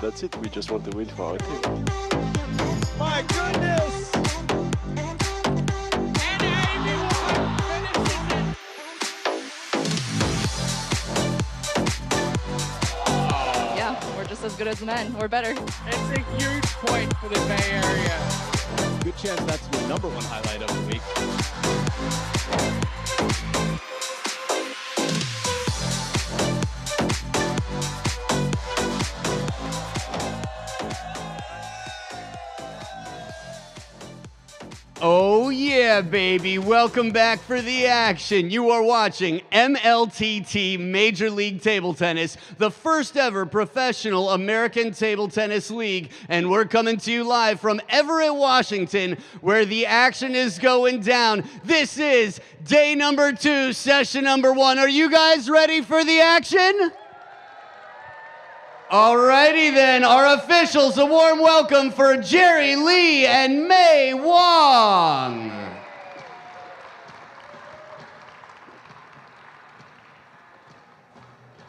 that's it. We just want to win for our team. My goodness! And everyone finishes it! Yeah, we're just as good as the men. We're better. It's a huge point for the Bay Area. Good chance that's the #1 highlight of the week. Oh yeah, baby. Welcome back for the action. You are watching MLTT Major League Table Tennis, the first ever professional American table tennis league, and we're coming to you live from Everett, Washington, where the action is going down. This is day number 2, session number 1. Are you guys ready for the action? Alrighty then, our officials, a warm welcome for Jerry Lee and Mei Wong.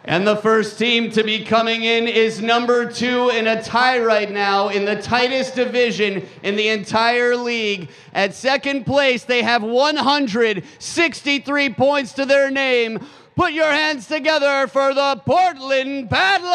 And the first team to be coming in is number 2 in a tie right now in the tightest division in the entire league. At second place, they have 163 points to their name. Put your hands together for the Portland Paddlers!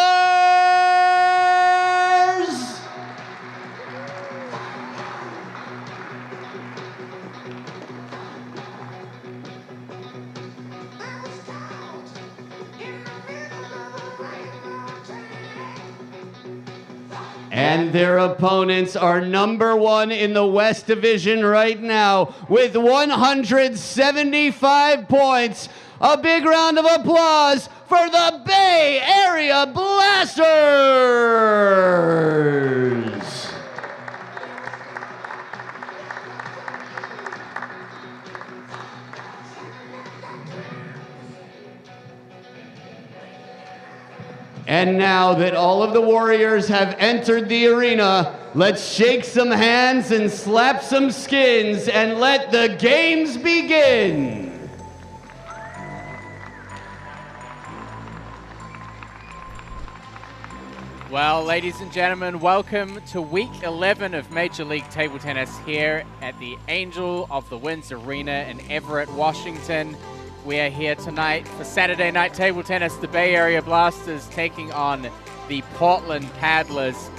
And their opponents are number 1 in the West Division right now with 175 points. A big round of applause for the Bay Area Blasters! And now that all of the Warriors have entered the arena, let's shake some hands and slap some skins and let the games begin! Well, ladies and gentlemen, welcome to week 11 of Major League Table Tennis here at the Angel of the Winds Arena in Everett, Washington. We are here tonight for Saturday Night Table Tennis, the Bay Area Blasters taking on the Portland Paddlers.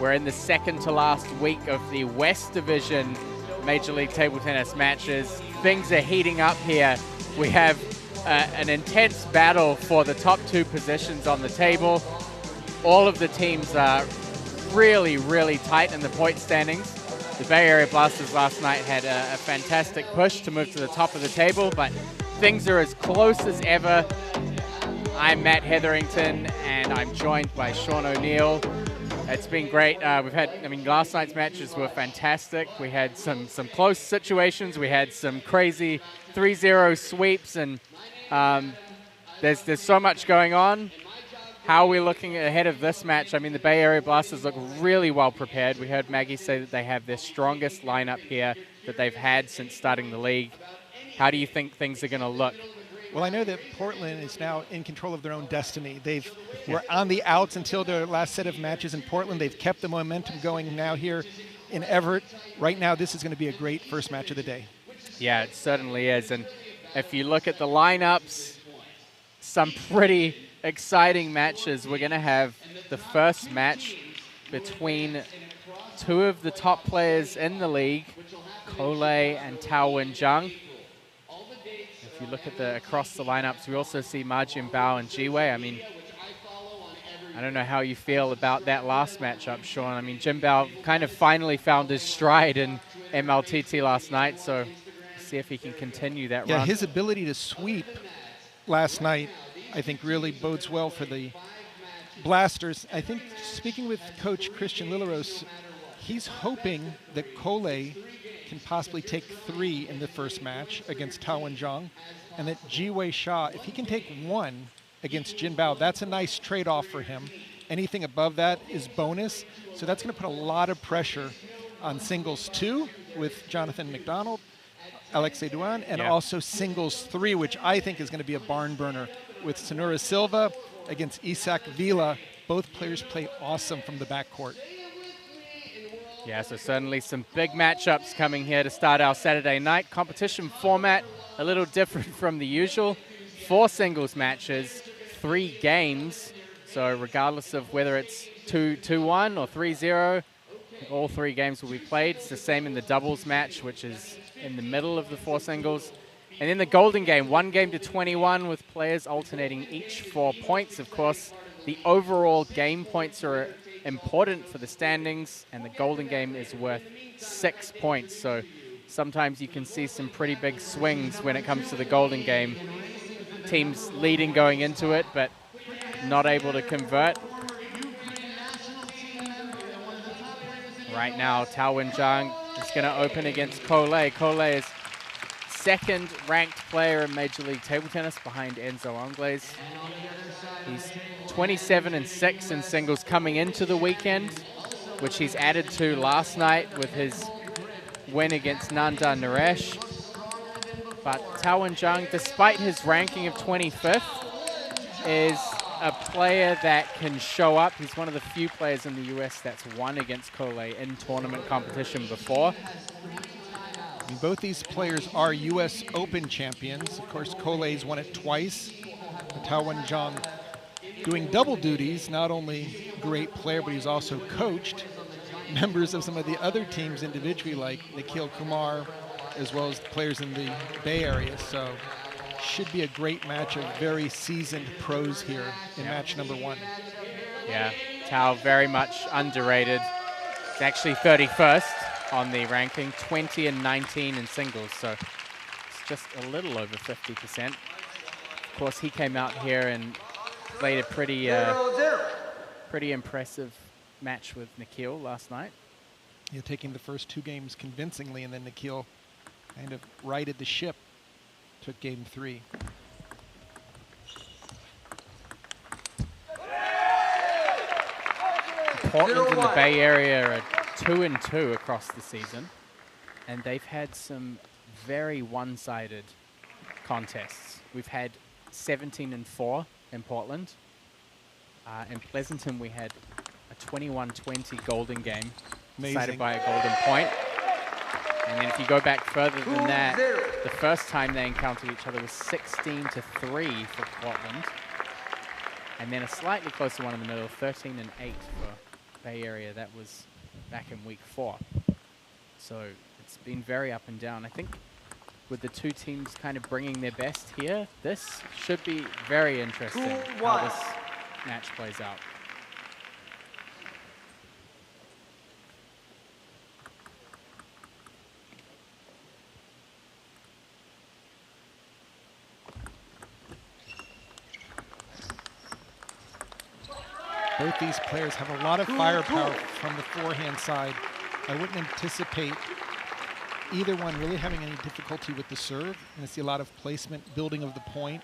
We're in the second to last week of the West Division Major League Table Tennis matches. Things are heating up here. We have an intense battle for the top 2 positions on the table. All of the teams are really, really tight in the point standings. The Bay Area Blasters last night had a fantastic push to move to the top of the table, but things are as close as ever. I'm Matt Hetherington, and I'm joined by Sean O'Neill. It's been great. Last night's matches were fantastic. We had some close situations. We had some crazy 3-0 sweeps, and there's so much going on. How are we looking ahead of this match? I mean, the Bay Area Blasters look really well prepared. We heard Maggie say that they have their strongest lineup here that they've had since starting the league. How do you think things are going to look? Well, I know that Portland is now in control of their own destiny. Were on the outs until their last set of matches in Portland. They've kept the momentum going now here in Everett. Right now, this is going to be a great first match of the day. Yeah, it certainly is. And if you look at the lineups, some pretty exciting matches. We're going to have the first match between 2 of the top players in the league, Cole and Tao Wenzhang. If you look at across the lineups, we also see Ma Jinbao and Jiwei. I mean, I don't know how you feel about that last matchup, Sean. I mean, Jinbao kind of finally found his stride in MLTT last night, so see if he can continue that run. Yeah, his ability to sweep last night, I think, really bodes well for the Blasters. I think, speaking with Coach Christian Lilleros, he's hoping that Cole can possibly take 3 in the first match against Tao Wenzhang, and that Jiwei Sha, if he can take 1 against Jinbao, that's a nice trade-off for him. Anything above that is bonus, so that's going to put a lot of pressure on singles 2 with Jonathan McDonald, Alexei Duan, and also singles 3, which I think is going to be a barn burner with Sonura Silva against Isak Vila both players play awesome from the backcourt. Yeah, so certainly some big matchups coming here to start our Saturday night. Competition format, a little different from the usual. 4 singles matches, 3 games. So regardless of whether it's 2-1 or 3-0, all 3 games will be played. It's the same in the doubles match, which is in the middle of the 4 singles. And then the golden game, 1 game to 21 with players alternating each 4 points. Of course, the overall game points are important for the standings, and the golden game is worth 6 points. So sometimes you can see some pretty big swings when it comes to the golden game. Teams leading going into it, but not able to convert. Right now, Wenzhang is going to open against Cole. Cole is second-ranked player in Major League Table Tennis behind Enzo Angles. He's 27-6 in singles coming into the weekend, which he's added to last night with his win against Nanda Naresh. But Wenzhang, despite his ranking of 25th, is a player that can show up. He's one of the few players in the US that's won against Cole in tournament competition before. I mean, both these players are US Open champions. Of course, Cole's won it twice. Wenzhang doing double duties, not only great player, but he's also coached members of some of the other teams individually, like Nikhil Kumar, as well as players in the Bay Area. So should be a great match of very seasoned pros here in match number 1. Yeah, Tao very much underrated. It's actually 31st on the ranking, 20-19 in singles, so it's just a little over 50%. Of course, he came out here and played a pretty impressive match with Nikhil last night. Yeah, taking the first 2 games convincingly, and then Nikhil kind of righted the ship, took game 3. Portland and the Bay Area are 2-2 across the season, and they've had some very one-sided contests. We've had 17-4 in Portland. In Pleasanton, we had a 21-20 golden game, decided by a golden point. And then if you go back further than that, the first time they encountered each other was 16-3 for Portland. And then a slightly closer one in the middle, 13-8 for Bay Area. That was back in week 4. So it's been very up and down. I think with the 2 teams kind of bringing their best here, this should be very interesting how this match plays out. Both these players have a lot of firepower from the forehand side. I wouldn't anticipate either one really having any difficulty with the serve. And I see a lot of placement, building of the point.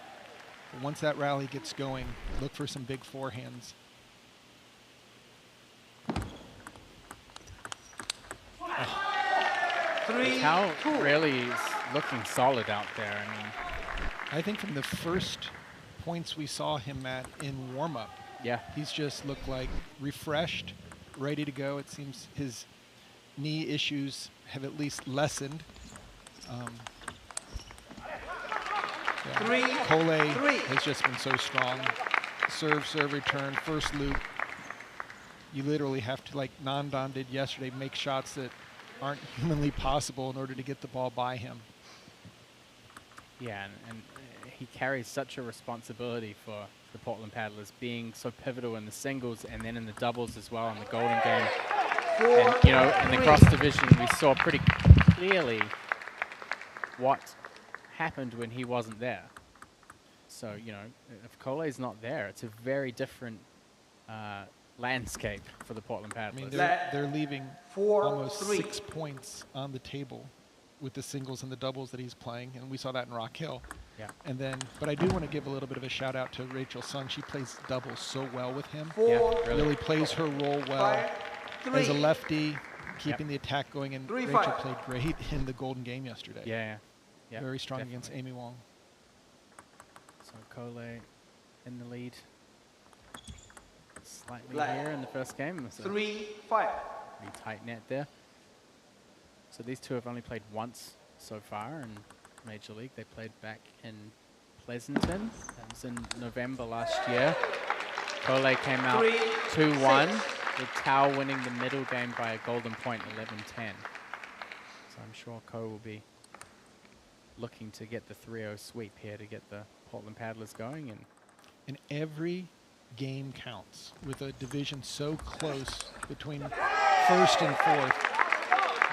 But once that rally gets going, look for some big forehands. Tao really is looking solid out there. I mean, I think from the first points we saw him at in warm-up, yeah, he's just looked like refreshed, ready to go. It seems his knee issues have at least lessened. Cole has just been so strong. Serve, return, first loop. You literally have to, like Nandan did yesterday, make shots that aren't humanly possible in order to get the ball by him. Yeah, and he carries such a responsibility for the Portland Paddlers, being so pivotal in the singles and then in the doubles as well in the golden game. And, you know, in the cross division, we saw pretty clearly what happened when he wasn't there. So, you know, if Cole's not there, it's a very different landscape for the Portland I Paddlers. mean, they're leaving almost 6 points on the table with the singles and the doubles that he's playing, and we saw that in Rock Hill. Yeah. And then, but I do want to give a little bit of a shout out to Rachel Sung. She plays doubles so well with him. Yeah, really plays her role well as a lefty, keeping the attack going. And Rachel played great in the golden game yesterday. Yeah. Very strong definitely. against Amy Wong. So Cole in the lead. slightly here in the first game. So 3-5. pretty tight net there. So these two have only played once so far in Major League. They played back in Pleasanton. That was in November last year. Cole came out 2-1, with Tao winning the middle game by a golden point, 11-10. So I'm sure Ko will be looking to get the 3-0 sweep here to get the Portland Paddlers going. And every game counts with a division so close between first and fourth.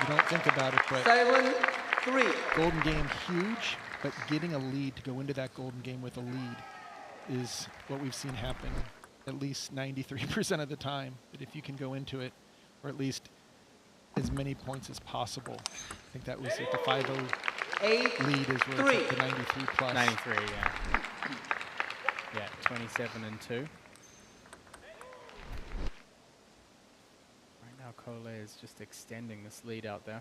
You don't think about it, but 7-3. golden game huge, but getting a lead to go into that golden game with a lead is what we've seen happen at least 93% of the time. That if you can go into it, or at least as many points as possible. I think that was at the 5-0 lead is where it's at the 93 plus. 93, yeah. Yeah, 27-2. Right now, Cole is just extending this lead out there.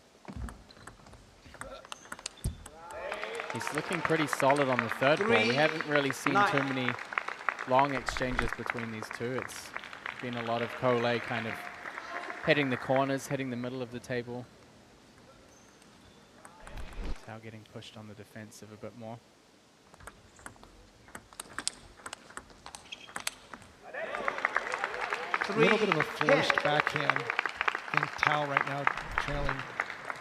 He's looking pretty solid on the third ball. We haven't really seen too many long exchanges between these two. It's been a lot of Cole kind of heading the corners, heading the middle of the table. Tao getting pushed on the defensive a bit more. A little bit of a forced backhand. I think Tao right now trailing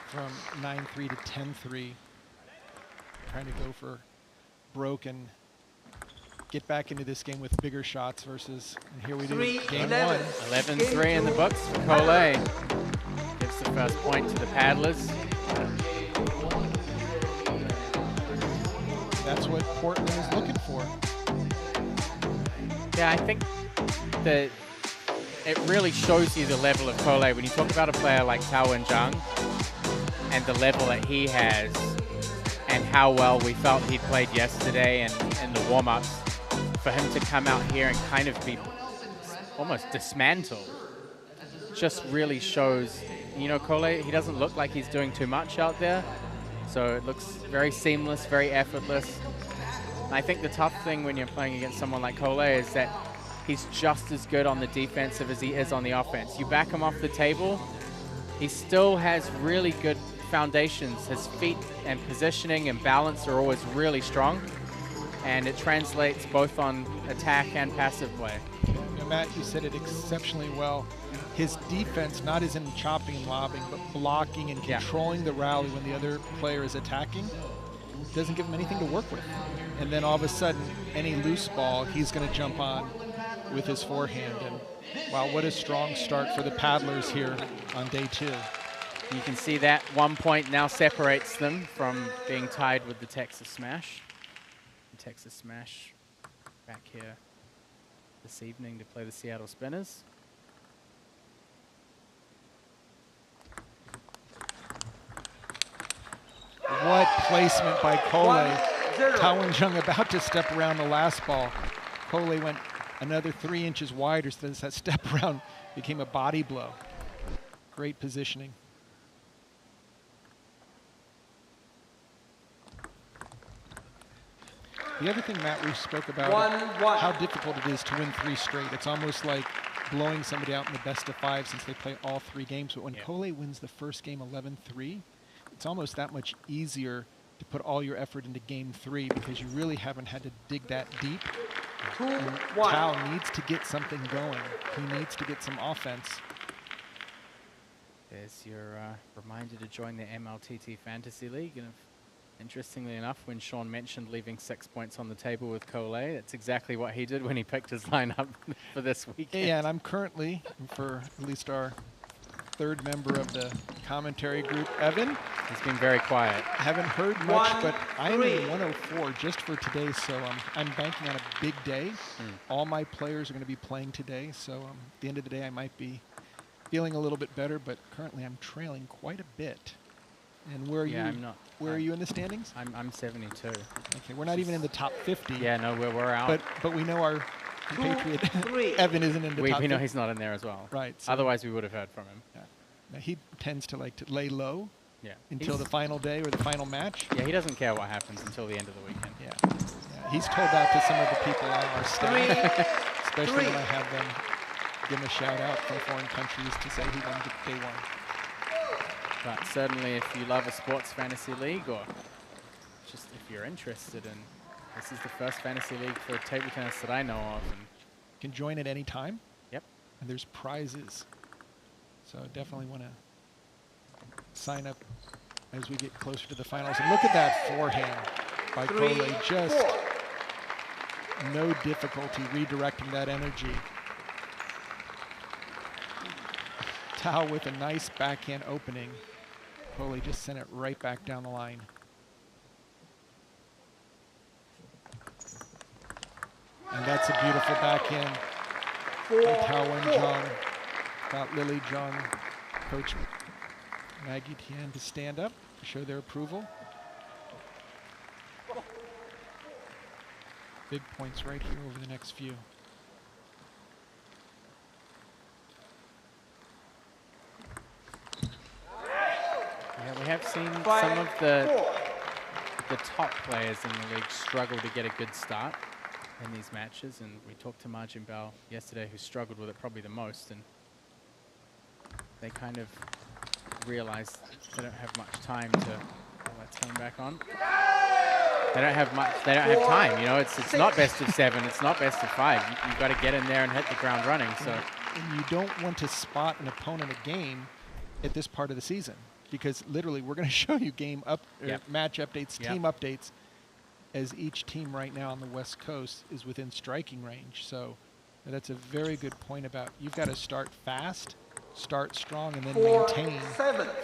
from 9-3 to 10-3. Trying to go for broke and get back into this game with bigger shots versus, and here we do game 1. 11-3 in the books for Cole. Gives the first point to the Paddlers. That's what Portland is looking for. Yeah, I think that it really shows you the level of Cole. When you talk about a player like Tao and Jung and the level that he has and how well we felt he played yesterday and in the warm-ups, for him to come out here and kind of be almost dismantled just really shows, you know, Cole, he doesn't look like he's doing too much out there. So it looks very seamless, very effortless. And I think the tough thing when you're playing against someone like Cole is that he's just as good on the defensive as he is on the offense. You back him off the table, he still has really good foundations. His feet and positioning and balance are always really strong. And it translates both on attack and passive play. You know, Matt, you said it exceptionally well. His defense, not as in chopping and lobbing, but blocking and controlling the rally when the other player is attacking, doesn't give him anything to work with. And then all of a sudden, any loose ball, he's going to jump on with his forehand. And wow, what a strong start for the Paddlers here on day 2. You can see that 1 point now separates them from being tied with the Texas Smash. The Texas Smash back here this evening to play the Seattle Spinners. What placement by Cole. Tao and Jung about to step around the last ball. Cole went another 3 inches wider, so that step around became a body blow. Great positioning. The other thing, Matt, we spoke about how difficult it is to win 3 straight. It's almost like blowing somebody out in the best of 5 since they play all 3 games. But when Cole wins the first game 11-3, it's almost that much easier to put all your effort into game 3 because you really haven't had to dig that deep. Tao needs to get something going. He needs to get some offense. There's your reminder to join the MLTT Fantasy League. And interestingly enough, when Sean mentioned leaving 6 points on the table with Cole, that's exactly what he did when he picked his lineup for this weekend. Yeah, and I'm currently, for at least our 3rd member of the commentary group, Evan. He's been very quiet. Haven't heard much, but I am in 104 just for today, so I'm banking on a big day. All my players are going to be playing today, so at the end of the day I might be feeling a little bit better, but currently I'm trailing quite a bit. And where are you? I'm not. Where are you in the standings? I'm 72. Okay, we're not even in the top 50. Yeah, no, we're out. But we know our compatriot Evan isn't in the top 50. We know he's not in there as well. Right. So otherwise, we would have heard from him. Yeah. Now, he tends to like to lay low. Yeah. Until the final day or the final match. Yeah, he doesn't care what happens until the end of the weekend. Yeah. He's told that to some of the people on our staff, especially when I have them give him a shout out from foreign countries to say he won day one. But certainly if you love a sports fantasy league, or just if you're interested in, this is the first fantasy league for table tennis that I know of. And you can join at any time. Yep. And there's prizes. So definitely want to sign up as we get closer to the finals. And look at that forehand by Cole. Just no difficulty redirecting that energy. Tao with a nice backhand opening. Cole just sent it right back down the line. And that's a beautiful backhand by Tao Wenzhang. Got Lily Jung, Coach Maggie Tian to stand up to show their approval. Big points right here over the next few. yeah, we have seen some of the top players in the league struggle to get a good start in these matches, and we talked to Margin Bell yesterday, who struggled with it probably the most, and they kind of realized they don't have much time to. Oh, let's come back on. They don't have much. They don't have time. You know, it's not best of 7. It's not best of 5. You've got to get in there and hit the ground running. So, and you don't want to spot an opponent a game at this part of the season, because literally we're going to show you match updates, team updates, as each team right now on the West Coast is within striking range. So that's a very good point about you've got to start fast, start strong, and then maintain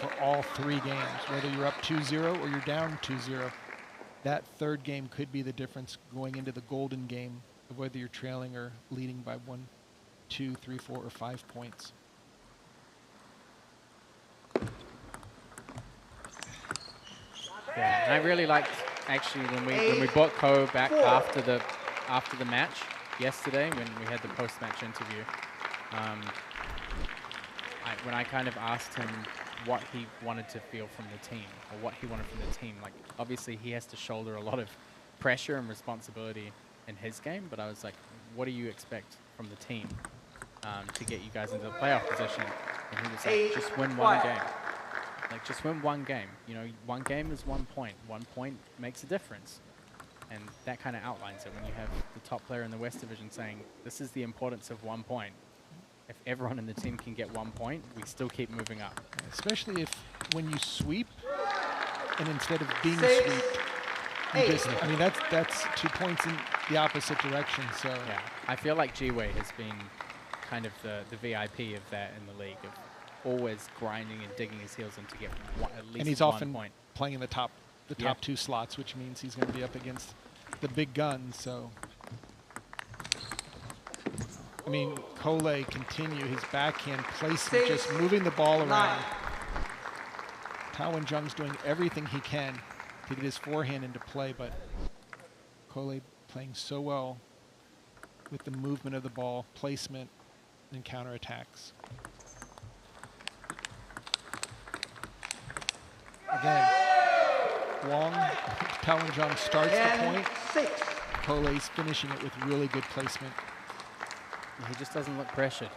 for all 3 games, whether you're up 2-0 or you're down 2-0. That third game could be the difference going into the golden game of whether you're trailing or leading by 1, 2, 3, 4, or 5 points. yeah, and I really liked actually when we brought Ko back after the match yesterday, when we had the post-match interview. When I kind of asked him what he wanted to feel from the team, or what he wanted from the team, like obviously he has to shoulder a lot of pressure and responsibility in his game, but I was like, what do you expect from the team to get you guys into the playoff position? And he was like, just win one game. Like, just win one game. You know, one game is 1 point. 1 point makes a difference. And that kind of outlines it when you have the top player in the West Division saying, this is the importance of 1 point. If everyone in the team can get 1 point, we still keep moving up. Especially if when you sweep, and instead of being swept, you just, I mean, that's 2 points in the opposite direction. So yeah, I feel like G-Wei has been kind of the VIP of that in the league, of always grinding and digging his heels in to get at least and he's 1 often point. playing in the top 2 slots, which means he's going to be up against the big guns. So I mean, Cole continue his backhand placement, just moving the ball around. Tao Wenzhang's doing everything he can to get his forehand into play, but Cole playing so well with the movement of the ball, placement, and counterattacks. Again, Tao Wenzhang starts the point. Cole's finishing it with really good placement. He just doesn't look pressured.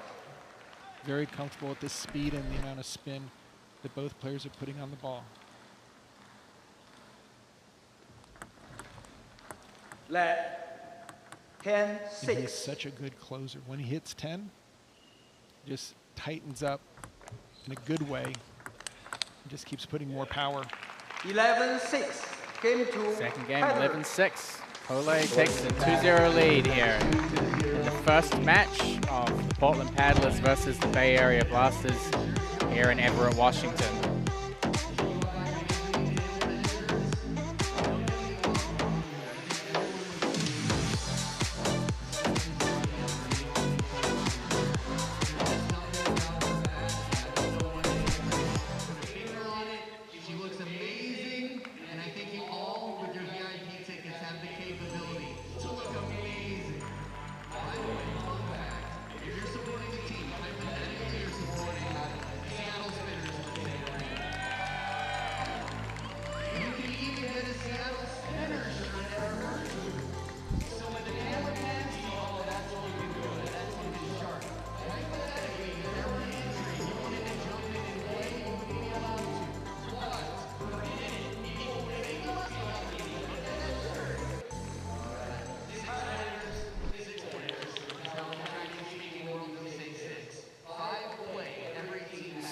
Very comfortable with the speed and the amount of spin that both players are putting on the ball. Let 10-6. And he's such a good closer. When he hits 10, just tightens up in a good way. He just keeps putting more power. 11-6. Game 2. Second game, 11-6. Cole takes a 2-0 lead here in the first match of the Portland Paddlers versus the Bay Area Blasters here in Everett, Washington.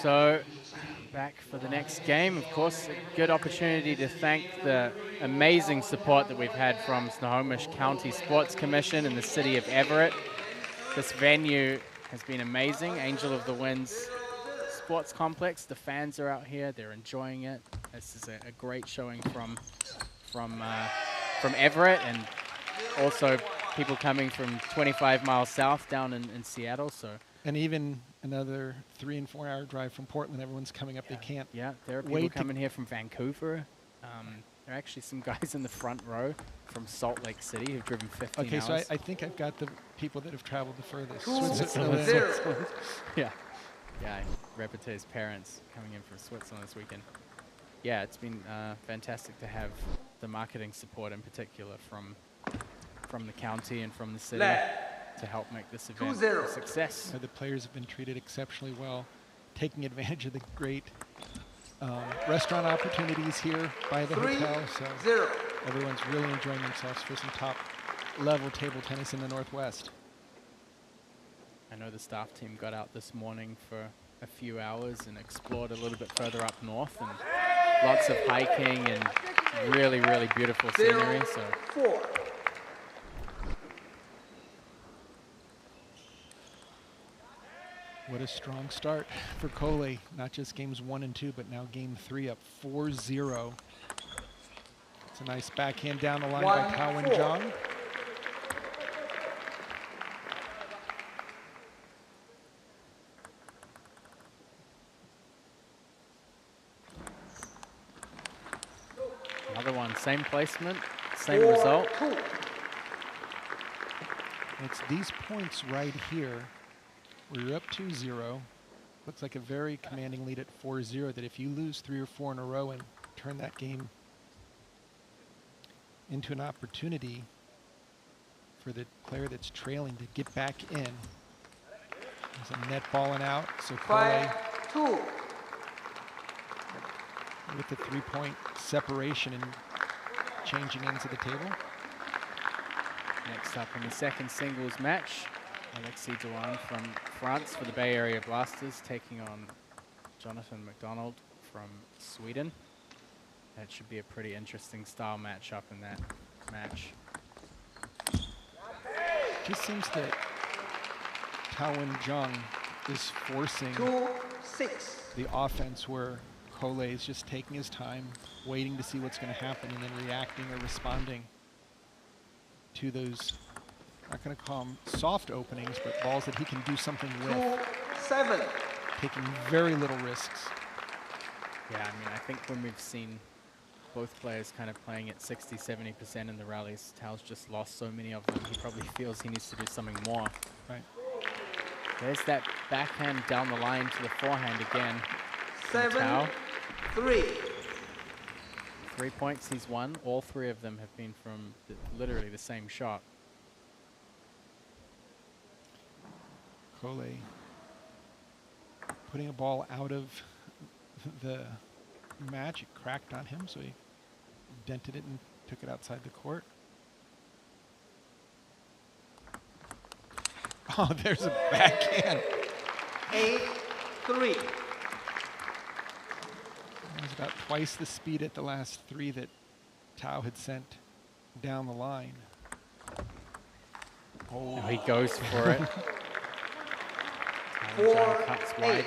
So, back for the next game. Of course, a good opportunity to thank the amazing support that we've had from Snohomish County Sports Commission and the city of Everett. This venue has been amazing. Angel of the Winds Sports Complex. The fans are out here. They're enjoying it. This is a great showing from Everett, and also people coming from 25 miles south down in Seattle. So. And even another 3 and 4 hour drive from Portland. Everyone's coming up. They can't. Yeah, there are people coming here from Vancouver. There are actually some guys in the front row from Salt Lake City who've driven 15 Okay, hours. so I think I've got the people that have traveled the furthest. Switzerland. Yeah. Yeah, Repete's parents coming in from Switzerland this weekend. Yeah, it's been fantastic to have the marketing support in particular from the county and from the city to help make this event a success. The players have been treated exceptionally well, taking advantage of the great restaurant opportunities here by the hotel. So everyone's really enjoying themselves for some top level table tennis in the Northwest. I know the staff team got out this morning for a few hours and explored a little bit further up north, and lots of hiking and really, really beautiful scenery. So. What a strong start for Cole. Not just games 1 and 2, but now game 3 up 4-0. It's a nice backhand down the line by Tao and Jung. Another one, same placement, same result. It's these points right here where you're up 2-0. Looks like a very commanding lead at 4-0 that if you lose 3 or 4 in a row and turn that game into an opportunity for the player that's trailing to get back in. There's a net balling out, so Cole with the 3-point separation and changing ends of the table. Next up in the second singles match, Alexis Danan from France for the Bay Area Blasters taking on Jonathan McDonald from Sweden. That should be a pretty interesting style matchup in that match. Just seems that Tao and Jung is forcing the offense where Cole is just taking his time, waiting to see what's going to happen, and then reacting or responding to those, I'm not going to call them soft openings, but balls that he can do something with. Taking very little risks. Yeah, I mean, I think when we've seen both players kind of playing at 60, 70% in the rallies, Tao's just lost so many of them, he probably feels he needs to do something more. Right. There's that backhand down the line to the forehand again. 7-3. 3 points he's won. All 3 of them have been from literally the same shot. Cole putting a ball out of the match. It cracked on him, so he dented it and took it outside the court. Oh, there's a backhand. 8-3. It was about twice the speed at the last 3 that Tao had sent down the line. Oh, he goes for it. Jung cuts wide.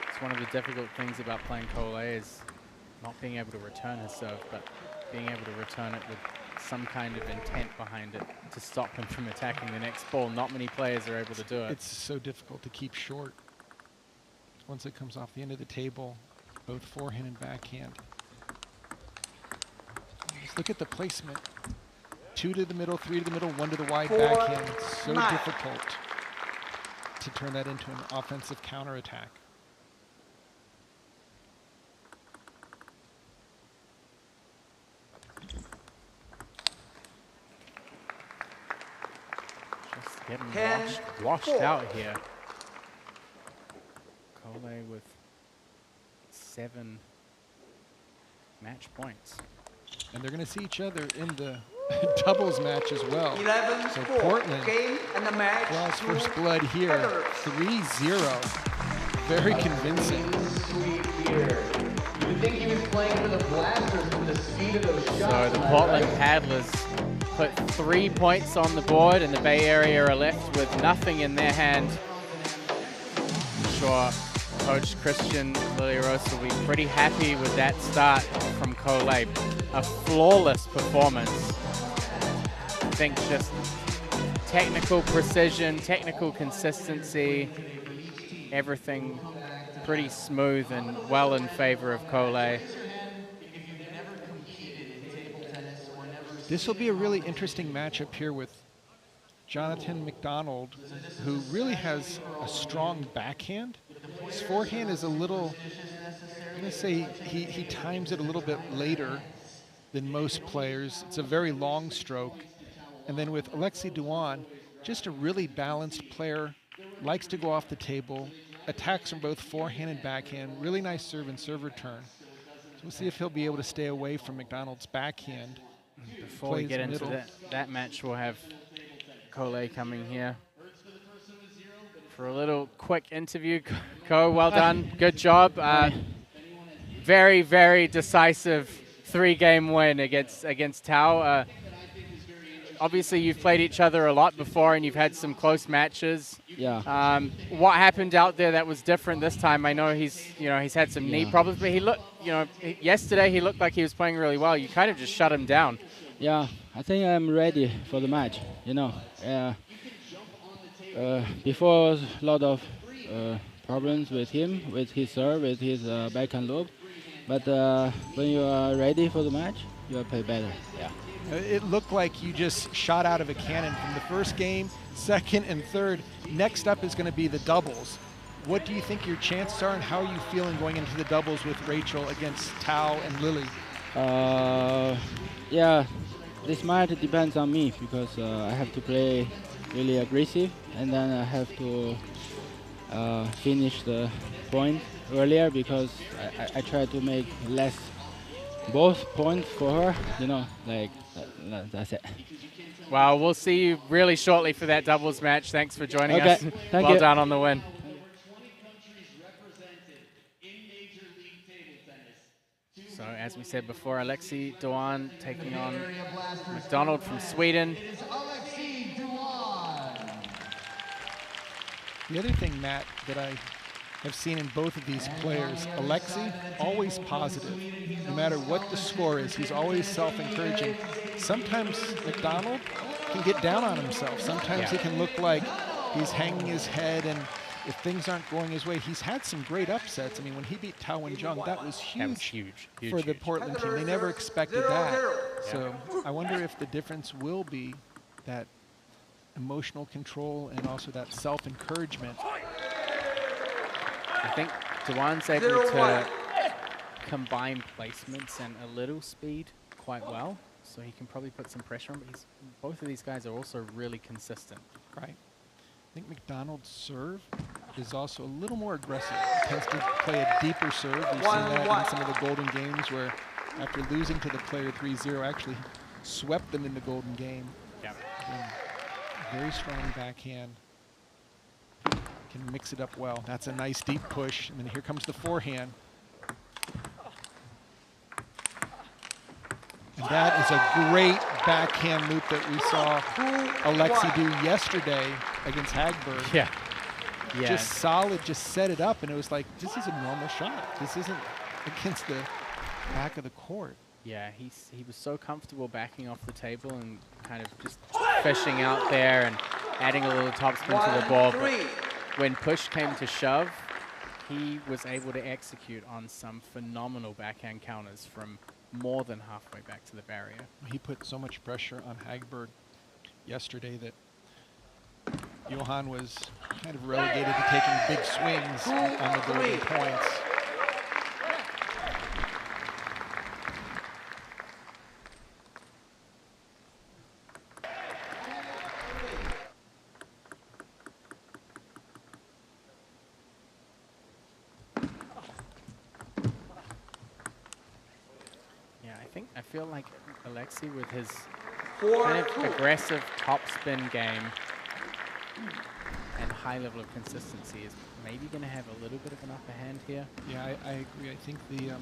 It's one of the difficult things about playing Cole is not being able to return his serve, but being able to return it with some kind of intent behind it to stop him from attacking the next ball. Not many players are able to do it. It's so difficult to keep short once it comes off the end of the table, both forehand and backhand. Just look at the placement. 2 to the middle, 3 to the middle, 1 to the wide backhand. It's so difficult to turn that into an offensive counterattack. Just getting washed out here. Cole with 7 match points. And they're going to see each other in the doubles match as well. 11-4. So Portland Game and the match. draws first blood here. 3-0. very convincing. You think he was playing for the Blasters with the speed of those shots? So the Portland Paddlers put 3 points on the board, and the Bay Area are left with nothing in their hand. I'm sure Coach Christian Lilleros will be pretty happy with that start from Cole. A flawless performance. I think just technical precision, technical consistency, everything pretty smooth and well in favor of Cole. This will be a really interesting matchup here with Jonathan McDonald, who really has a strong backhand. His forehand is a little, I'm going to say he times it a little bit later than most players. It's a very long stroke. And then with Alexei Duan, just a really balanced player, likes to go off the table, attacks from both forehand and backhand, really nice serve and serve return. So we'll see if he'll be able to stay away from McDonald's backhand. Before we get into that match, we'll have Cole coming here for a little quick interview. Cole, well done. Good job. Very, very decisive 3-game win against Tao. Obviously, you've played each other a lot before, and you've had some close matches. Yeah. What happened out there that was different this time? I know he's had some knee problems, but he looked, yesterday he looked like he was playing really well. You kind of just shut him down. Yeah, I think I'm ready for the match. Before was a lot of problems with him, with his serve, with his backhand loop. But when you are ready for the match, you will play better. Yeah. It looked like you just shot out of a cannon from the first game, second and third. Next up is going to be the doubles. What do you think your chances are, and how are you feeling going into the doubles with Rachel against Tao and Lily? Yeah, this match depends on me because I have to play really aggressive, and then I have to finish the point earlier because I try to make both points for her, that's it. Well, we'll see you really shortly for that doubles match. Thanks for joining us. Thank well you. done on the win. So as we said before, Alexei Duan taking on McDonald from Sweden. The other thing, Matt, that I have seen in both of these players, Alexei, always positive. No matter what the score is, he's always self-encouraging. Sometimes McDonald can get down on himself. Sometimes he can look like he's hanging his head, and if things aren't going his way, he's had some great upsets. I mean, when he beat Tao and Jung, that was huge for the Portland team. They never expected that. So I wonder if the difference will be that emotional control and also that self-encouragement. I think Duan's able to combine placements and a little speed quite well, so he can probably put some pressure on, but both of these guys are also really consistent. Right. I think McDonald's serve is also a little more aggressive. He tends to play a deeper serve. We've seen that in some of the Golden Games where after losing to the player 3-0, actually swept them in the Golden Game. Yeah. Very strong backhand. Can mix it up well. That's a nice deep push. And then here comes the forehand. And that is a great backhand loop that we saw Alexei do yesterday against Hagberg. Yeah. Just solid, just set it up, and it was like, this is a normal shot. This isn't against the back of the court. Yeah, he was so comfortable backing off the table and kind of just fishing out there and adding a little topspin to the ball. But when push came to shove, he was able to execute on some phenomenal backhand counters from more than halfway back to the barrier. He put so much pressure on Hagberg yesterday that Johan was kind of relegated to taking big swings on the golden points. I feel like Alexei with his kind of aggressive topspin game and high level of consistency is maybe going to have a little bit of an upper hand here. Yeah, I agree. I think the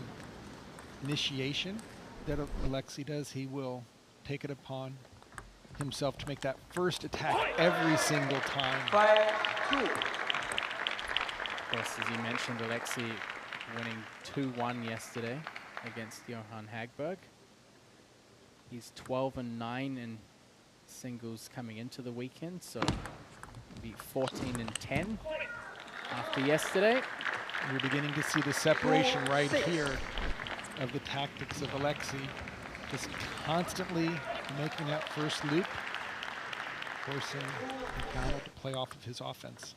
initiation that Alexei does, he will take it upon himself to make that first attack every single time. 5-2. Of course, as you mentioned, Alexei winning 2-1 yesterday against Johan Hagberg. He's 12-9 in singles coming into the weekend, so be 14-10 after yesterday. We're beginning to see the separation right here of the tactics of Alexei, just constantly making that first loop, forcing McDonald to play off of his offense.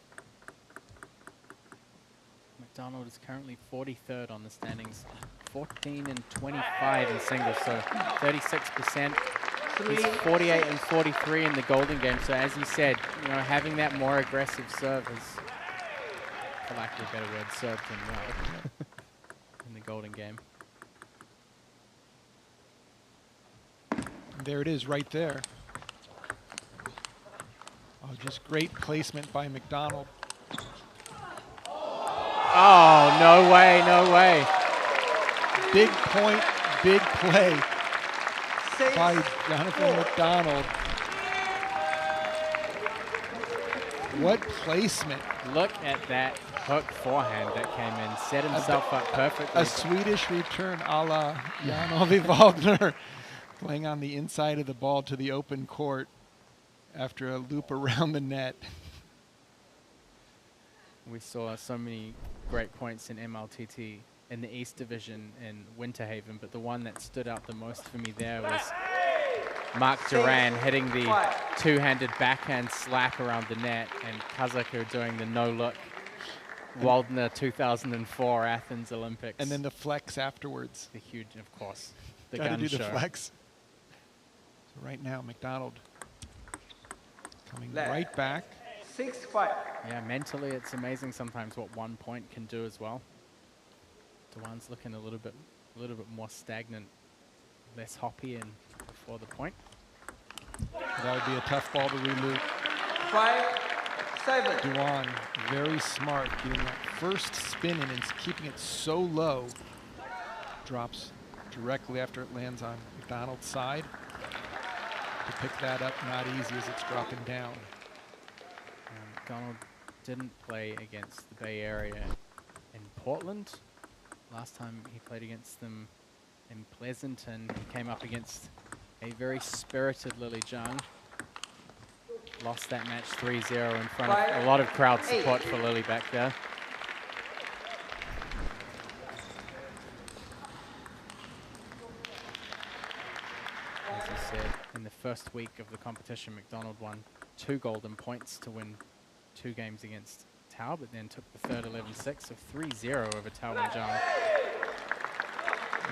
McDonald is currently 43rd on the standings, 14-25 in singles, so 36%. He's 48-43 in the Golden Game. So as you said, you know, having that more aggressive serve is, for lack of a better word, served him well in the Golden Game. There it is right there. Oh, just great placement by McDonald. Oh, no way, no way. Big point, big play by Jonathan McDonald. What placement. Look at that hook forehand that came in. Set himself up perfectly. A Swedish return a la Jan-Ove Wagner, playing on the inside of the ball to the open court after a loop around the net. We saw so many great points in MLTT in the East Division in Winter Haven, but the one that stood out the most for me there was Mark Duran hitting the two-handed backhand slap around the net, and Kazaku doing the no-look Waldner 2004 Athens Olympics. And then the flex afterwards. The huge, of course, the Gotta gun do show. the flex. So right now, McDonald coming right back. 6-5. Yeah, mentally it's amazing sometimes what 1 point can do as well. Duan's looking a little bit more stagnant, less hoppy, and before the point. That would be a tough ball to reloop. 5-7. Duan, very smart, getting that first spin in and keeping it so low. Drops directly after it lands on McDonald's side. To pick that up, not easy as it's dropping down. McDonald didn't play against the Bay Area in Portland. Last time he played against them in Pleasanton, he came up against a very spirited Lily Jung. Lost that match 3-0 in front of a lot of crowd support for Lily back there. As I said, in the first week of the competition, McDonald won 2 golden points to win 2 games against Tao, but then took the third 11-6 of 3-0 over Tao and Jung.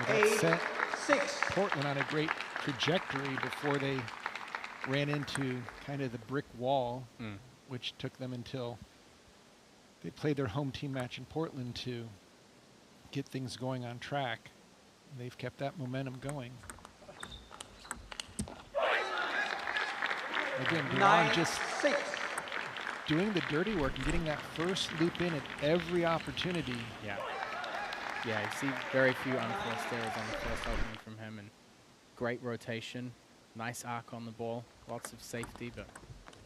Well, that set Portland on a great trajectory before they ran into kind of the brick wall, which took them until they played their home team match in Portland to get things going on track. They've kept that momentum going. Again, Danan just doing the dirty work and getting that first loop in at every opportunity. Yeah. Yeah, you see very few unforced errors on the first opening from him, and great rotation, nice arc on the ball, lots of safety, but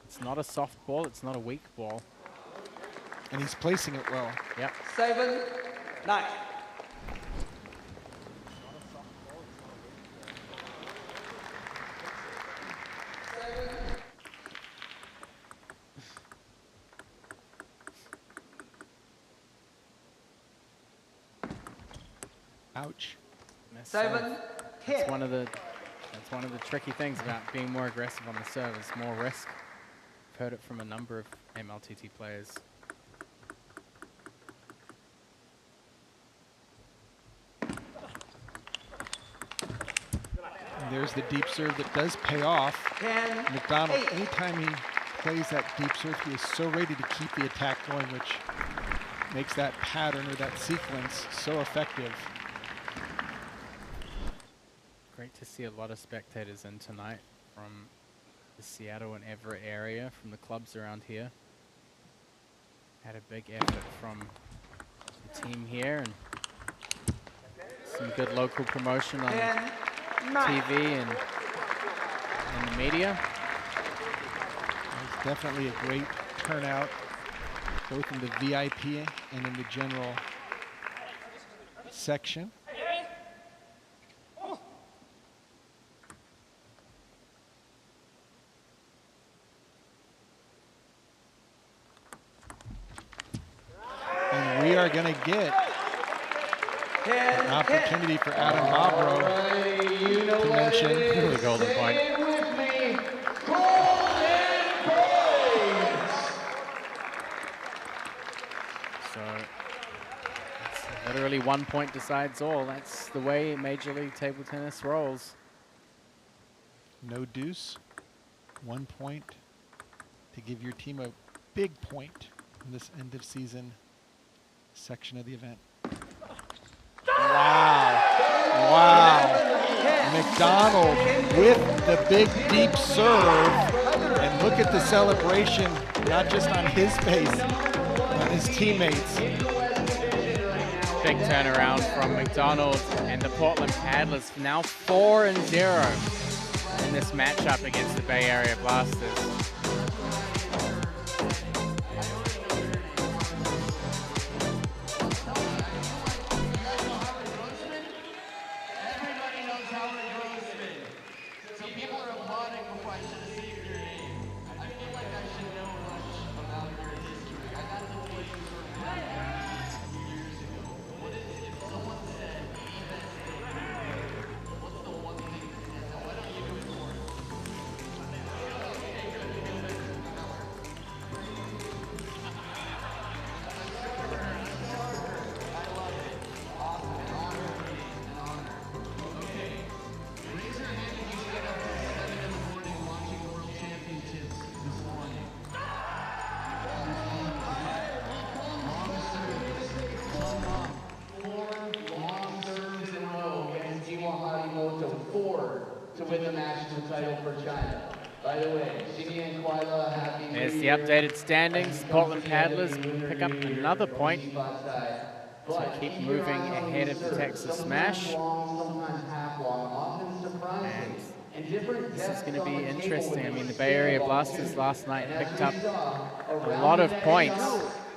it's not a soft ball, it's not a weak ball. And he's placing it well. Yep. 7-9. Ouch. That's 7-10. That's one of the tricky things about being more aggressive on the serve, is more risk. I've heard it from a number of MLTT players. And there's the deep serve that does pay off. 10, McDonald, 8. anytime he plays that deep serve, he is so ready to keep the attack going, which makes that pattern or that sequence so effective. Great to see a lot of spectators in tonight from the Seattle and Everett area, from the clubs around here. Had a big effort from the team here, and some good local promotion on 10, 9. TV and in the media. It's definitely a great turnout, both in the VIP and in the general section. And we are going to get an opportunity for Adam Bobrow to mention The golden point. So it's literally 1 point decides all. That's the way Major League Table Tennis rolls. no deuce, 1 point to give your team a big point in this end of season section of the event. Wow. Wow. McDonald with the big deep serve. And look at the celebration, not just on his face, on his teammates. Big turnaround from McDonald and the Portland Paddlers, now 4-0 in this matchup against the Bay Area Blasters. To win the national title for China. By the way, Xinyi and Kuala happy. There's the updated standings. Portland Paddlers pick up another point to keep moving ahead of the Texas Smash. And this is going to be interesting. I mean, the Bay Area Blasters last night picked up a lot of points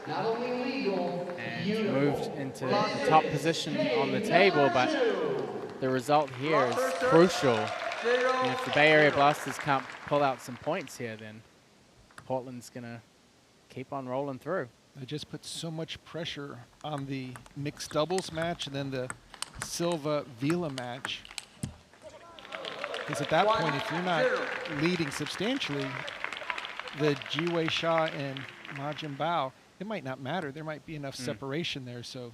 and moved into the top position on the table, but the result here is crucial. And if the Bay Area Blasters can't pull out some points here, then Portland's going to keep on rolling through. They just put so much pressure on the mixed doubles match and then the Silva-Vila match. Because at that point, if you're not leading substantially, the Jiwei Sha and Ma Jianbao, it might not matter. There might be enough separation there, so.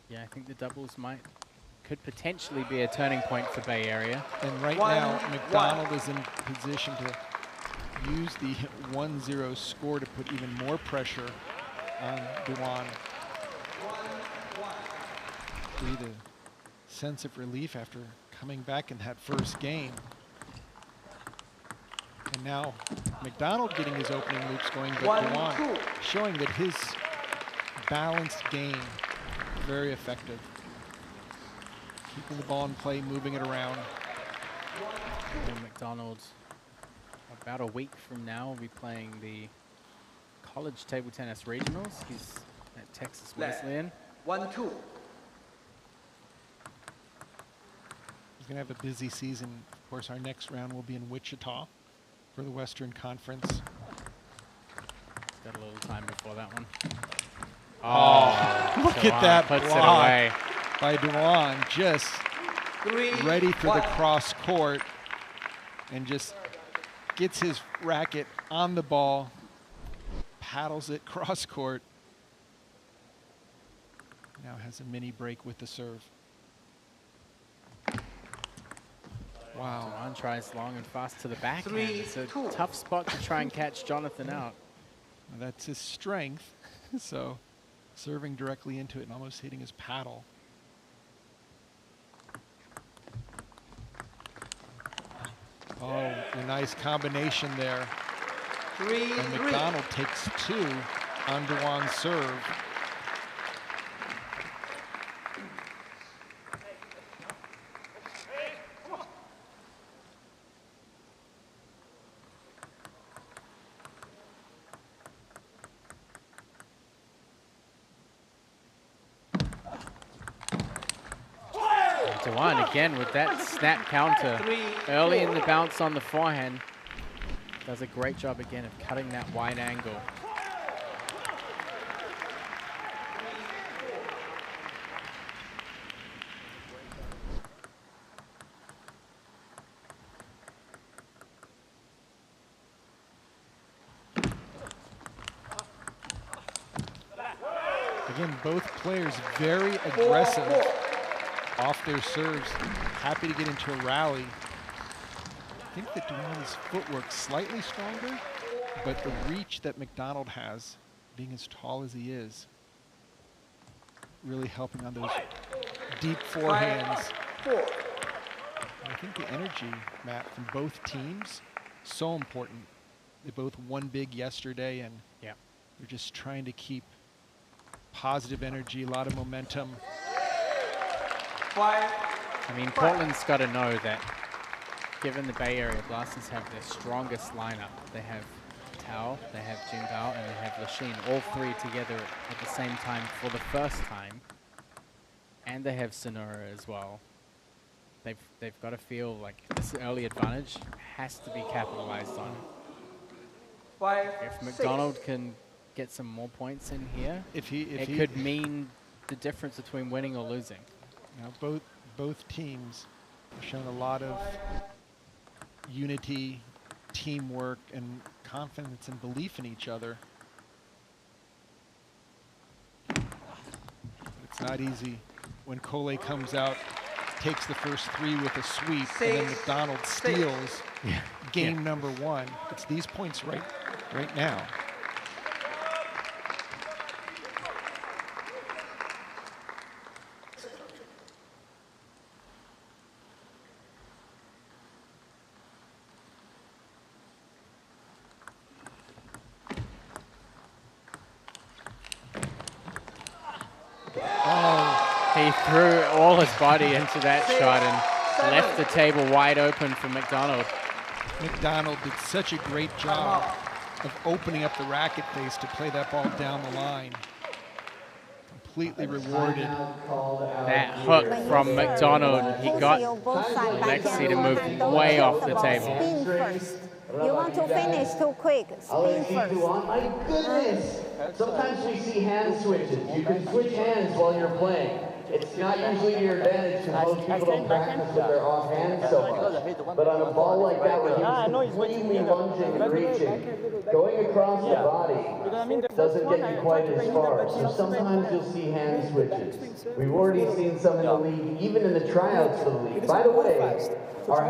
Yeah, I think the doubles could potentially be a turning point for Bay Area. And right now, McDonald is in position to use the 1-0 score to put even more pressure on Duan. Breathe a sense of relief after coming back in that first game. And now McDonald getting his opening loops going, but Duan showing that his balanced game, very effective. Keeping the ball in play, moving it around. And McDonald, about a week from now, will be playing the college table tennis regionals. He's at Texas Wesleyan. 1-2. He's going to have a busy season. Of course, our next round will be in Wichita for the Western Conference. Got a little time before that one. Oh, look at that puts block it away by Duan, just ready for the cross court, and just gets his racket on the ball, paddles it cross court. Now has a mini break with the serve. Wow. Duan tries long and fast to the backhand. It's a tough spot to try and catch Jonathan out. Well, that's his strength, so serving directly into it and almost hitting his paddle. Oh, a nice combination there. And McDonald takes 2 on Dawan's serve. Danan again with that snap counter early in the bounce on the forehand. Does a great job again of cutting that wide angle. Again, both players very aggressive off their serves, happy to get into a rally. I think that Dawan's footwork slightly stronger, but the reach that McDonald has, being as tall as he is, really helping on those deep forehands. And I think the energy, Matt, from both teams, so important. They both won big yesterday, and they're just trying to keep positive energy, a lot of momentum. I mean, Portland's got to know that given the Bay Area Blasters have their strongest lineup, they have Tao, they have Wenzhang Tao, and they have Lachine, all 3 together at the same time for the first time. And they have Sonora as well. They've got to feel like this early advantage has to be capitalized on. If McDonald can get some more points in here, it could mean the difference between winning or losing. Now, both teams have shown a lot of unity, teamwork, and confidence and belief in each other. It's not easy when Cole comes out, takes the first 3 with a sweep, and then McDonald steals game number 1. It's these points right now. He threw all his body into that shot and left the table wide open for McDonald. McDonald did such a great job of opening up the racket face to play that ball down the line. Completely rewarded. That hook from McDonald, he got Alexi to move way off the table. Spin first. You want to finish too quick. Spin first. My goodness! Sometimes we see hand switches. You can switch hands while you're playing. It's not usually to your advantage because most people don't practice with their off hands so much. But on a ball like that where he's completely lunging and reaching, going across the body doesn't get you quite as far. So sometimes you'll see hand switches. We've already seen some in the league, even in the tryouts for the league. By the way, our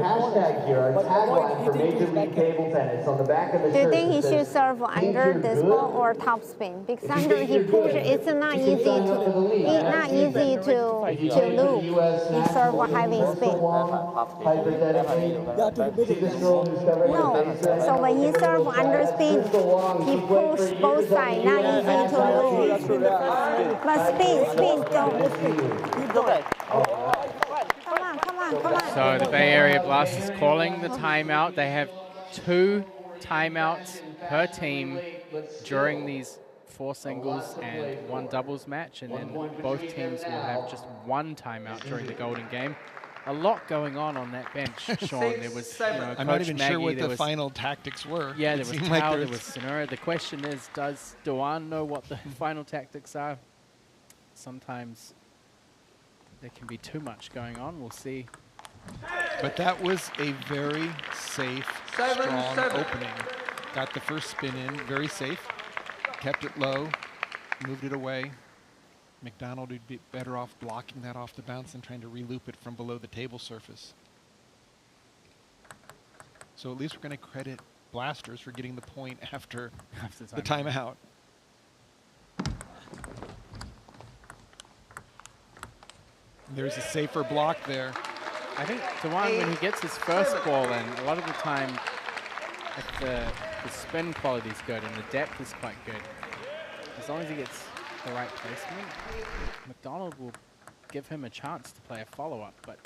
hashtag here, our tagline for Major League Table Tennis on the back of the Do you shirt think he should serve under this ball or top spin? Because under he push, it's not easy to lose. He serve a heavy spin. No, so when he serve under spin, he push both sides, not easy to lose. But spin, don't. Come on. So the Bay Area Blasters calling the timeout. They have 2 timeouts per team during these 4 singles and 1 doubles match, and then both teams will have just 1 timeout during the Golden Game. A lot going on that bench, Sean. There was, I'm not even sure what the final tactics were. Yeah, there was Tao, there was Sonora. The question is, does Danan know what the final tactics are? Sometimes there can be too much going on. We'll see. But that was a very safe, strong opening. Got the first spin in, very safe. Kept it low, moved it away. McDonald would be better off blocking that off the bounce than trying to reloop it from below the table surface. So at least we're going to credit Blasters for getting the point after the timeout. There's a safer block there. I think Danan, when he gets his first ball in, a lot of the time, if the The spin quality is good and the depth is quite good. As long as he gets the right placement, McDonald will give him a chance to play a follow-up, but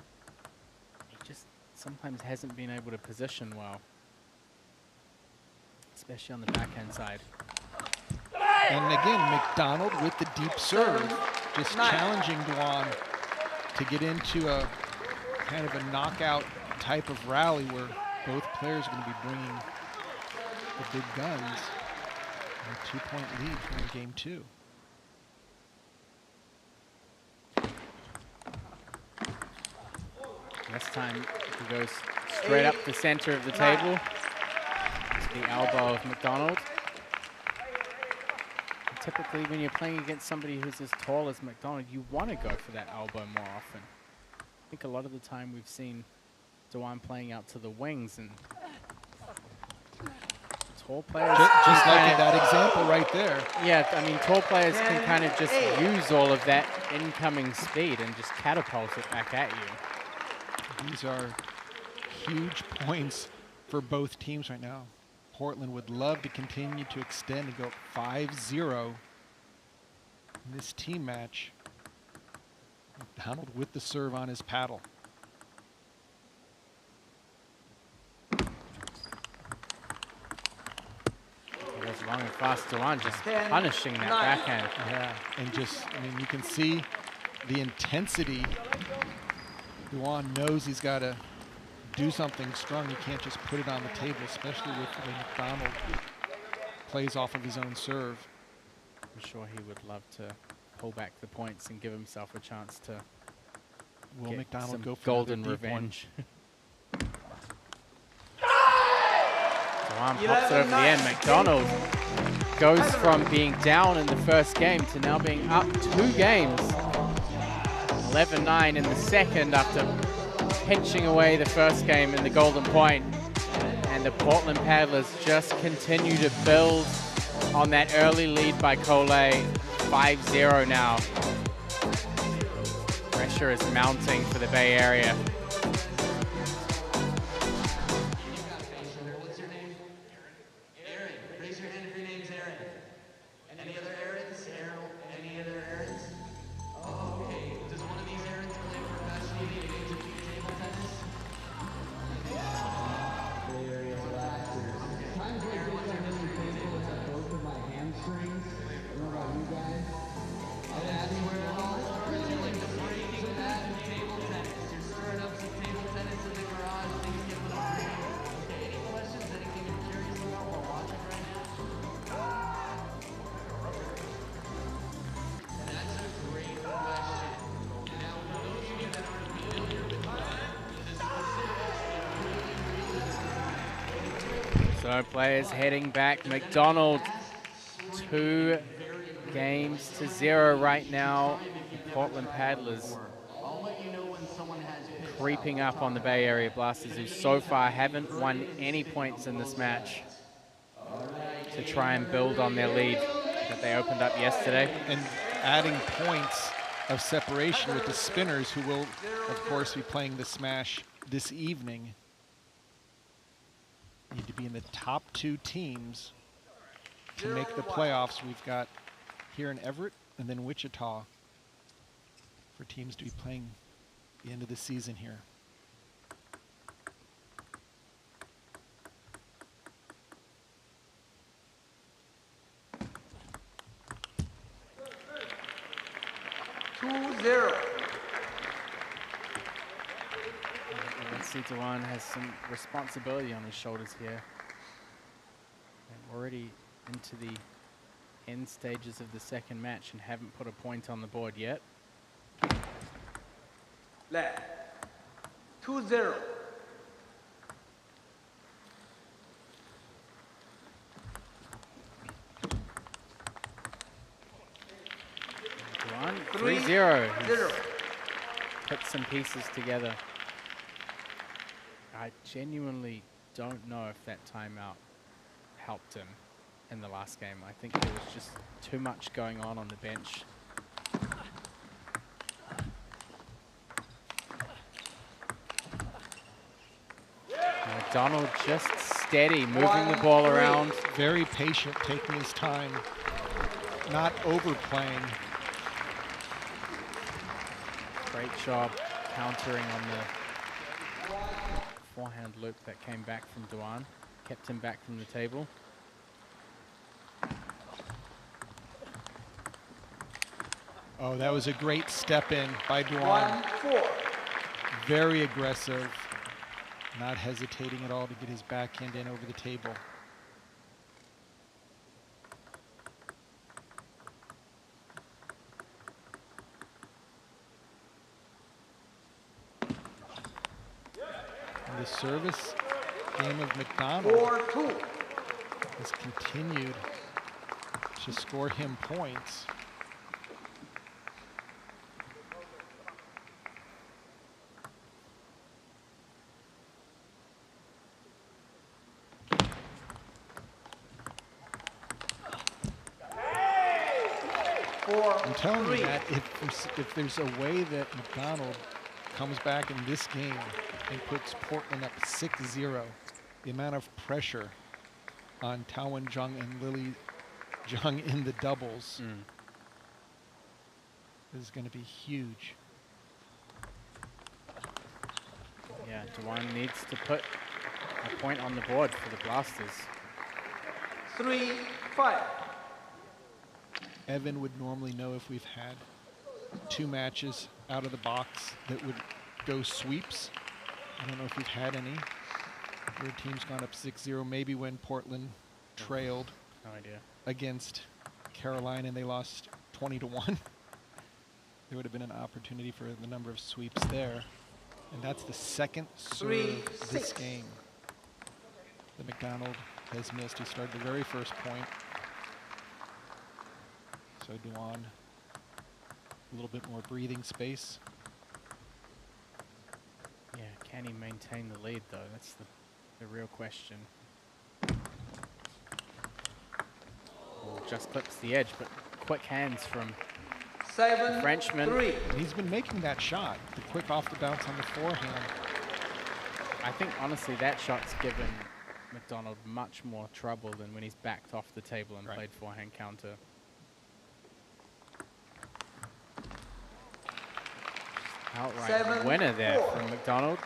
he just sometimes hasn't been able to position well, especially on the backhand side. And again, McDonald with the deep serve, just challenging Duan to get into a kind of a knockout type of rally where both players are going to be bringing the big guns. And a 2-point lead here in game 2. This time he goes straight up the center of the table to the elbow of McDonald. And typically when you're playing against somebody who's as tall as McDonald, you want to go for that elbow more often. I think a lot of the time we've seen Duan playing out to the wings, and tall players just like in that example right there. Yeah, I mean, tall players can kind of just use all of that incoming speed and just catapult it back at you. These are huge points for both teams right now. Portland would love to continue to extend and go 5-0 in this team match. McDonald with the serve on his paddle. Goes long and fast Duan, just punishing that backhand. Yeah, and just, I mean, you can see the intensity. Duan knows he's got to do something strong. He can't just put it on the table, especially with the way McDonald plays off of his own serve. I'm sure he would love to pull back the points and give himself a chance to get McDonald some go for golden another deep one? revenge. Duan pops it over the end. McDonald goes from being down in the first game to now being up 2 games. 11-9 in the second after pinching away the first game in the golden point. And the Portland Paddlers just continue to build on that early lead by Cole. 5-0 now. Pressure is mounting for the Bay Area. So players heading back. McDonald 2 games to 0 right now. Portland Paddlers creeping up on the Bay Area Blasters, who so far haven't won any points in this match, to try and build on their lead that they opened up yesterday. And adding points of separation with the Spinners, who will, of course, be playing the Smash this evening. Need to be in the top 2 teams to make the playoffs. We've got here in Everett and then Wichita for teams to be playing the end of the season here. Duan has some responsibility on his shoulders here. They're already into the end stages of the second match and haven't put a point on the board yet. Left. 2-0. Duan, 3-0. Put some pieces together. I genuinely don't know if that timeout helped him in the last game. I think there was just too much going on the bench. McDonald just steady, moving the ball around. Very patient, taking his time, not overplaying. Great job countering on the forehand loop that came back from Danan. Kept him back from the table. Oh, that was a great step in by Danan. Very aggressive, not hesitating at all to get his backhand in over the table. And the service game of McDonald has continued to score him points. I'm telling you that if there's a way that McDonald comes back in this game and puts Portland up 6-0, the amount of pressure on Tao and Jung and Lily Jung in the doubles is going to be huge. Yeah, Danan needs to put a point on the board for the Blasters. 3-5. Evan would normally know if we've had 2 matches out of the box that would go sweeps. I don't know if we've had any where a team's gone up 6-0, maybe when Portland trailed No idea. against Carolina and they lost 20-1. There would have been an opportunity for the number of sweeps there. And that's the second serve this game that McDonald has missed. He started the very first point. So Danan, a little bit more breathing space. Yeah, can he maintain the lead though? That's the real question. Oh, just clips the edge, but quick hands from the Frenchman. 7-3. And he's been making that shot, the quick off the bounce on the forehand. I think honestly that shot's given McDonald much more trouble than when he's backed off the table and played forehand counter. Outright winner there from McDonald.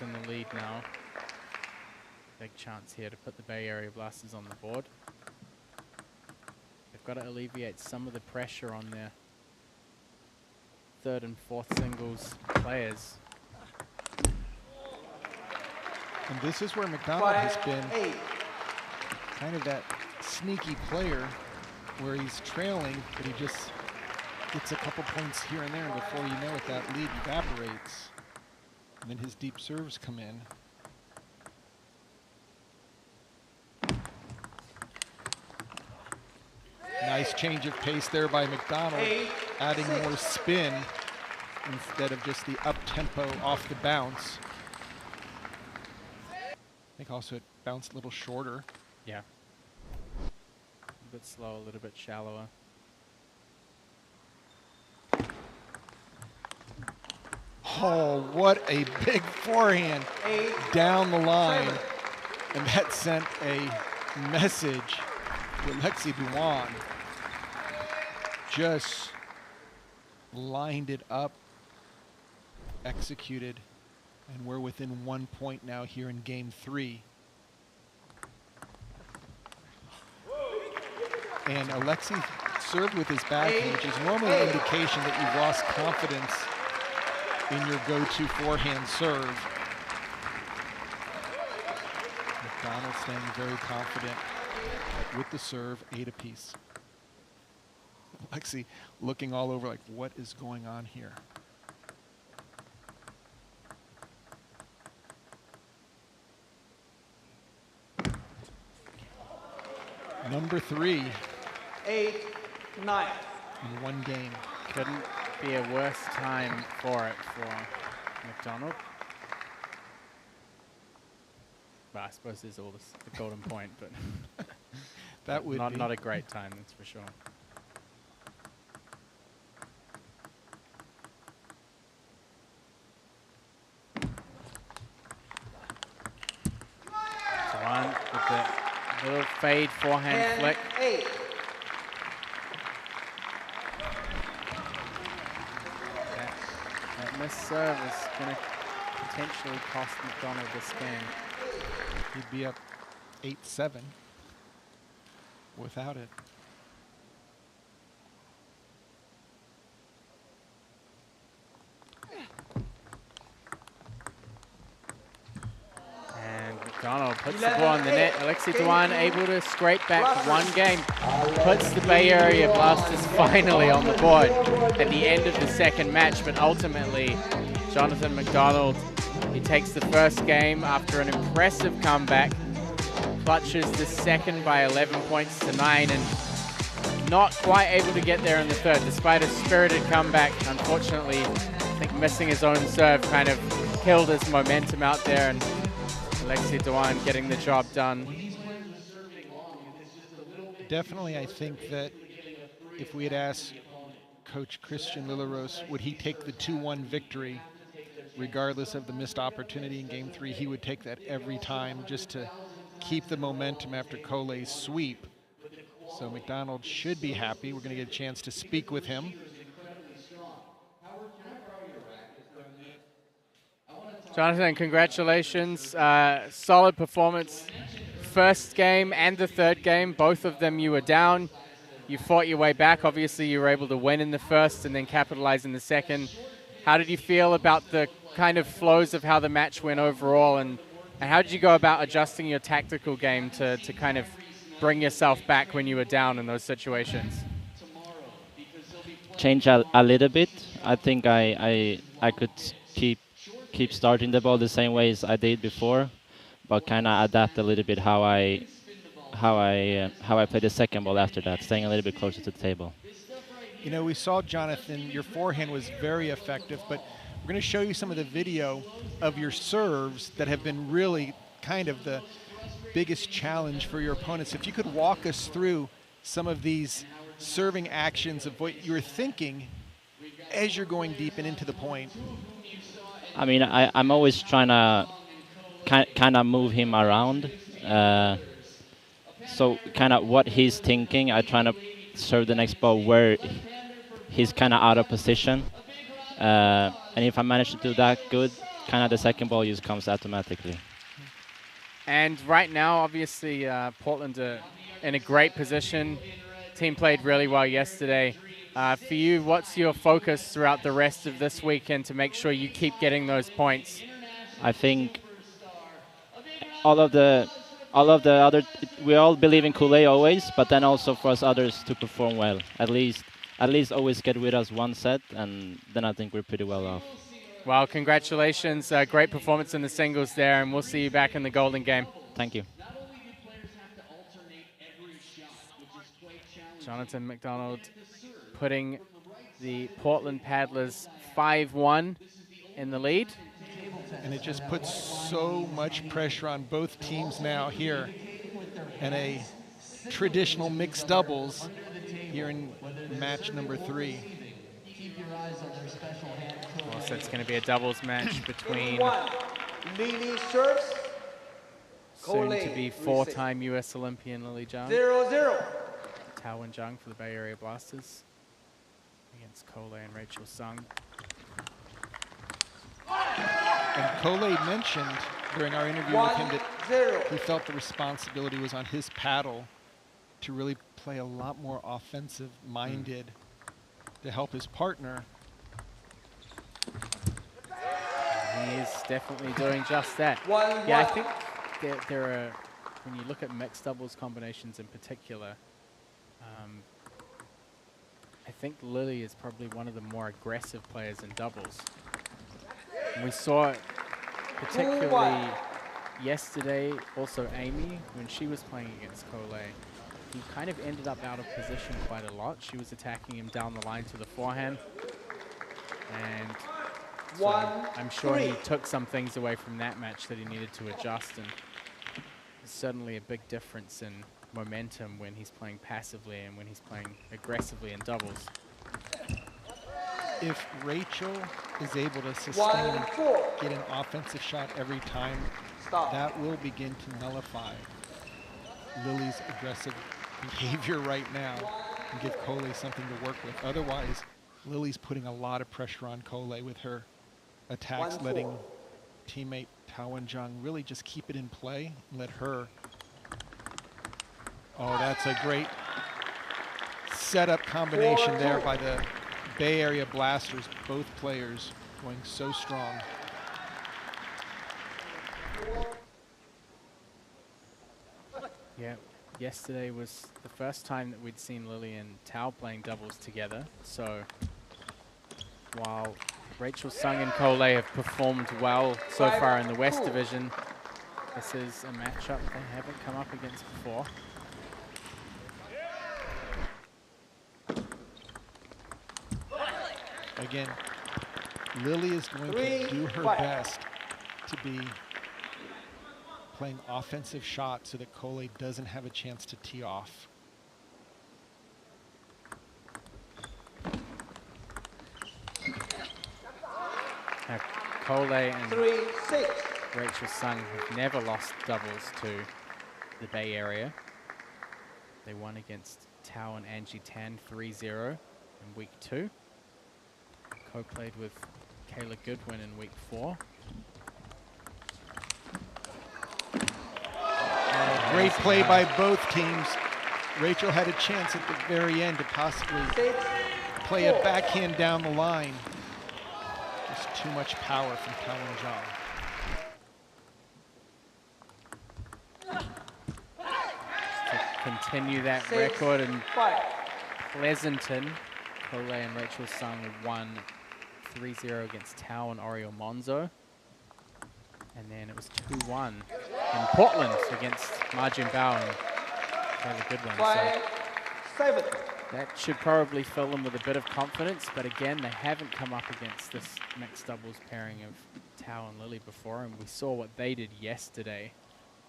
In the lead now. Big chance here to put the Bay Area Blasters on the board. They've got to alleviate some of the pressure on their third and fourth singles players. And this is where McDonald has been kind of that sneaky player where he's trailing, but he just gets a couple points here and there, and before you know it, that lead evaporates. And then his deep serves come in. Nice change of pace there by McDonald, adding more spin instead of just the up-tempo off the bounce. I think also it bounced a little shorter. Yeah. A bit slow, a little bit shallower. Oh, what a big forehand down the line. And that sent a message to Alexei Duan. Just lined it up, executed, and we're within 1 point now here in game 3. And Alexei served with his backhand, which is normally an indication that you've lost confidence in your go-to forehand serve. McDonald staying very confident with the serve, 8 apiece. Alexei looking all over like, what is going on here? Number 3. 8-9. In one game. Couldn't be a worse time for it for McDonald. Well, I suppose there's all this, the golden point, but that would not a great time, that's for sure. One with the little fade forehand flick. 8. That missed serve is going to potentially cost McDonald this game. He'd be up 8-7 without it. And McDonald puts the ball on the net. Alexei Dewan able to scrape back one game. Puts the Bay Area Blasters finally on the board at the end of the second match, but ultimately Jonathan McDonald, he takes the first game after an impressive comeback, clutches the second by 11 points to 9, and not quite able to get there in the third, despite a spirited comeback. Unfortunately, I think missing his own serve kind of killed his momentum out there, and Alexei Dewan getting the job done. Definitely, I think that if we had asked Coach Christian Lilleros, would he take the 2-1 victory, regardless of the missed opportunity in Game 3, he would take that every time just to keep the momentum after Cole's sweep. So McDonald should be happy. We're going to get a chance to speak with him. Jonathan, congratulations. Solid performance. First game and the third game, both of them you were down. You fought your way back. Obviously, you were able to win in the first and then capitalize in the second. How did you feel about the kind of flows of how the match went overall, and how did you go about adjusting your tactical game to kind of bring yourself back when you were down in those situations? Change a little bit. I think I could keep starting the ball the same way as I did before, but kind of adapt a little bit how I play the second ball after that, staying a little bit closer to the table. You know, we saw, Jonathan, your forehand was very effective, but we're going to show you some of the video of your serves that have been really kind of the biggest challenge for your opponents. If you could walk us through some of these serving actions of what you're thinking as you're going deep and into the point. I mean, I'm always trying to kind of move him around. So kind of what he's thinking, I try to serve the next ball where he's kind of out of position. And if I manage to do that good, kind of the second ball just comes automatically. And right now, obviously, Portland are in a great position. Team played really well yesterday. For you, what's your focus throughout the rest of this weekend to make sure you keep getting those points? I think all of the other, we all believe in Kool-Aid always, but then also for us others to perform well. At least always get with us one set, and then I think we're pretty well off. Well, congratulations. Great performance in the singles there, and we'll see you back in the Golden Game. Thank you. Jonathan McDonald putting the Portland Paddlers 5-1 in the lead. And it just puts so much pressure on both teams now here in a traditional mixed doubles here in match number 3. Also, it's going to be a doubles match between soon to be 4-time U.S. Olympian Lily Jung. 0-0. Tao and Jung for the Bay Area Blasters against Cole and Rachel Sung. And Cole mentioned during our interview with him that he felt the responsibility was on his paddle to really play a lot more offensive-minded to help his partner. He's definitely doing just that. Yeah, I think there are, when you look at mixed doubles combinations in particular, I think Lily is probably one of the more aggressive players in doubles. And we saw it particularly yesterday, also Amy, when she was playing against Cole. he kind of ended up out of position quite a lot. She was attacking him down the line to the forehand. And so I'm sure he took some things away from that match that he needed to adjust. And there's certainly a big difference in momentum when he's playing passively and when he's playing aggressively in doubles. If Rachel is able to sustain and get an offensive shot every time, that will begin to nullify Lily's aggressive behavior right now and give Coley something to work with. Otherwise, Lily's putting a lot of pressure on Coley with her attacks, letting teammate Tao and Jung really just keep it in play and let her. Oh, that's a great setup combination there by the Bay Area Blasters, both players going so strong. Yeah, yesterday was the first time that we'd seen Lily and Tao playing doubles together. So while Rachel Sung and Coley have performed well so far in the West Division, this is a matchup they haven't come up against before. Again, Lily is going to do her best to be playing offensive shots so that Coley doesn't have a chance to tee off. Now, Coley and Rachel Sung have never lost doubles to the Bay Area. They won against Tao and Angie Tan 3-0 in week 2. Co-played with Kayla Goodwin in week 4. Great play by both teams. Rachel had a chance at the very end to possibly play a backhand down the line. Just too much power from Tao and Jung. To continue that record in Pleasanton, Coley and Rachel Sung won 3-0 against Tao and Oriel Monzo. And then it was 2-1 in Portland against Marjin Bao and Kayla Goodwin. So that should probably fill them with a bit of confidence. But again, they haven't come up against this mixed doubles pairing of Tao and Lily before. And we saw what they did yesterday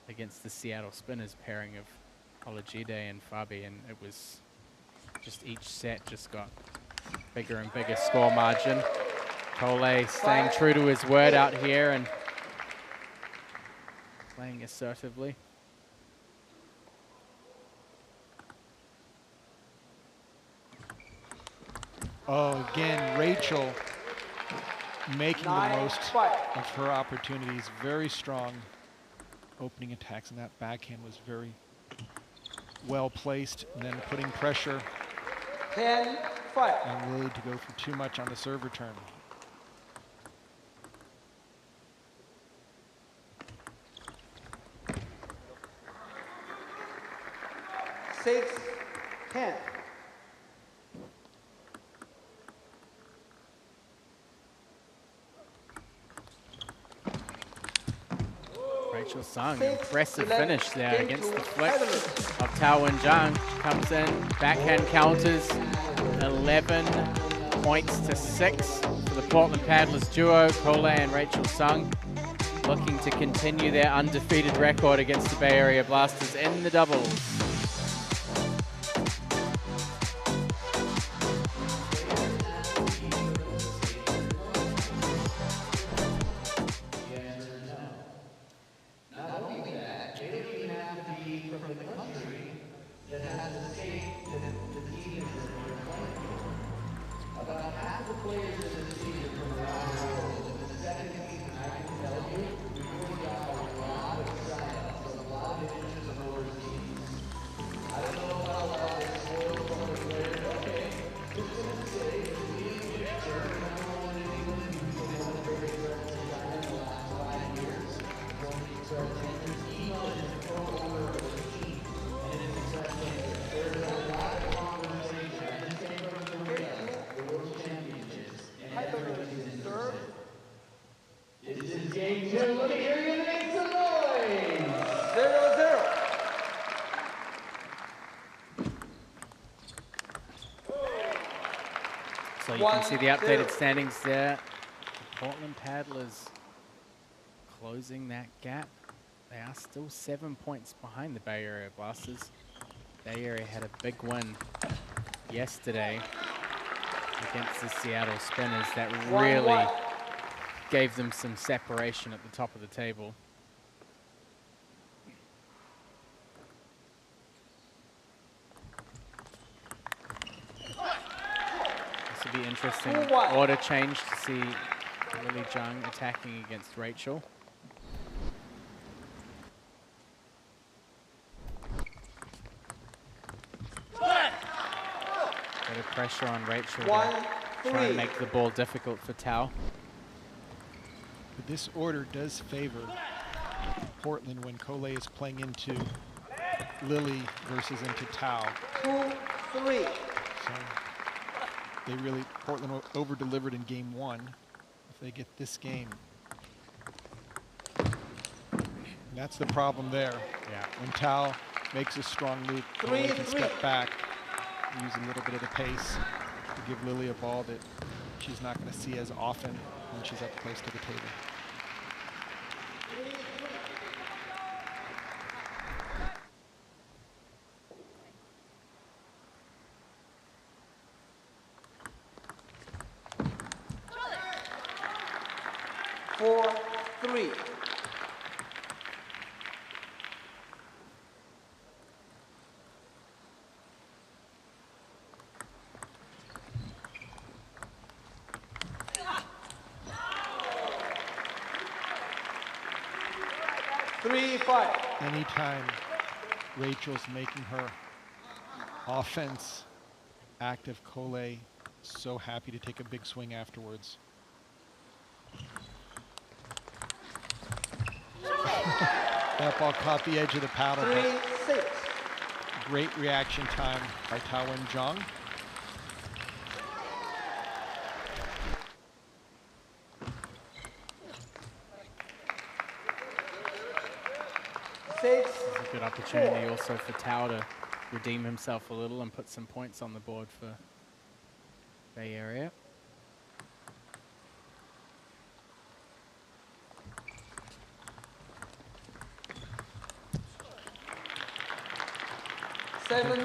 against the Seattle Spinners pairing of Olajide and Fabi. And it was just each set just got bigger and bigger score margin. Coley staying true to his word out here and playing assertively. Oh, again, Rachel making the most of her opportunities. Very strong opening attacks, and that backhand was very well placed, and then putting pressure 10-5 on Lily to go for too much on the serve return. Six, 10. Rachel Sung, impressive finish there against the flick of Tao and Jung. Comes in, backhand counters, 11 points to 6 for the Portland Paddlers duo. Coley and Rachel Sung looking to continue their undefeated record against the Bay Area Blasters in the doubles. So you can see the updated standings there. The Portland Paddlers closing that gap. They are still 7 points behind the Bay Area Blasters. Bay Area had a big win yesterday against the Seattle Spinners that really gave them some separation at the top of the table. This will be interesting order change to see Lily Jung attacking against Rachel. Bit of pressure on Rachel to try and make the ball difficult for Tao. But this order does favor Portland when Cole is playing into Lily versus into Tao. 2-3. So they really, Portland over-delivered in game 1. If they get this game, and that's the problem there. Yeah. When Tao makes a strong loop, Cole can step back, use a little bit of the pace to give Lily a ball that she's not going to see as often when she's up close to the table. Anytime Rachel's making her offense active, Cole so happy to take a big swing afterwards. That ball caught the edge of the paddle. 3-6. Great reaction time by Tao and Jung. This is a good opportunity also for Tao to redeem himself a little and put some points on the board for Bay Area.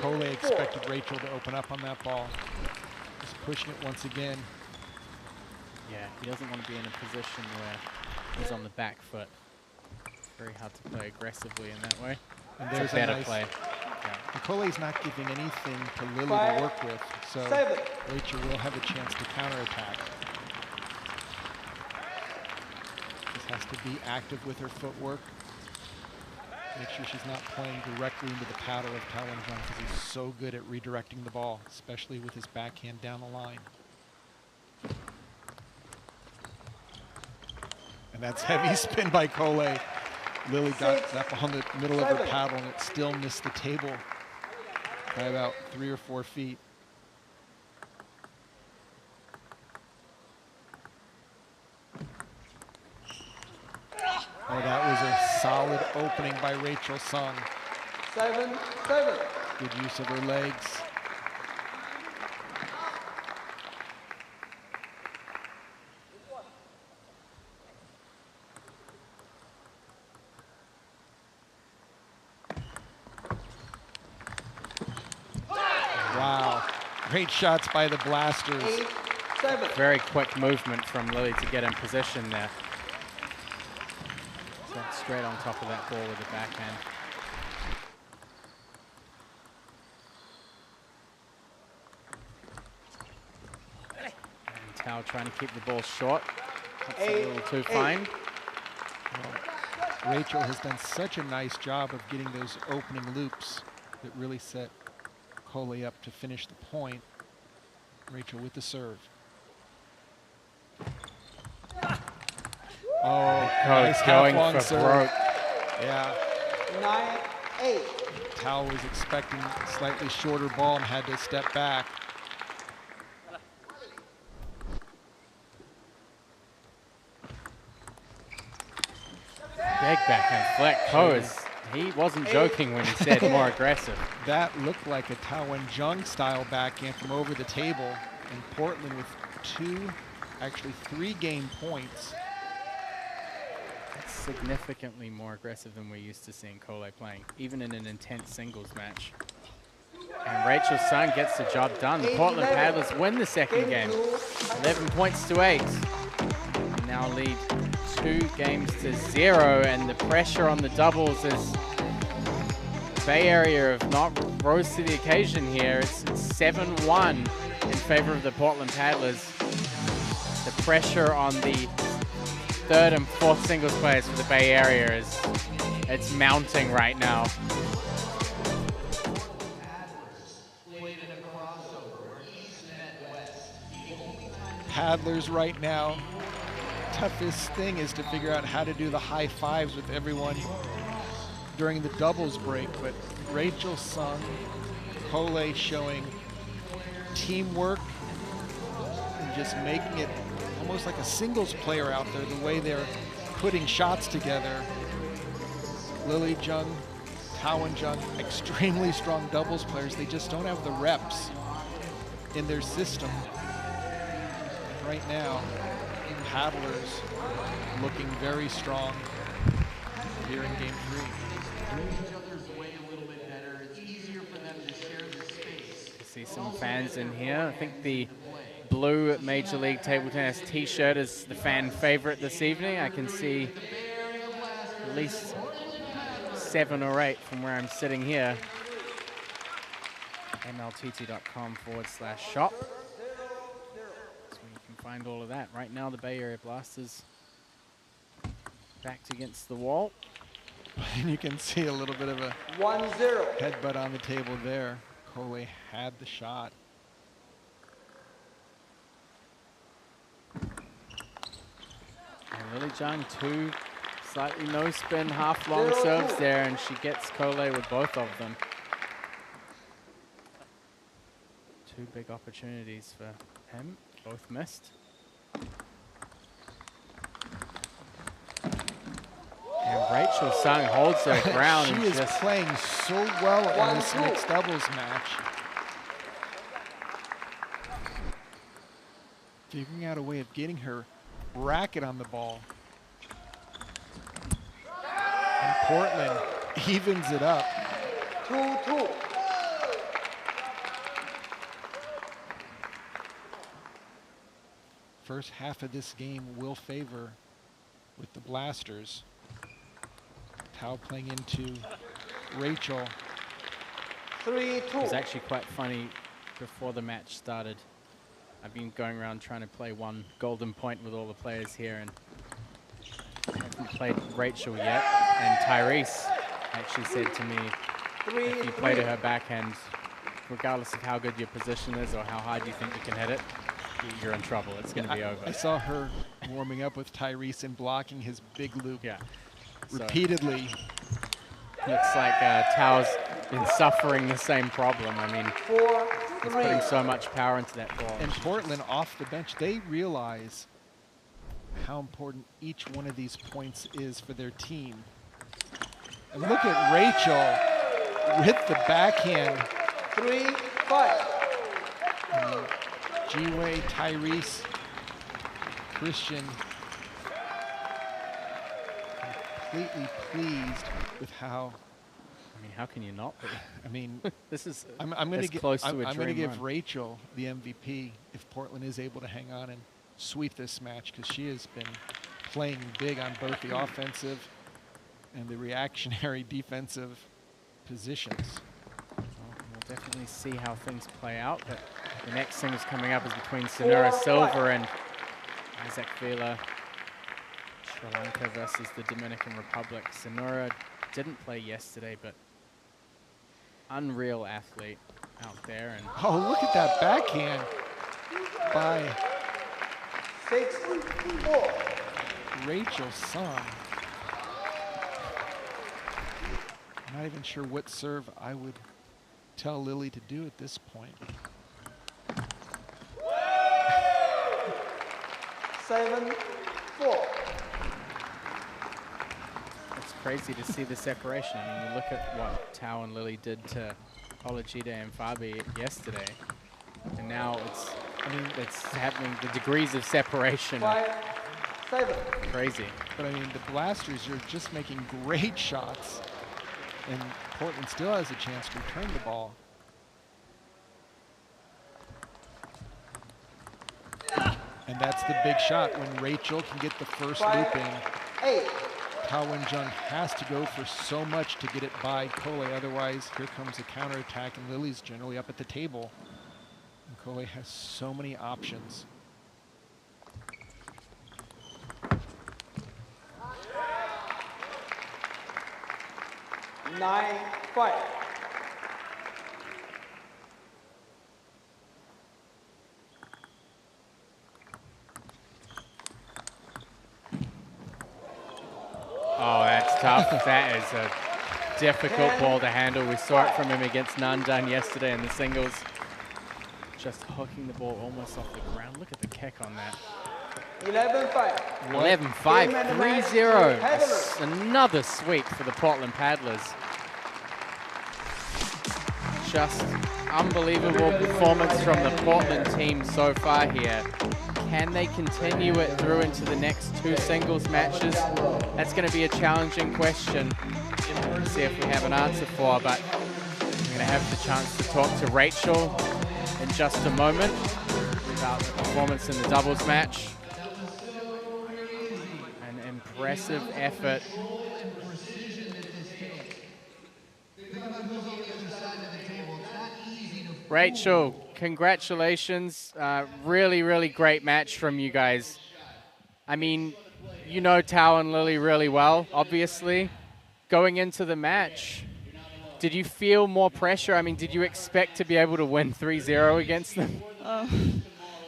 Cole expected Rachel to open up on that ball. Just pushing it once again. Yeah, he doesn't want to be in a position where he's on the back foot. Very hard to play aggressively in that way. And it's there's a better nice play. Cole's not giving anything to Lily to work with, so Rachel will have a chance to counterattack. Just has to be active with her footwork. Make sure she's not playing directly into the paddle of Tao and Jung because he's so good at redirecting the ball, especially with his backhand down the line. And that's heavy spin by Cole. Lily got that on the middle of her paddle and it still missed the table by about 3 or 4 feet. Oh, that was a solid opening by Rachel Sung. 7-7. Good use of her legs. Wow, great shots by the Blasters. 8-7. Very quick movement from Lily to get in position there. So straight on top of that ball with the backhand. And Tao trying to keep the ball short. That's a little too fine. Well, Rachel has done such a nice job of getting those opening loops that really set Cole up to finish the point. Rachel with the serve. Oh, nice going half-long for serve. broke. Yeah. 9-8. Tao was expecting a slightly shorter ball and had to step back. Big backhand flick. He wasn't joking when he said more aggressive. That looked like a Tao and Jung style backhand from over the table. And Portland with actually 3 game points. That's significantly more aggressive than we're used to seeing Cole playing, even in an intense singles match. And Rachel Sung gets the job done. The Portland Paddlers win the second game, 11 points to 8. And now lead 2 games to 0, and the pressure on the doubles is the Bay Area have not rose to the occasion here. It's 7-1 in favor of the Portland Paddlers. The pressure on the 3rd and 4th singles players for the Bay Area it's mounting right now. Paddlers right now, toughest thing is to figure out how to do the high fives with everyone during the doubles break, but Rachel Sung, Cole showing teamwork and just making it almost like a singles player out there, the way they're putting shots together. Lily Jung, Tao and Jung, extremely strong doubles players. They just don't have the reps in their system. Right now, Paddlers looking very strong here in game 3. See some fans in here. I think the blue Major League Table Tennis t-shirt is the fan favorite this evening. I can see at least 7 or 8 from where I'm sitting here. mltt.com/shop. Find all of that. Right now the Bay Area Blasters backed against the wall. And you can see a little bit of a 1-0 headbutt on the table there. Cole had the shot. And Lily Jung, 2 slightly no-spin half-long serves there, and she gets Cole with both of them. 2 big opportunities for him. Both missed. And Rachel Sung holds her ground. She is playing so well in this mixed doubles match. Figuring out a way of getting her racket on the ball. And Portland evens it up. 2-2. First half of this game will favor with the Blasters. Tao playing into Rachel. 3-2. It was actually quite funny before the match started. I've been going around trying to play one golden point with all the players here, and I haven't played Rachel yet. And Tyrese actually said to me, if you play to her backhand, regardless of how good your position is or how hard you think you can hit it, you're in trouble. It's going to be over. I saw her warming up with Tyrese and blocking his big loop So repeatedly. looks like Tao's been suffering the same problem. I mean, he's putting so much power into that ball. And Portland off the bench, they realize how important each one of these points is for their team. And look at Rachel with the backhand. 3-5. Jiwei, Tyrese, Christian, completely pleased with how. I mean, how can you not be? I mean, this is I'm going to give run. Rachel the MVP if Portland is able to hang on and sweep this match, because she has been playing big on both the offensive and the reactionary defensive positions. We'll definitely see how things play out. But the next singles coming up is between Sonura Silva and Isaac Vila. Sri Lanka versus the Dominican Republic. Sonura didn't play yesterday, but unreal athlete out there. And oh, look at that backhand by 6-4. Rachel Sung. I'm not even sure what serve I would tell Lily to do at this point. 7-4. it's crazy to see the separation. I mean, you look at what Tao and Lily did to Olajide and Fabi yesterday, and now it's I mean, that's happening. The degrees of separation are 5, 7. crazy. but I mean, the Blasters are just making great shots, and Portland still has a chance to return the ball. And that's the big shot when Rachel can get the first loop in. 8. Tao and Jung has to go for so much to get it by Cole. Otherwise, here comes a counterattack, and Lily's generally up at the table. And Cole has so many options. Nine, 5. Oh, that's tough. That is a difficult ball to handle. We saw it from him against Nandan yesterday in the singles. Just hooking the ball almost off the ground. Look at the kick on that. 11-5. 11-5, 3-0. Another sweep for the Portland Paddlers. Just unbelievable performance from the Portland team so far here. Can they continue it through into the next 2 singles matches? That's going to be a challenging question. Let's see if we have an answer for, but we're going to have the chance to talk to Rachel in just a moment about the performance in the doubles match. An impressive effort. Rachel, congratulations. Really, really great match from you guys. I mean, you know Tao and Lily really well, obviously. Going into the match, did you feel more pressure? I mean, did you expect to be able to win 3-0 against them?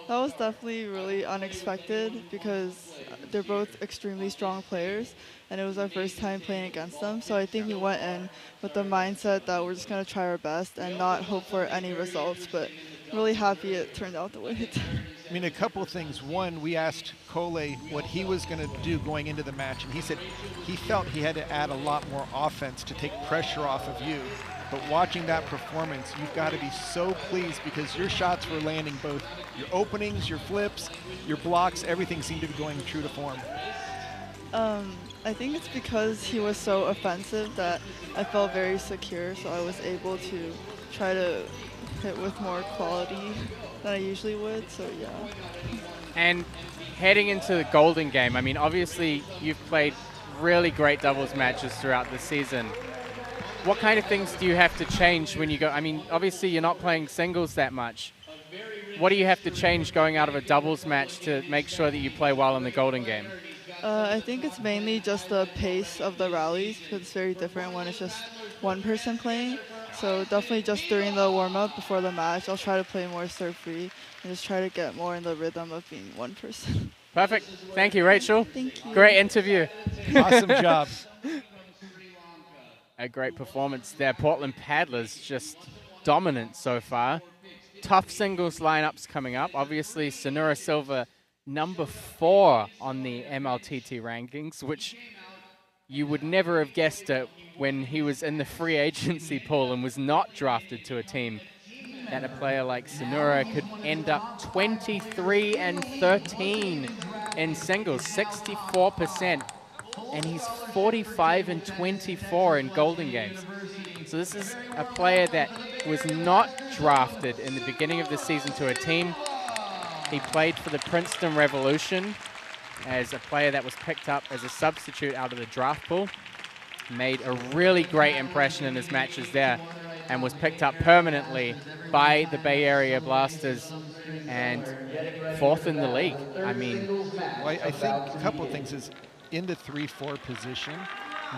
That was definitely really unexpected because they're both extremely strong players, and it was our first time playing against them. So I think we went in with the mindset that we're just going to try our best and not hope for any results, but really happy it turned out the way it did. I mean, a couple of things. One, we asked Cole what he was going to do going into the match, and he said he felt he had to add a lot more offense to take pressure off of you. But watching that performance, you've got to be so pleased because your shots were landing, both your openings, your flips, your blocks, everything seemed to be going true to form. I think it's because he was so offensive that I felt very secure, so I was able to try to hit with more quality than I usually would, so yeah. And heading into the Golden Game, I mean, obviously you've played really great doubles matches throughout the season. What kind of things do you have to change when you go? I mean, obviously you're not playing singles that much. What do you have to change going out of a doubles match to make sure that you play well in the Golden Game? I think it's mainly just the pace of the rallies, because it's very different when it's just one person playing. So definitely just during the warm-up before the match, I'll try to play more serve-free and just try to get more in the rhythm of being one person. Perfect. Thank you, Rachel. Thank you. Great interview. Awesome job. A great performance there. Portland Paddlers just dominant so far. Tough singles lineups coming up. Obviously, Sonura Silva, number 4 on the MLTT rankings, which you would never have guessed it when he was in the free agency pool and was not drafted to a team. That a player like Sonura could end up 23 and 13 in singles, 64%. And he's 45 and 24 in Golden Games. So this is a player that was not drafted in the beginning of the season to a team. He played for the Princeton Revolution as a player that was picked up as a substitute out of the draft pool. Made a really great impression in his matches there and was picked up permanently by the Bay Area Blasters and 4th in the league. I mean, well, I think a couple of things is in the 3-4 position,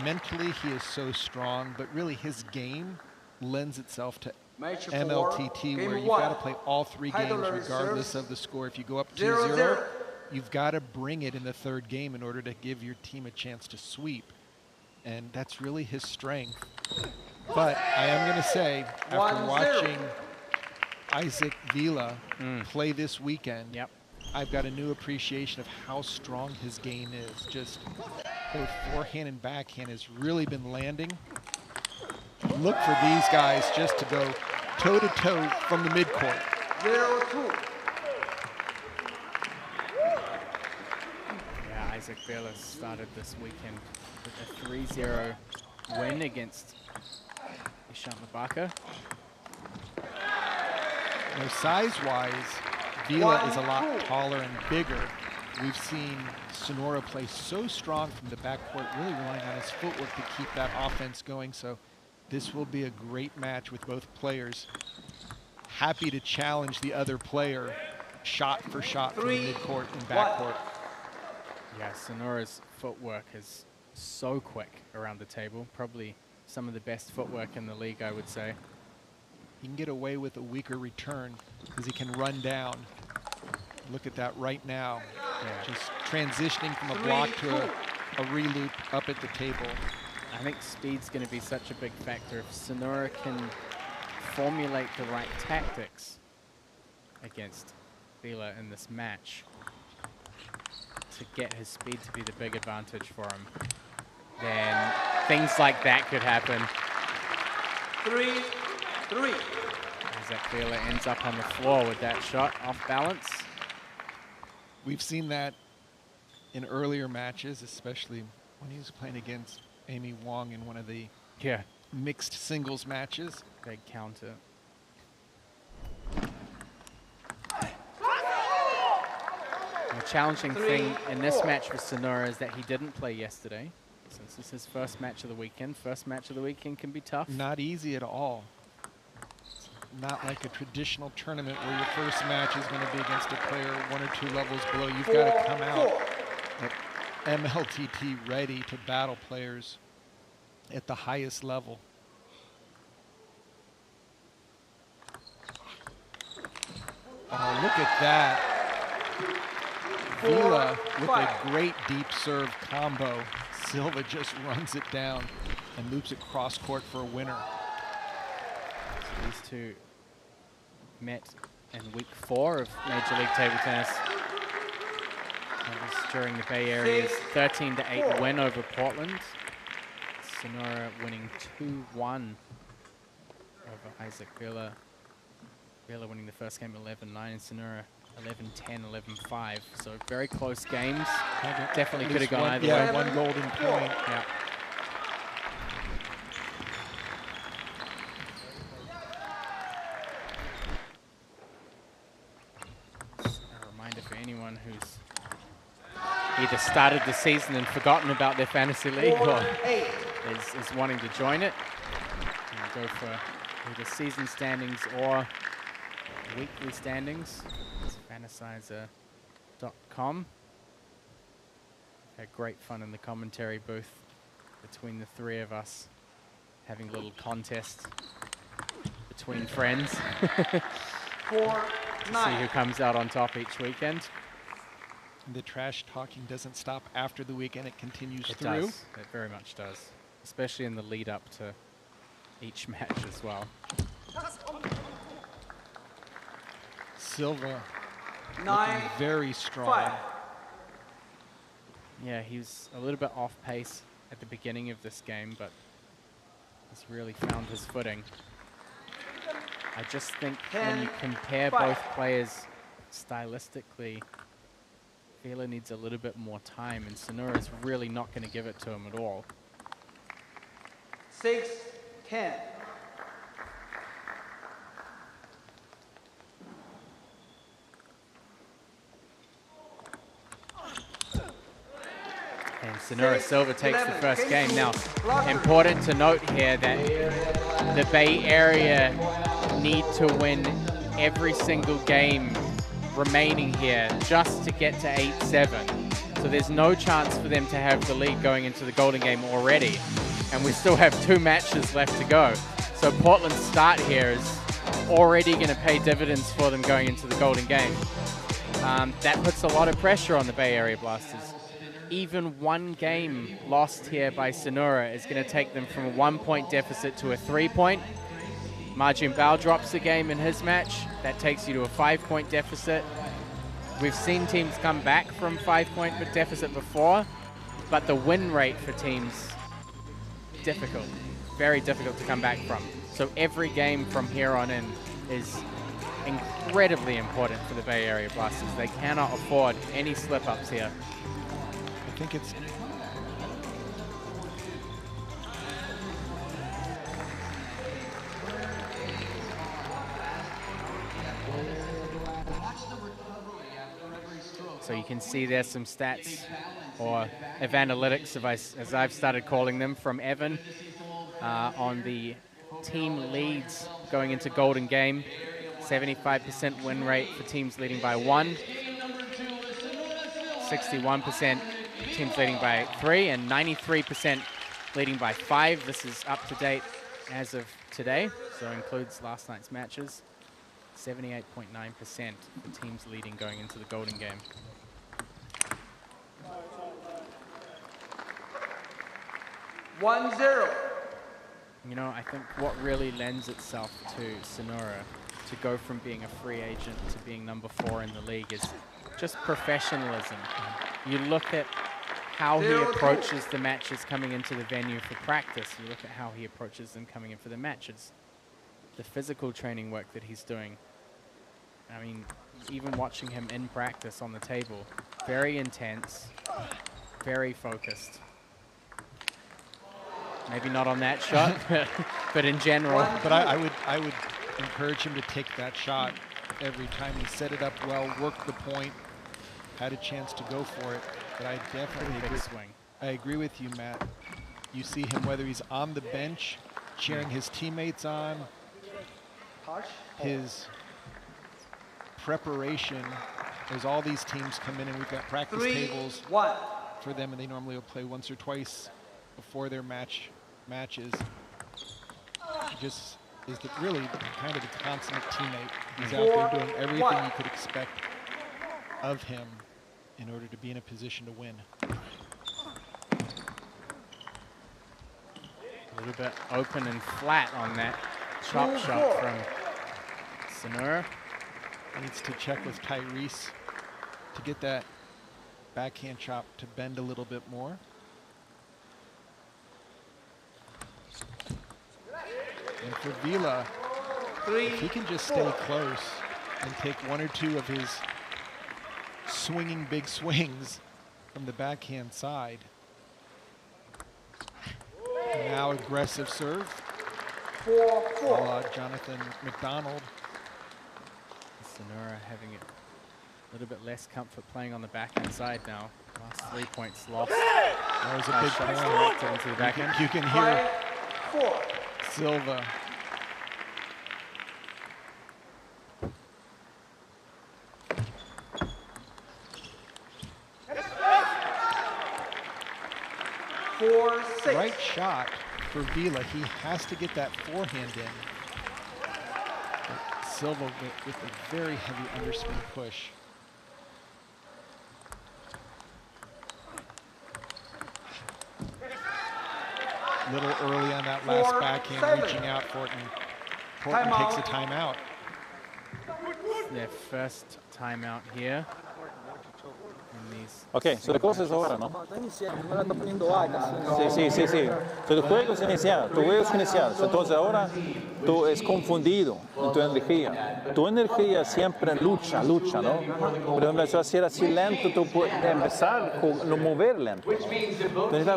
mentally he is so strong, but really his game lends itself to MLTT, where you've got to play all 3 games regardless of the score. If you go up 2-0, you've got to bring it in the 3rd game in order to give your team a chance to sweep. And that's really his strength. But I am going to say, after watching Isaac Vila play this weekend, I've got a new appreciation of how strong his game is. Just both forehand and backhand has really been landing. Look for these guys just to go toe-to-toe from the midcourt. 0-2. Isaac Vela started this weekend with a 3-0 win against Ishant Mabaka. Now, size-wise, Vela is a lot taller and bigger. We've seen Sonora play so strong from the backcourt, really relying on his footwork to keep that offense going. So this will be a great match with both players. Happy to challenge the other player shot for shot from the midcourt and backcourt. Yeah, Sonora's footwork is so quick around the table. Probably some of the best footwork in the league, I would say. He can get away with a weaker return because he can run down. Look at that right now. Yeah. Just transitioning from a block to a re-loop up at the table. I think speed's going to be such a big factor. If Sonora can formulate the right tactics against Vela in this match to get his speed to be the big advantage for him, then things like that could happen. 3-3. Isaac Vela ends up on the floor with that shot off balance. We've seen that in earlier matches, especially when he was playing against Amy Wong in one of the mixed singles matches. Big counter. The challenging thing in this match with Sonora is that he didn't play yesterday. Since this is his first match of the weekend. First match of the weekend can be tough. Not easy at all. Not like a traditional tournament where your first match is going to be against a player 1 or 2 levels below. You've got to come out at MLTT ready to battle players at the highest level. Oh, look at that. Vela with a great deep serve combo. Silva just runs it down and loops it cross court for a winner. So these two met in week 4 of Major League Table Tennis. That was during the Bay Area's 13-8 win over Portland. Sonora winning 2-1 over Isaac Vela. Vela winning the first game 11-9 and Sonora 11-10, 11-5. So very close games. Definitely could have gone either way. Yeah, 1 golden point. Yeah. A reminder for anyone who's either started the season and forgotten about their fantasy league or is wanting to join it, and go for either season standings or weekly standings. It's fantasizer.com. Had great fun in the commentary booth between the 3 of us, having a little contest between friends to see who comes out on top each weekend. The trash talking doesn't stop after the weekend, it continues It through. does. It very much does, especially in the lead up to each match as well. Silva looking very strong. Yeah, he was a little bit off pace at the beginning of this game, but he's really found his footing. I just think when you compare both players stylistically, Vela needs a little bit more time, and Sonora's really not going to give it to him at all. 6-10. And Sonora Silva takes the first game. Now, important to note here that the Bay Area need to win every single game remaining here just to get to 8-7. So there's no chance for them to have the lead going into the Golden Game already. And we still have 2 matches left to go. So Portland's start here is already going to pay dividends for them going into the Golden Game. That puts a lot of pressure on the Bay Area Blasters. Even 1 game lost here by Sonora is going to take them from a 1-point deficit to a 3-point. Marjin Bao drops the game in his match. That takes you to a 5-point deficit. We've seen teams come back from 5-point deficit before, but the win rate for teams, difficult, very difficult to come back from. So every game from here on in is incredibly important for the Bay Area Blasters. They cannot afford any slip-ups here. think it's So you can see there's some stats, or analytics, as I've started calling them, from Evan on the team leads going into Golden Game. 75% win rate for teams leading by 1, 61% teams leading by 3, and 93% leading by 5. This is up to date as of today, so includes last night's matches. 78.9% for teams leading going into the Golden Game. 1-0. You know, I think what really lends itself to Sonora to go from being a free agent to being number 4 in the league is just professionalism. You look at how he approaches the matches coming into the venue for practice. You look at how he approaches them coming in for the matches. The physical training work that he's doing. I mean, even watching him in practice on the table, very intense, very focused. Maybe not on that shot, but in general. But I would encourage him to take that shot every time. He set it up well, worked the point, had a chance to go for it. But I definitely agree. I agree with you, Matt. You see him whether he's on the bench, cheering his teammates on, his preparation. As all these teams come in and we've got practice tables for them, and they normally will play once or twice before their matches. He just is really kind of a consummate teammate. He's out there doing everything you could expect of him in order to be in a position to win. A little bit open and flat on that chop shot from Sonora. Needs to check with Tyrese to get that backhand chop to bend a little bit more. And for Vila, if he can just stay close and take 1 or 2 of his swinging big swings from the backhand side. Now aggressive serve. A la Jonathan McDonald. Sonora having a little bit less comfort playing on the backhand side now. Last 3 points lost. That was a big point. Into the backhand. You can hear Silva. Right shot for Vila. He has to get that forehand in. But Silva with a very heavy underspin push. A little early on that last backhand, reaching out for it, and Portland takes a timeout. Their first timeout here. Ok, so la cosa es ahora, ¿no? Sí. So, tu juego es inicial. Entonces ahora tú es confundido en tu energía. Tu energía siempre lucha, ¿no? Pero en vez de hacer así lento, tú puedes empezar con lo mover lento. Entonces,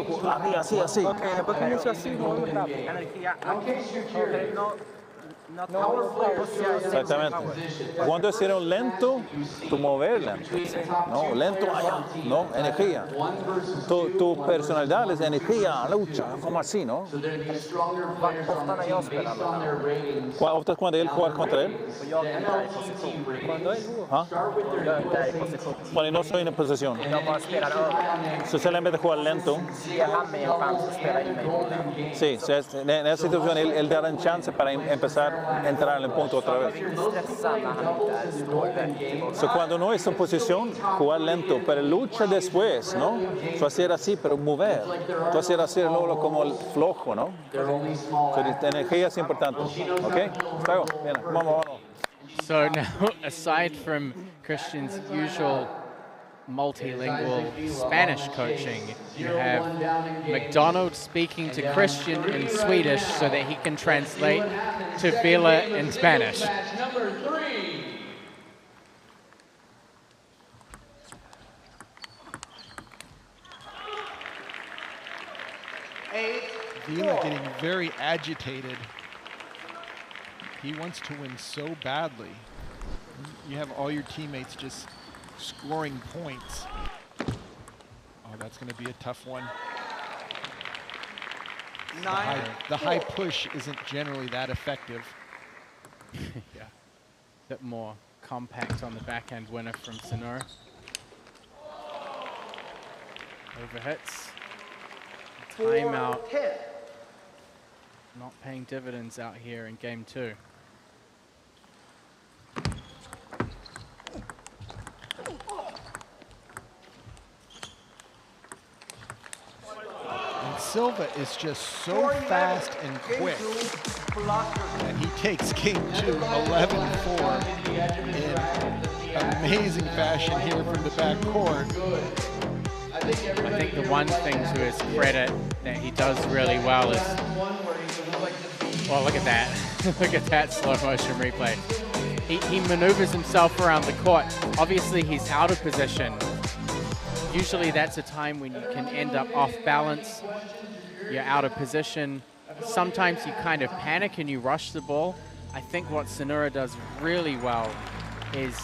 así. Ok, después que inicio así, movemos rápido. Energía aquí. Exactamente. Cuando es lento, tú mover lento. No, lento allá, no, energía. Tu personalidad es energía, lucha, como así, ¿no? ¿Optas cuando él juega contra él? Cuando no estoy en posición. Si se le de jugar lento. Sí, en esa situación él dará una chance para empezar entrar en el punto otra vez. So, cuando no es en posición, jugar lento, pero lucha después, ¿no? So, hacer así, pero mover. Tú hacer así luego como el flojo, ¿no? So, la energía es importante. ¿Ok? Luego, bien, vamos. So now, aside from Christian's usual multilingual Spanish coaching, you have McDonald speaking to Christian in Swedish so that he can translate to Vila in Spanish. Vila getting very agitated. He wants to win so badly. You have all your teammates just scoring points. Oh, that's going to be a tough one. The high push isn't generally that effective. Yeah. A bit more compact on the backhand winner from Sonora. Overhits. Timeout. Not paying dividends out here in game 2. And Silva is just so fast and quick. And he takes game 2, 11-4 in amazing fashion here from the back court. I think the one thing to his credit that he does really well is, well, look at that. Look at that slow motion replay. He maneuvers himself around the court. Obviously, he's out of position. Usually that's a time when you can end up off balance. You're out of position. Sometimes you kind of panic and you rush the ball. I think what Sonora does really well is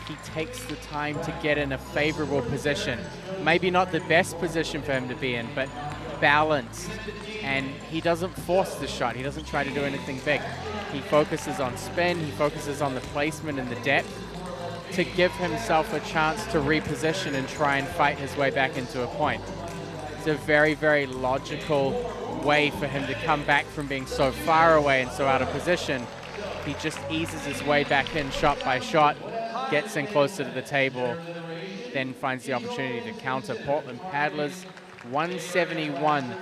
he takes the time to get in a favorable position. Maybe not the best position for him to be in, but balanced. And he doesn't force the shot. He doesn't try to do anything big. He focuses on spin. He focuses on the placement and the depth to give himself a chance to reposition and try and fight his way back into a point. It's a very, very logical way for him to come back from being so far away and so out of position. He just eases his way back in shot by shot, gets in closer to the table, then finds the opportunity to counter. Portland Paddlers 171,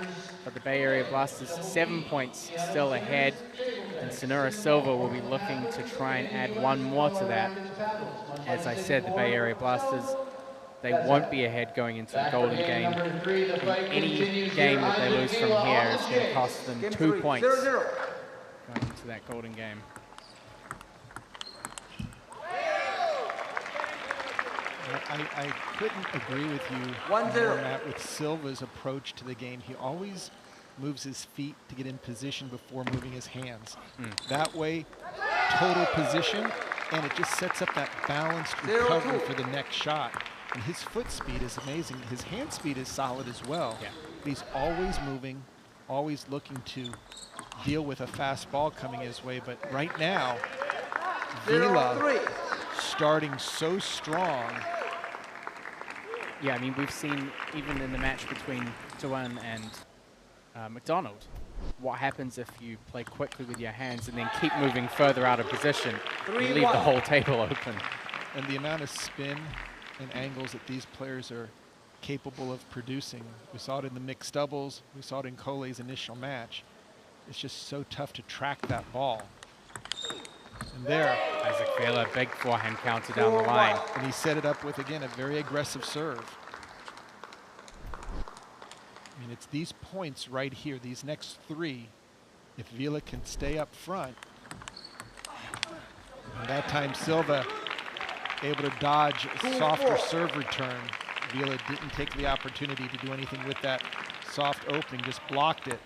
but the Bay Area Blasters 7 points still ahead, and Sonora Silva will be looking to try and add one more to that. As I said, the Bay Area Blasters, they won't be ahead going into the golden game. In any game that they lose from here is going to cost them 2 points going into that golden game. I couldn't agree with you more, Matt, with Silva's approach to the game. He always moves his feet to get in position before moving his hands. That way, total position, and it just sets up that balanced recovery for the next shot. And his foot speed is amazing. His hand speed is solid as well. Yeah. He's always moving, always looking to deal with a fast ball coming his way. But right now, Vila starting so strong. Yeah, I mean, we've seen even in the match between Jung and McDonald, what happens if you play quickly with your hands and then keep moving further out of position. You leave the whole table open. And the amount of spin and angles that these players are capable of producing. We saw it in the mixed doubles. We saw it in Cole's initial match. It's just so tough to track that ball. And there, Isaac Vila, big forehand counter down the line. And he set it up with, again, a very aggressive serve. I mean, it's these points right here, these next 3, if Vila can stay up front. And that time Silva able to dodge a softer serve return. Vila didn't take the opportunity to do anything with that soft opening, just blocked it.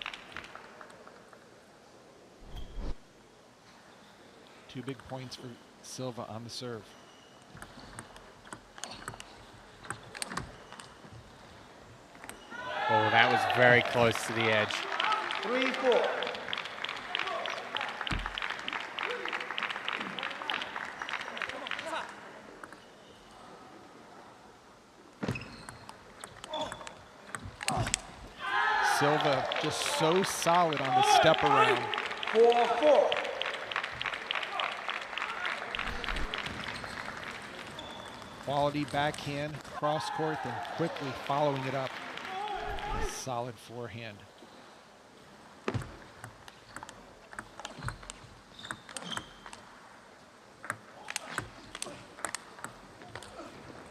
2 big points for Silva on the serve. Oh, that was very close to the edge. 3-4. Silva just so solid on the step around. 4-4. Quality backhand, cross court, then quickly following it up. A solid forehand.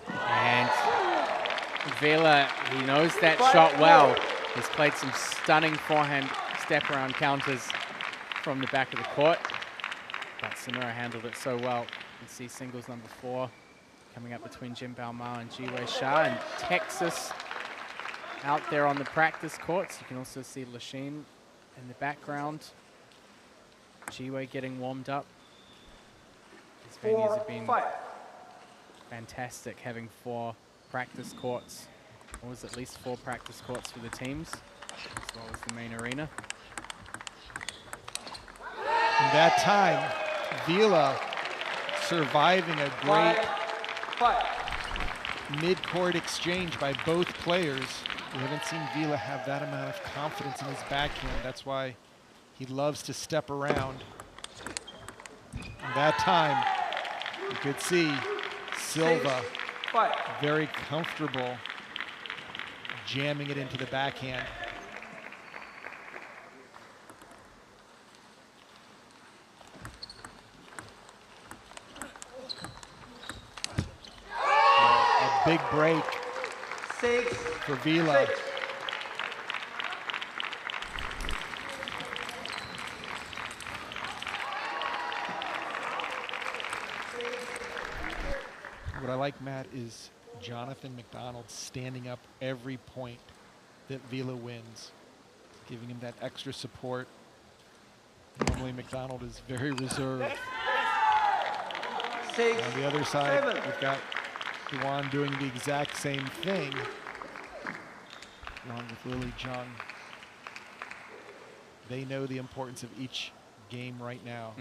And Vila, he knows that shot well. He's played some stunning forehand step around counters from the back of the court. But Sonora handled it so well. You can see singles number 4 coming up between Jim Baumar and Jiwei Shah. And Texas out there on the practice courts. You can also see Lachine in the background. Jiwei getting warmed up. These venues have been fantastic, having 4 practice courts. Or was at least 4 practice courts for the teams, as well as the main arena. In that time, Vila surviving a great mid-court exchange by both players. We haven't seen Vila have that amount of confidence in his backhand. That's why he loves to step around. In that time, you could see Silva very comfortable jamming it into the backhand. A big break for Vila. What I like, Matt, is Jonathan McDonald standing up every point that Vila wins, giving him that extra support. Normally McDonald is very reserved. On the other side, we've got Yuan doing the exact same thing, along with Lily Jung. They know the importance of each game right now.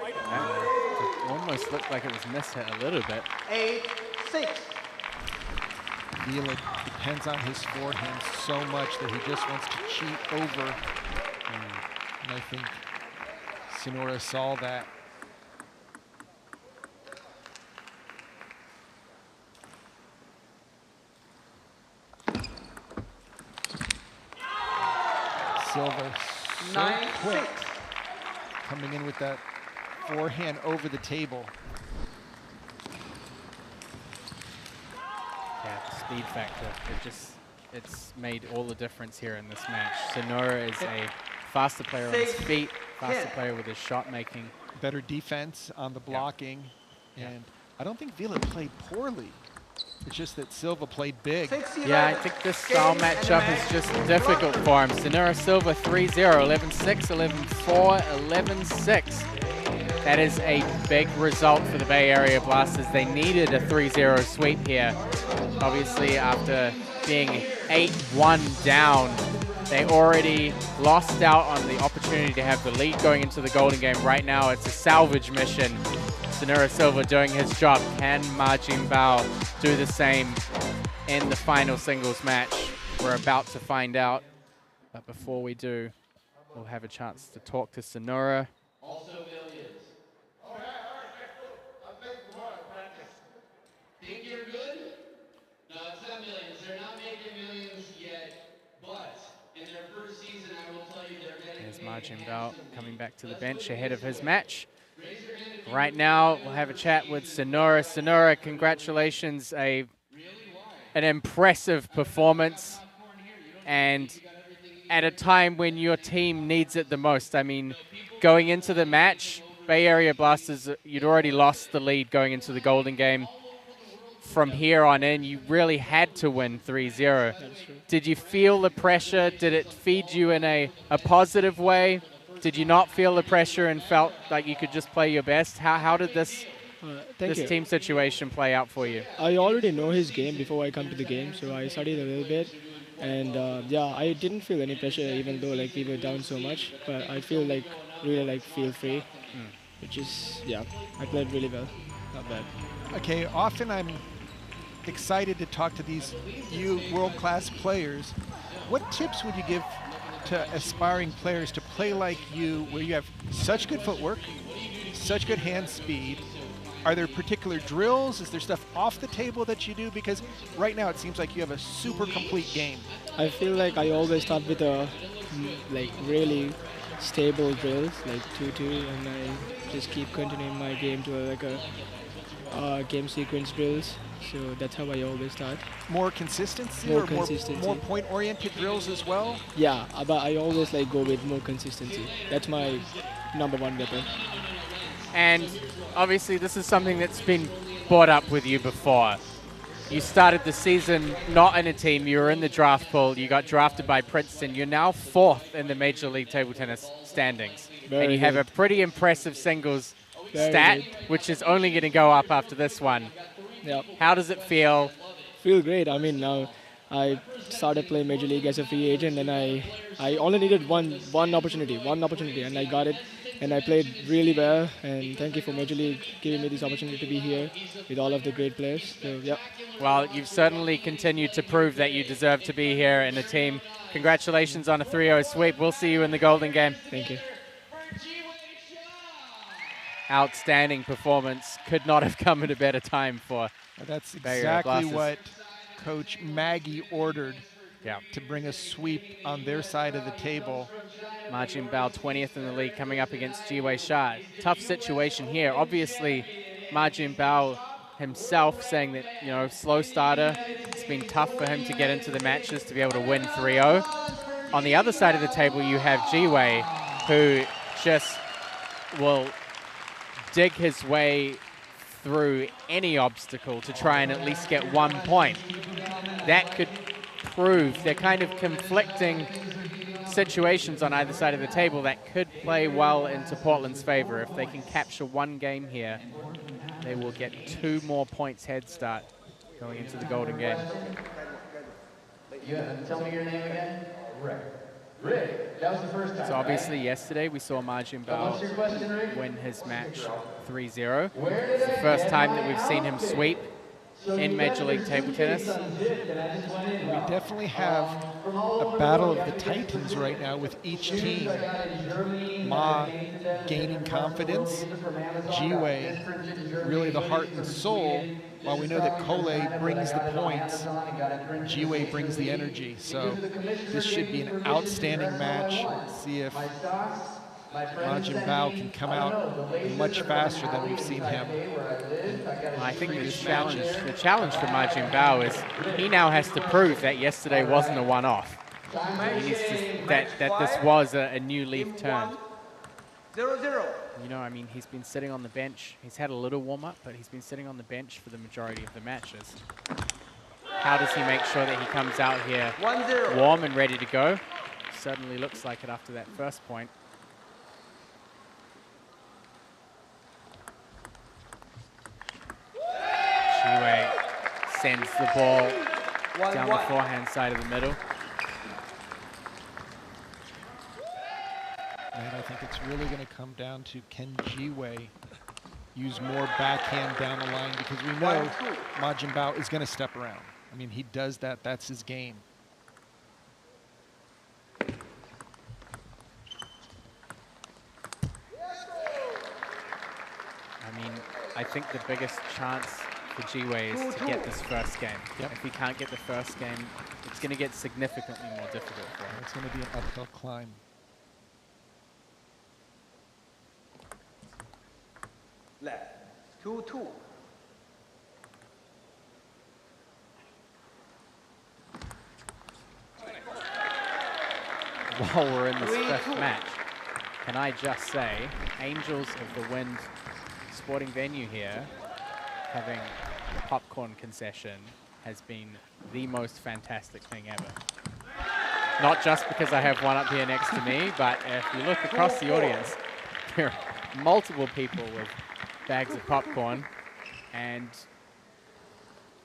It almost looked like it was mishit a little bit. 8-6. Vila depends on his forehand so much that he just wants to cheat over. And I think Sonora saw that. Silva so quick, coming in with that forehand over the table. Yeah, the speed factor, it's made all the difference here in this match. Sonora is a faster player on his feet, faster player with his shot making. Better defense on the blocking, and I don't think Vila played poorly. It's just that Silva played big. Yeah, I think this style matchup is just difficult for him. Sonora Silva 3-0, 11-6, 11-4, 11-6. That is a big result for the Bay Area Blasters. They needed a 3-0 sweep here. Obviously, after being 8-1 down, they already lost out on the opportunity to have the lead going into the Golden Game. Right now, it's a salvage mission. Sonora Silva doing his job. Can Ma Jinbao do the same in the final singles match? We're about to find out. But before we do, we'll have a chance to talk to Sonora. Also millions. All right. I'll make more practice. Think you're good? No, it's not millions. They're not making millions yet, but in their first season, I will tell you they're getting There's Ma Jinbao coming back to the bench ahead of his match. Right now, we'll have a chat with Sonora. Sonora, congratulations, an impressive performance, and at a time when your team needs it the most. I mean, going into the match, Bay Area Blasters, you'd already lost the lead going into the Golden Game. From here on in, you really had to win 3-0. Did you feel the pressure? Did it feed you in a positive way? Did you not feel the pressure and felt like you could just play your best? How did this team situation play out for you? I already know his game before I come to the game, so I studied a little bit. And yeah, I didn't feel any pressure even though like we were down so much. But I feel like really feel free, which is, yeah, I played really well. Not bad. Okay, often I'm excited to talk to these world-class players. What tips would you give to aspiring players to play like you, where you have such good footwork, such good hand speed? Are there particular drills? Is there stuff off the table that you do? Because right now it seems like you have a super complete game. I feel like I always start with a really stable drills, like 2-2, and I just keep continuing my game to like a game sequence drills. So that's how I always start. More consistency, more point-oriented drills as well? Yeah, but I always go with more consistency. That's my #1 weapon. And obviously this is something that's been brought up with you before. You started the season not in a team. You were in the draft pool. You got drafted by Princeton. You're now 4th in the Major League Table Tennis standings. And you have a pretty impressive singles stat, which is only going to go up after this one. Yep. How does it feel? Feel great. I mean, now I started playing Major League as a free agent, and I only needed one opportunity, and I got it. And I played really well, and thank you for Major League giving me this opportunity to be here with all of the great players. So, yeah. Well, you've certainly continued to prove that you deserve to be here in the team. Congratulations on a 3-0 sweep. We'll see you in the Golden Game. Thank you. Outstanding performance. Could not have come at a better time for That's Barrier exactly Blasters. what Coach Maggie ordered, yeah, to bring a sweep on their side of the table. Ma Jinbao 20th in the league coming up against Jiwei Sha. Tough situation here. Obviously, Ma Jinbao himself saying that, you know, slow starter. It's been tough for him to get into the matches to be able to win 3-0. On the other side of the table, you have Jiwei, who just will dig his way through any obstacle to try and at least get 1 point. That could prove they're kind of conflicting situations on either side of the table that could play well into Portland's favor. If they can capture 1 game here, they will get 2 more points head start going into the Golden Game. Tell me your name again. Rick, that was the first time. So obviously yesterday we saw Ma Jinbao win his match 3-0. It's the first time that we've seen him sweep in Major League Table Tennis. We definitely have a battle of the titans right now with each team. Ma gaining confidence, Jiwei really the heart and soul, while we know that Cole brings the points, Jiwei brings the energy. So this should be an outstanding match. See if Ma Jinbao can come out much faster than we've seen him. I think the challenge for Ma Jinbao is he now has to prove that yesterday wasn't a one-off. He needs to, that this was a new leaf turned. 0-0. You know, I mean, he's been sitting on the bench. He's had a little warm-up, but he's been sitting on the bench for the majority of the matches. How does he make sure that he comes out here 1-0. warm and ready to go? Certainly looks like it after that first point. Jiwei sends the ball down the forehand side of the middle. And I think it's really going to come down to, can Jiwei use more backhand down the line, because we know Ma Jinbao is going to step around. I mean, he does that. That's his game. I mean, I think the biggest chance for Jiwei is to get this first game. Yep. If he can't get the first game, it's going to get significantly more difficult for him. It's going to be an uphill climb. Left. 2-2. While we're in this fifth match, can I just say, Angels of the Wind sporting venue here, having a popcorn concession has been the most fantastic thing ever. Not just because I have one up here next to me, but if you look across the audience, there are multiple people with bags of popcorn, and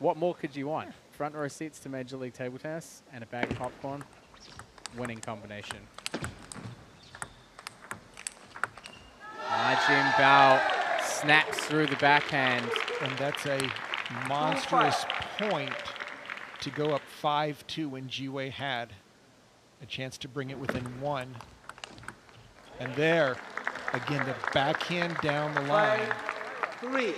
what more could you want? Front row seats to Major League Table Tennis and a bag of popcorn, winning combination. Ma Jinbao snaps through the backhand. And that's a monstrous point to go up 5-2 when Jiwei had a chance to bring it within 1. And there, again, the backhand down the line. 5-3.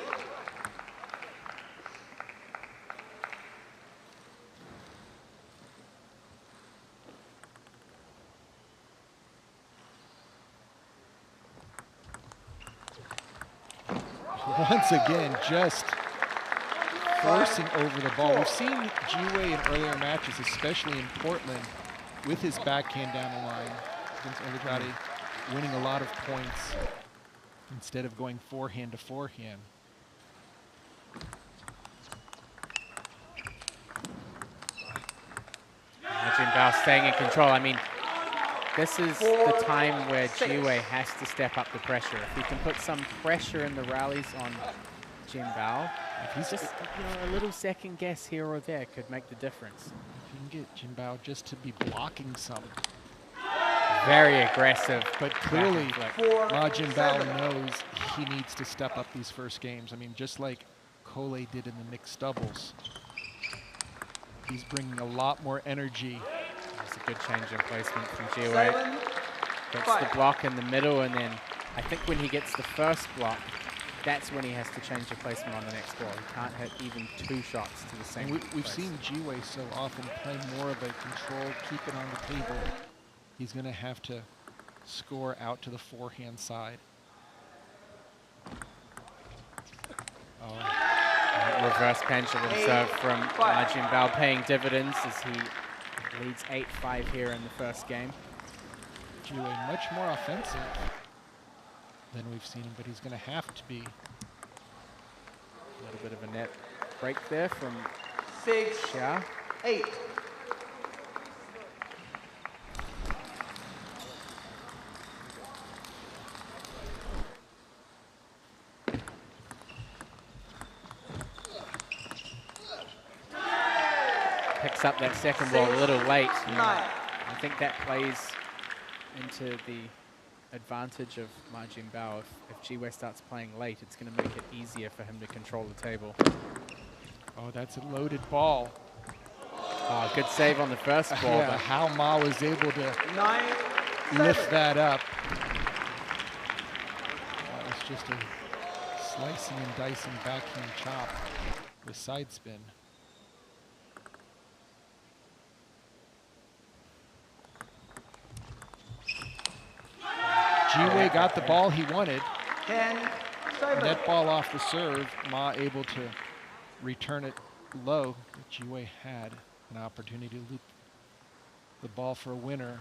Once again, just forcing over the ball. We've seen Jiwei in earlier matches, especially in Portland, with his backhand down the line against everybody, winning a lot of points instead of going forehand to forehand. Jung Bao staying in control. I mean, this is the time where Jiwei has to step up the pressure. If he can put some pressure in the rallies on Jung Bao, just a little second guess here or there could make the difference. If you can get Jung Bao just to be blocking some. Very aggressive. But clearly, Ma Jung Bao knows he needs to step up these first games. I mean, just like Cole did in the mixed doubles. He's bringing a lot more energy. That's a good change in placement from Jiwei. Gets the block in the middle, and then I think when he gets the first block, that's when he has to change the placement on the next ball. He can't hit even 2 shots to the same place. We've seen Jiwei so often play more of a control, keep it on the table. He's going to have to score out to the forehand side. Reverse pendulum serve from Ma Jung Bao paying dividends as he leads 8-5 here in the first game. Jiwei much more offensive than we've seen him, but he's going to have to be. A little bit of a net break there from 6-8. Picks up that second ball a little late. I think that plays into the advantage of Ma Jung Bao. If Jiwei starts playing late, it's going to make it easier for him to control the table. Oh, that's a loaded ball. Oh, good save on the first ball. Yeah, but how Ma was able to lift that up. That was just a slicing and dicing backhand chop with side spin. Jiwei got the ball he wanted. Net ball off the serve. Ma able to return it low. Jiwei had an opportunity to loop the ball for a winner.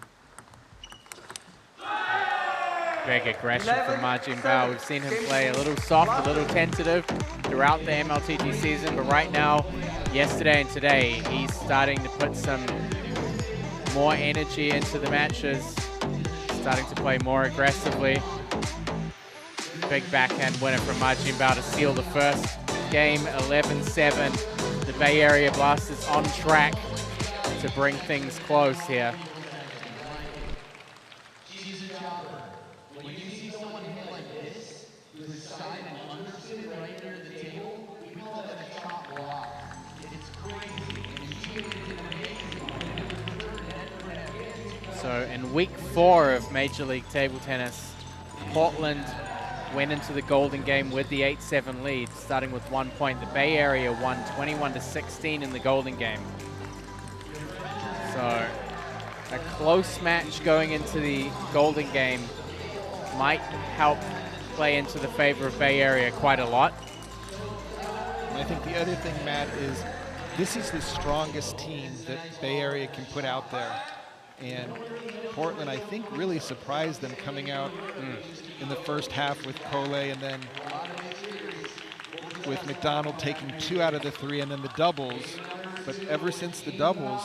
Big aggression from Ma Jung Bao. We've seen him play a little soft, a little tentative throughout the MLTT season, but right now, yesterday and today, he's starting to put some more energy into the matches, starting to play more aggressively. Big backhand winner from Ma Jung Bao to seal the first game, 11-7. The Bay Area Blasters on track to bring things close here. So in week 4 of Major League Table Tennis, Portland went into the Golden Game with the 8-7 lead, starting with 1 point. The Bay Area won 21-16 in the Golden Game. So a close match going into the Golden Game might help play into the favor of Bay Area quite a lot. And I think the other thing, Matt, is this is the strongest team that Bay Area can put out there. And Portland, I think, really surprised them coming out in the first half with Cole, and then with McDonald taking 2 out of the 3, and then the doubles. But ever since the doubles,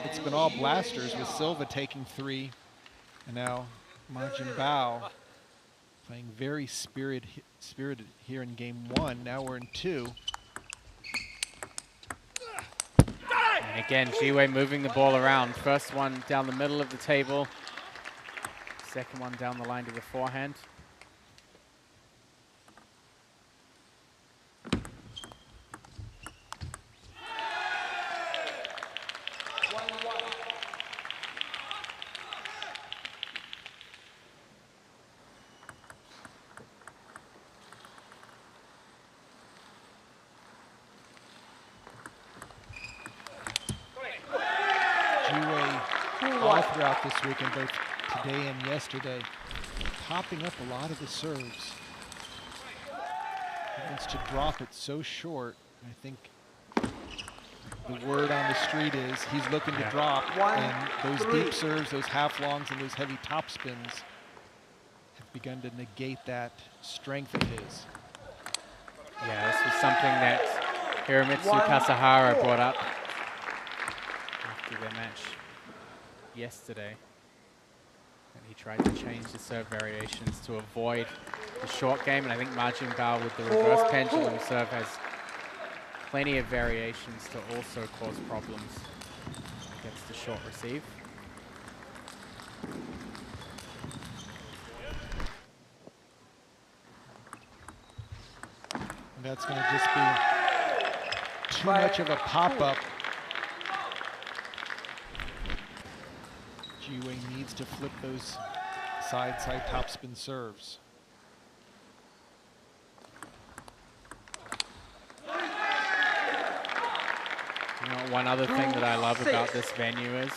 it's been all blasters, with Silva taking 3, and now Ma Jung Bao playing very spirited here in game 1. Now we're in 2. And again, Jiwei moving the ball around. First one down the middle of the table. Second one down the line to the forehand. All throughout this weekend, both today and yesterday, popping up a lot of the serves. He wants to drop it so short. I think the word on the street is he's looking to drop, and those deep serves, those half longs, and those heavy top spins have begun to negate that strength of his. Yeah, this was something that Hiromitsu Kasahara brought up after their match yesterday. And he tried to change the serve variations to avoid the short game, and I think Ma Jingbao with the reverse pendulum serve has plenty of variations to also cause problems against the short receive. And that's going to just be too much of a pop-up. Jung needs to flip those side topspin serves. You know, one other thing that I love about this venue is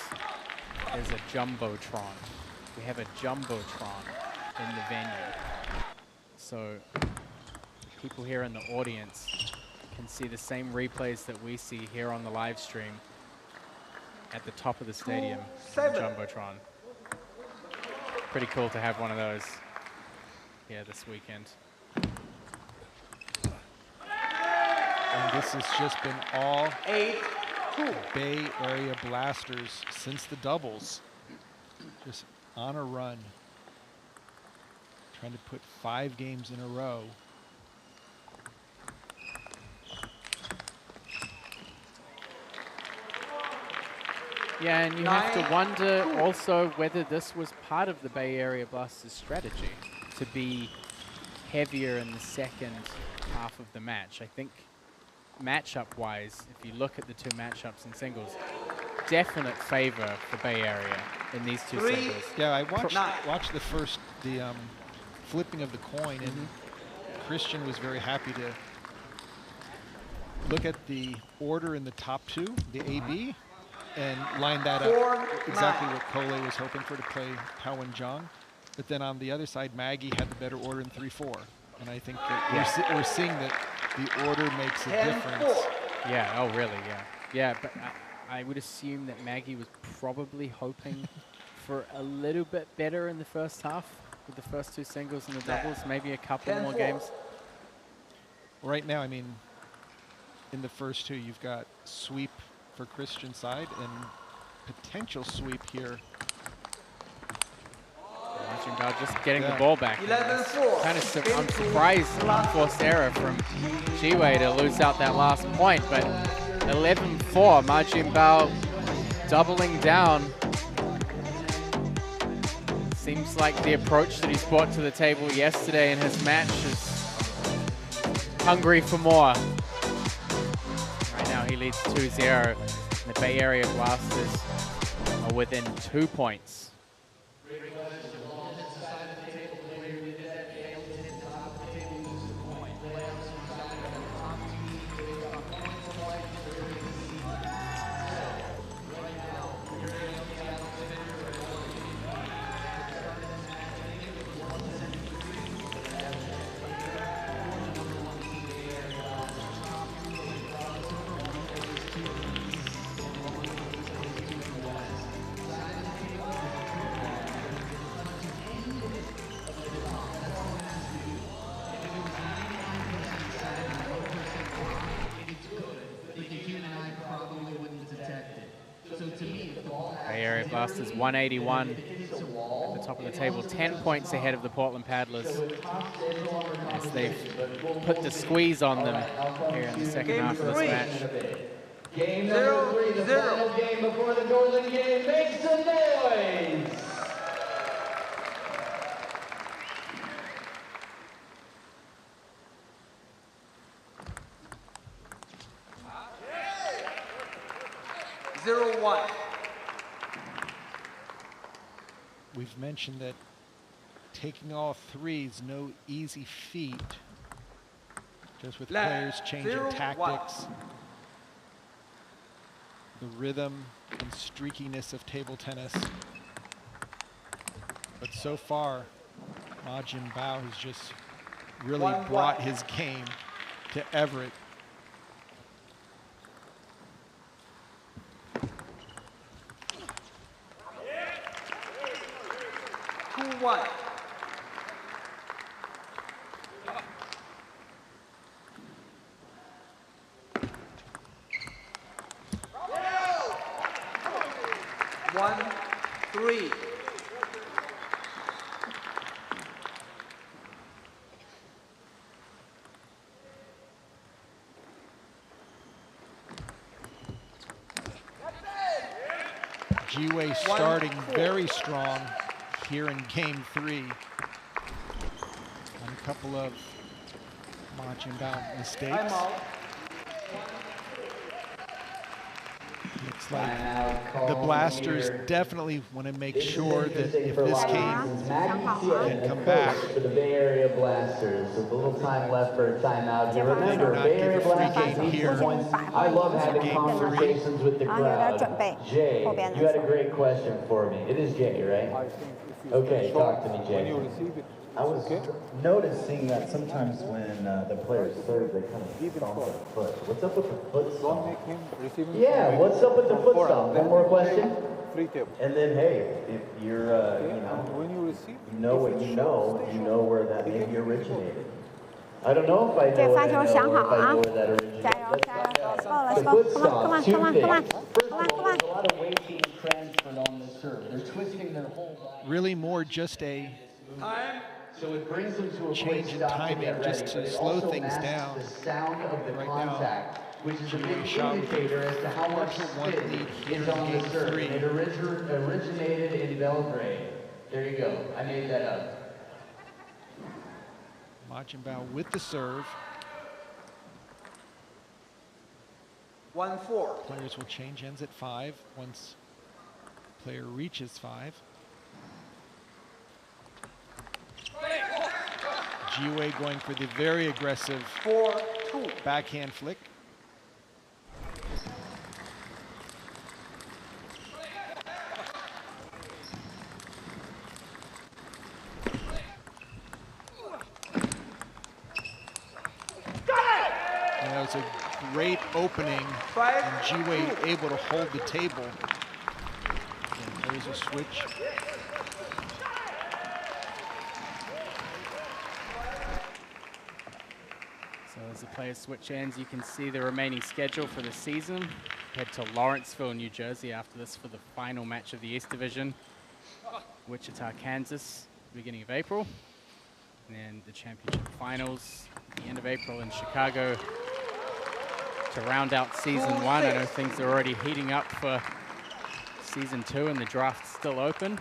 there's a jumbotron. We have a jumbotron in the venue. So people here in the audience can see the same replays that we see here on the live stream at the top of the stadium, the jumbotron. Pretty cool to have one of those here this weekend. And this has just been all Bay Area blasters since the doubles. Just on a run. Trying to put 5 games in a row. Yeah, and you have to wonder also whether this was part of the Bay Area Blasters' strategy to be heavier in the second half of the match. I think matchup-wise, if you look at the two matchups in singles, definite favor for Bay Area in these two singles. Yeah, I watched the first, flipping of the coin, and Christian was very happy to look at the order in the top two, the AB, and line that up exactly what Cole was hoping for to play Tao and Jung. But then on the other side, Maggie had the better order in 3-4. And I think that we're seeing that the order makes a difference. Yeah, oh really, yeah. Yeah, but I would assume that Maggie was probably hoping for a little bit better in the first half with the first two singles and the doubles, maybe a couple more games. Right now, I mean, in the first two, you've got sweep for Christian side and potential sweep here. About just getting the ball back. Kind of I'm surprised unforced error from Jiwei to lose out that last point, but 11-4, Ma Jingbao doubling down. Seems like the approach that he's brought to the table yesterday in his match is hungry for more. Right now he leads 2-0. The Bay Area Blasters are within 2 points. Bay Area Blasters 181 at the top of the table, 10 points ahead of the Portland Paddlers as they've put the squeeze on them here in the second half of this match. Game number 3, the final game before the Northern game. Make some noise! We've mentioned that taking all 3 is no easy feat, just with players changing tactics, the rhythm and streakiness of table tennis. But so far, Ma Jingbao has just really brought his game to Everett. 1-3. Jiwei starting very strong here in game 3. On a couple of Wenzhang mistakes. Looks like the Blasters definitely want to make sure that if this game can come back, for the Bay Area Blasters. With a little time left for a timeout. You remember, Bay Area Blasters need some points. I love having conversations with the crowd. Jay, you had a great question for me. It is Jay, right? Okay, talk to me, Jay. I was noticing that sometimes when the players serve, they kind of stomp their foot. What's up with the foot stomp? Yeah, what's up with the foot stomp? One more question? And then, hey, if you're, you know what you know where that maybe originated. I don't know if I know where that originated. Let's go. Come on. First of all, there's a lot of weight being transferred on the serve. They're twisting their whole body. really more just a So it brings them to a change in timing just to slow things down. The sound of the right contact, which is a big Jiwei indicator as to how much spin is on the serve. It originated in Belgrade. There you go. I made that up. Wenzhang with the serve. 1-4. Players will change ends at 5 once player reaches 5. Jiwei going for the very aggressive 4-2. backhand flick. And that was a great opening, and Jiwei able to hold the table. And there's a switch. So as the players switch ends, you can see the remaining schedule for the season. Head to Lawrenceville, New Jersey after this for the final match of the East Division. Wichita, Kansas, beginning of April. And then the championship finals, the end of April in Chicago to round out season 1. I know things are already heating up for season 2 and the draft's still open.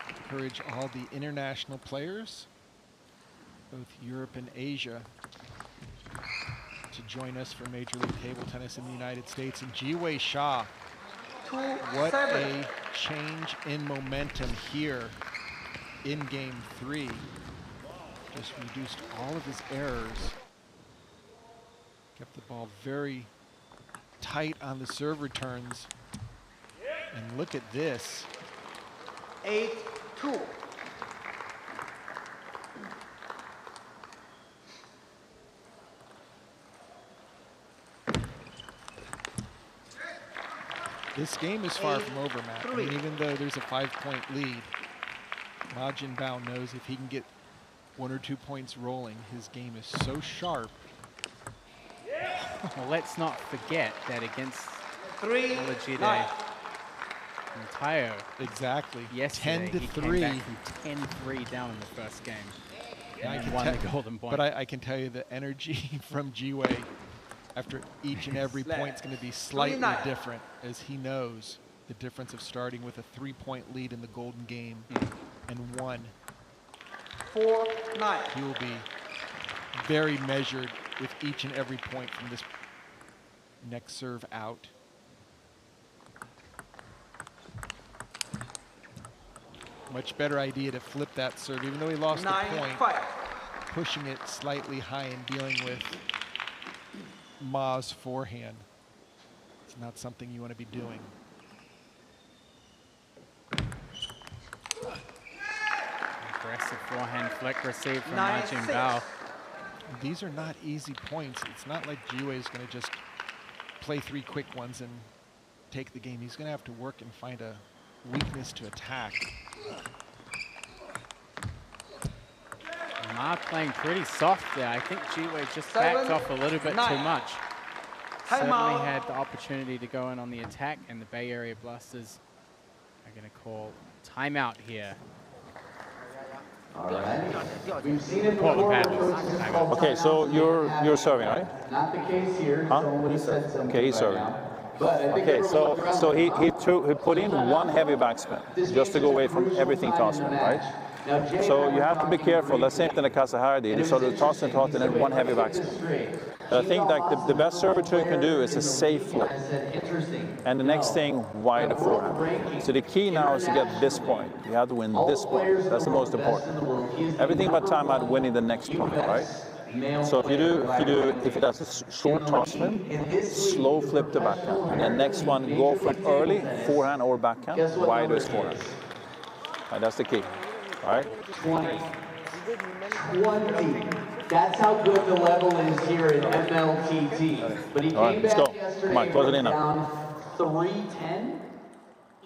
Encourage all the international players, both Europe and Asia, to join us for Major League Table Tennis in the United States. And Jiwei Sha, what a change in momentum here in game 3. Just reduced all of his errors. Kept the ball very tight on the serve returns. And look at this. 8-2. This game is far from over, Matt. I mean, even though there's a 5-point lead, Wenzhang knows if he can get 1 or 2 points rolling, his game is so sharp. Well, let's not forget that against 3-9. and Tao. Exactly. Yesterday, 10-3. he came back from 10-3 down in the first game. And then won the golden point. But I can tell you the energy from Jiwei after each and every point is going to be slightly different, as he knows the difference of starting with a 3-point lead in the golden game and 1. 4-9. He will be very measured with each and every point from this next serve out. Much better idea to flip that serve, even though he lost the point. Pushing it slightly high and dealing with Ma's forehand. It's not something you want to be doing. Aggressive forehand flick received from Wenzhang Tao. These are not easy points. It's not like Jiwei is going to just play 3 quick ones and take the game. He's going to have to work and find a weakness to attack. Ma playing pretty soft there. I think Jiwei just backed off a little bit too much. certainly had the opportunity to go in on the attack, and the Bay Area Blasters are going to call timeout here. All right. We've seen it before. Okay, so you're serving, right? Not the case here. Huh? Okay, he's serving. Okay, so he put in one heavy backspin just to go away from everything tossing, right? So you have to be careful. That's the same thing that Kasahara did. He sort of tossed and then one heavy backspin. But I think like the best servitor can do is a safe flip. And the next thing, wide forehand. So the key now is to get this point. You have to win this point. That's the most important. Everything about timeout, winning the next point, right? So if it does a short toss spin, slow flip to backhand. And the next one, go from early, forehand or backhand, wider is forehand. Right, that's the key. All right? 20. That's how good the level is here at MLTT. But he came back yesterday. Come on, close it in now. Down 3-10.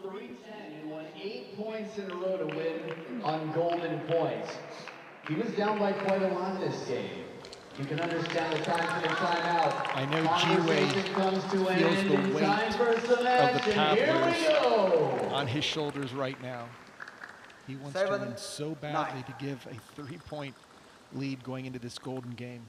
3-10 and won 8 points in a row to win on golden points. He was down by quite a lot this game. You can understand the time for the timeout. I know Ji-Wei feels the weight of the paddlers on his shoulders right now. He wants to win so badly to give a 3-point lead going into this golden game.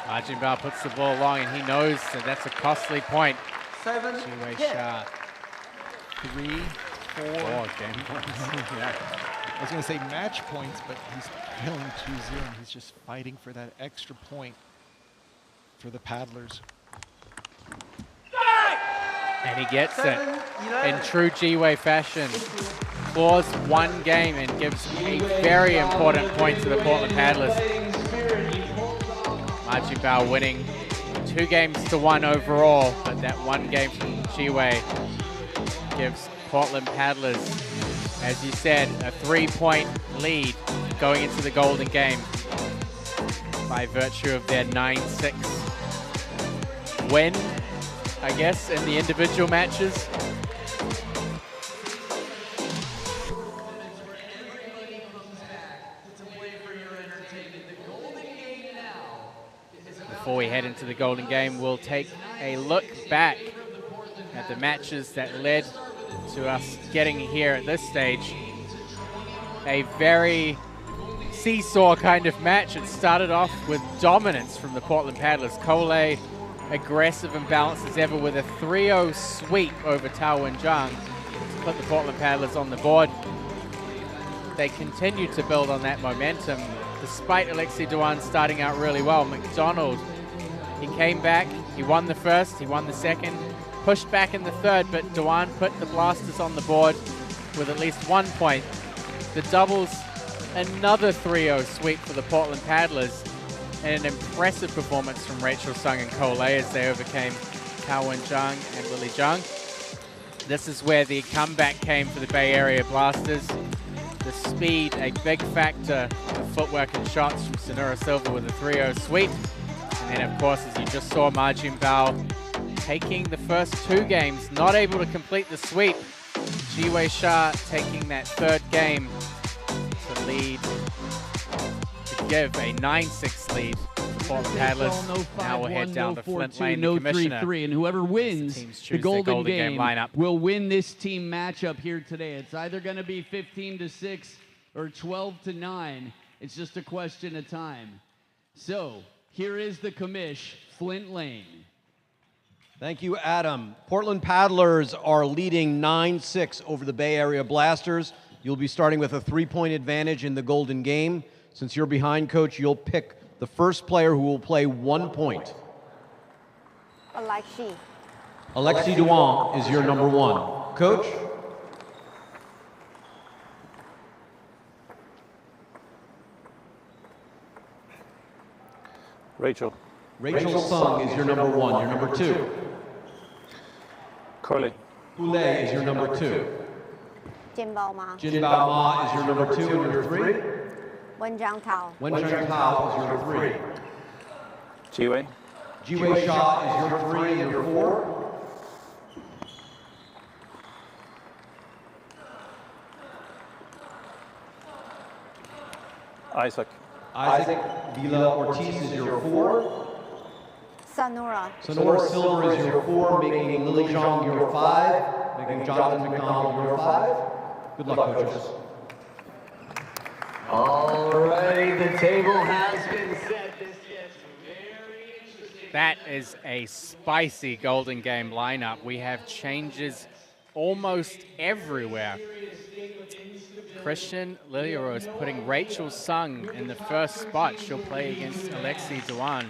Wenzhang Tao puts the ball long, and he knows that that's a costly point. Ji-Wei Sha. 3, 4 game points. Yeah. I was going to say match points, but he's trailing 2-0, and he's just fighting for that extra point for the paddlers. And he gets it in true Ji-Wei fashion. Claws one game and gives a very important point to the Portland Paddlers. Wenzhang Tao winning 2-1 overall, but that one game from Ji-Wei gives Portland Paddlers, as you said, a 3-point lead going into the golden game by virtue of their 9-6 win, I guess, in the individual matches. Before we head into the golden game, we'll take a look back at the matches that led to us getting here at this stage. A very seesaw kind of match. It started off with dominance from the Portland Paddlers. Cole, aggressive and balanced as ever, with a 3-0 sweep over Tao and Jung to put the Portland Paddlers on the board. They continued to build on that momentum despite Alexei Dewan starting out really well. McDonald, he came back, he won the first, he won the second, pushed back in the third, but Dewan put the Blasters on the board with at least 1 point. The doubles, another 3-0 sweep for the Portland Paddlers, and an impressive performance from Rachel Sung and Cole as they overcame Tao and Jung and Lily Jung. This is where the comeback came for the Bay Area Blasters. The speed, a big factor, the footwork and shots from Sonura Silva with a 3-0 sweep. And then, of course, as you just saw, Wenzhang Tao taking the first 2 games, not able to complete the sweep. Ji-Wei Sha taking that third game to lead, to give a 9-6 lead to the Portland Paddlers. Now we'll head down to Flint Lane, the commissioner. 3-3, and whoever wins the golden game lineup will win this team matchup here today. It's either going to be 15-6 or 12-9. It's just a question of time. So here is the commish, Flint Lane. Thank you, Adam. Portland Paddlers are leading 9-6 over the Bay Area Blasters. You'll be starting with a 3-point advantage in the golden game. Since you're behind, Coach, you'll pick the first player who will play 1 point. Alexei Dewan is your number 1. Coach? Rachel Sung is your number 1. Your number 2. Curly. Poulet is your number 2. Jinbao Ma. Jinbao Ma is your number 2 and your 3. Wenzhang Tao. Wenzhang Tao is your 3. Ji-Wei. Ji-Wei Sha is your 3 and your 4. Isaac. Isaac Villa Ortiz is your 4. Sonora. Sonora Silva is your 4, making Lily Jung your 5, making Jonathan McDonald your 5. Good luck, coaches. All right, the table has been set. This gets very interesting. That is a spicy Golden Game lineup. We have changes almost everywhere. Christian Liliaros putting Rachel Sung in the first spot. She'll play against Alexi Duan.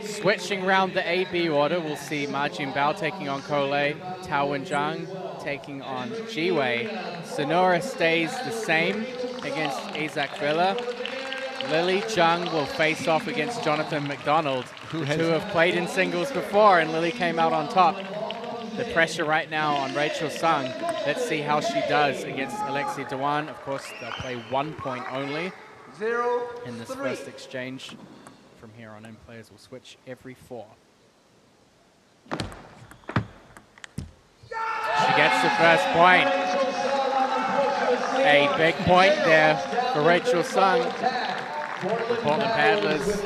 Switching around the A-B order, we'll see Ma Jinbao taking on Kolei, Tao Wenzhang taking on Jiwei. Sonora stays the same against Isaac Villa. Lily Jung will face off against Jonathan McDonald, who have played in singles before, and Lily came out on top. The pressure right now on Rachel Sung. Let's see how she does against Alexi Duan. Of course, they'll play 1 point only in this first exchange. From here on in, players will switch every 4. She gets the first point. A big point there for Rachel Sung. The Portland Paddlers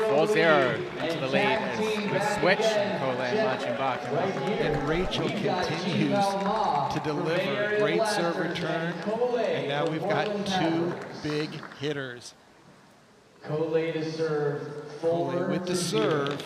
4-0 into the lead as we switch and Kolei and Ma Jinbao come up. And Rachel continues to deliver. Great serve return. And now we've got 2 big hitters. Kolei to serve. Kolei with the serve.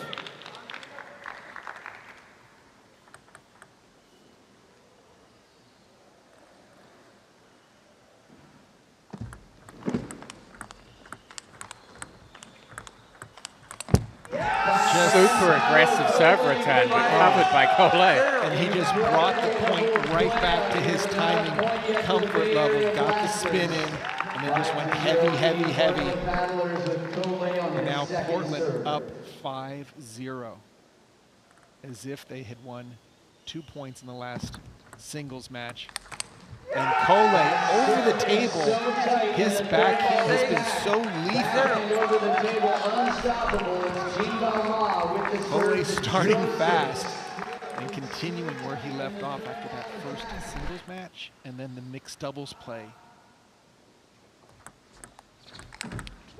Super aggressive serve return, but covered by Kolei. And he just brought the point right back to his timing comfort level, got the spin in, and then just went heavy, heavy, heavy. And now Portland up 5-0, as if they had won 2 points in the last singles match. And Kolei over the table, his backhand has been so lethal. Kolei starting fast and continuing where he left off after that first singles match and then the mixed doubles play.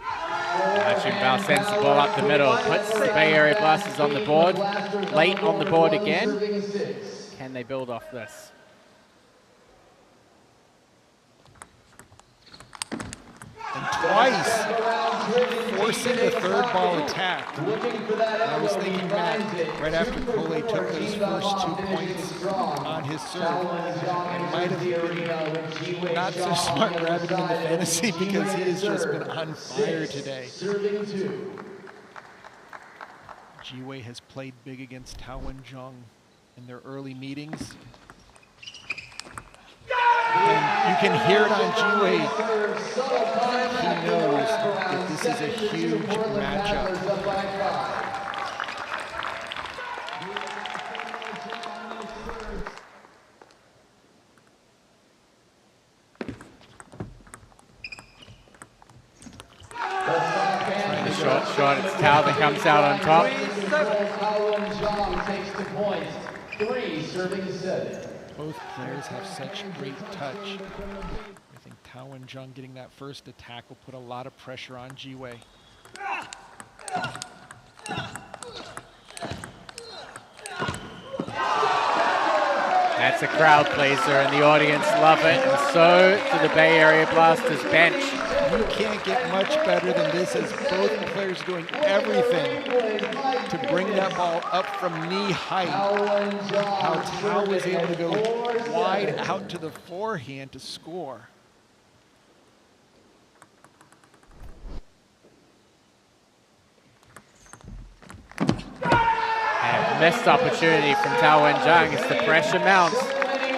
Ma Jinbao sends the ball up the middle, puts the Bay Area Blasters on the board. Late on the board again. Can they build off this? And twice forcing the third ball attack. I was thinking that right after Kolei took those first 2 points on his serve, it might have been not so smart grabbing him in the fantasy because he has just been on fire today. Jiwei has played big against Tao Wenzhang in their early meetings. And you can hear it on Jiwei. He knows that this is a huge matchup. Short, it's Tao that comes out on top. Takes the point. 3 serving 7. Both players have such great touch. I think Tao Wenzhang getting that first attack will put a lot of pressure on Jiwei. That's a crowd pleaser and the audience love it, and so do the Bay Area Blasters bench. You can't get much better than this as both players are doing everything to bring that ball up from knee height. How Tao was able to go wide out to the forehand to score. And a missed opportunity from Tao Wenzhang as the pressure mounts.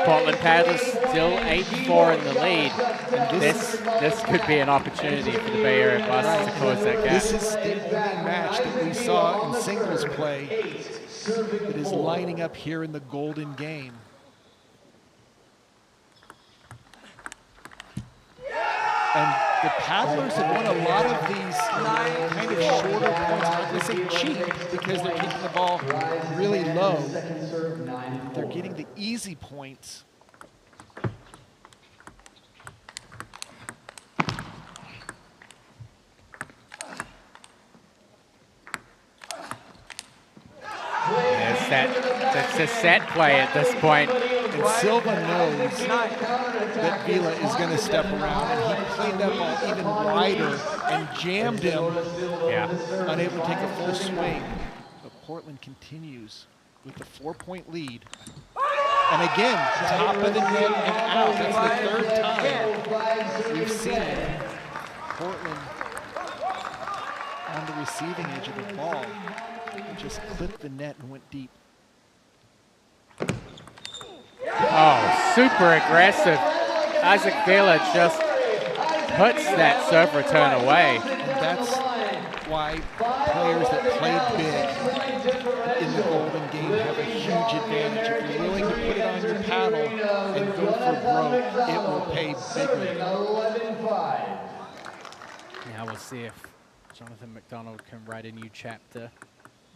Portland Paddlers still 8-4 in the lead. And this could be an opportunity for the Bay Area Blasters to close that gap. This is the only match that we saw in singles play that is lining up here in the Golden Game. And the Paddlers have won a lot of these kind of shorter points. I'm not going to say cheap because they're keeping the ball really low. They're getting the easy points. That's a set play at this point. And Silva knows that Vila is going to step around, and he played that ball even wider and jammed him, unable to take a full swing. But Portland continues with the 4-point lead. And again, top of the net and out. That's the third time we've seen Portland on the receiving edge of the ball. It just clipped the net and went deep. Oh, super aggressive. Isaac Vila just puts that serve return away. And that's why players that played big in the Golden Game have a huge advantage. If you're willing to put it on your paddle and go for broke, it will pay bigly. Now we'll see if Jonathan McDonald can write a new chapter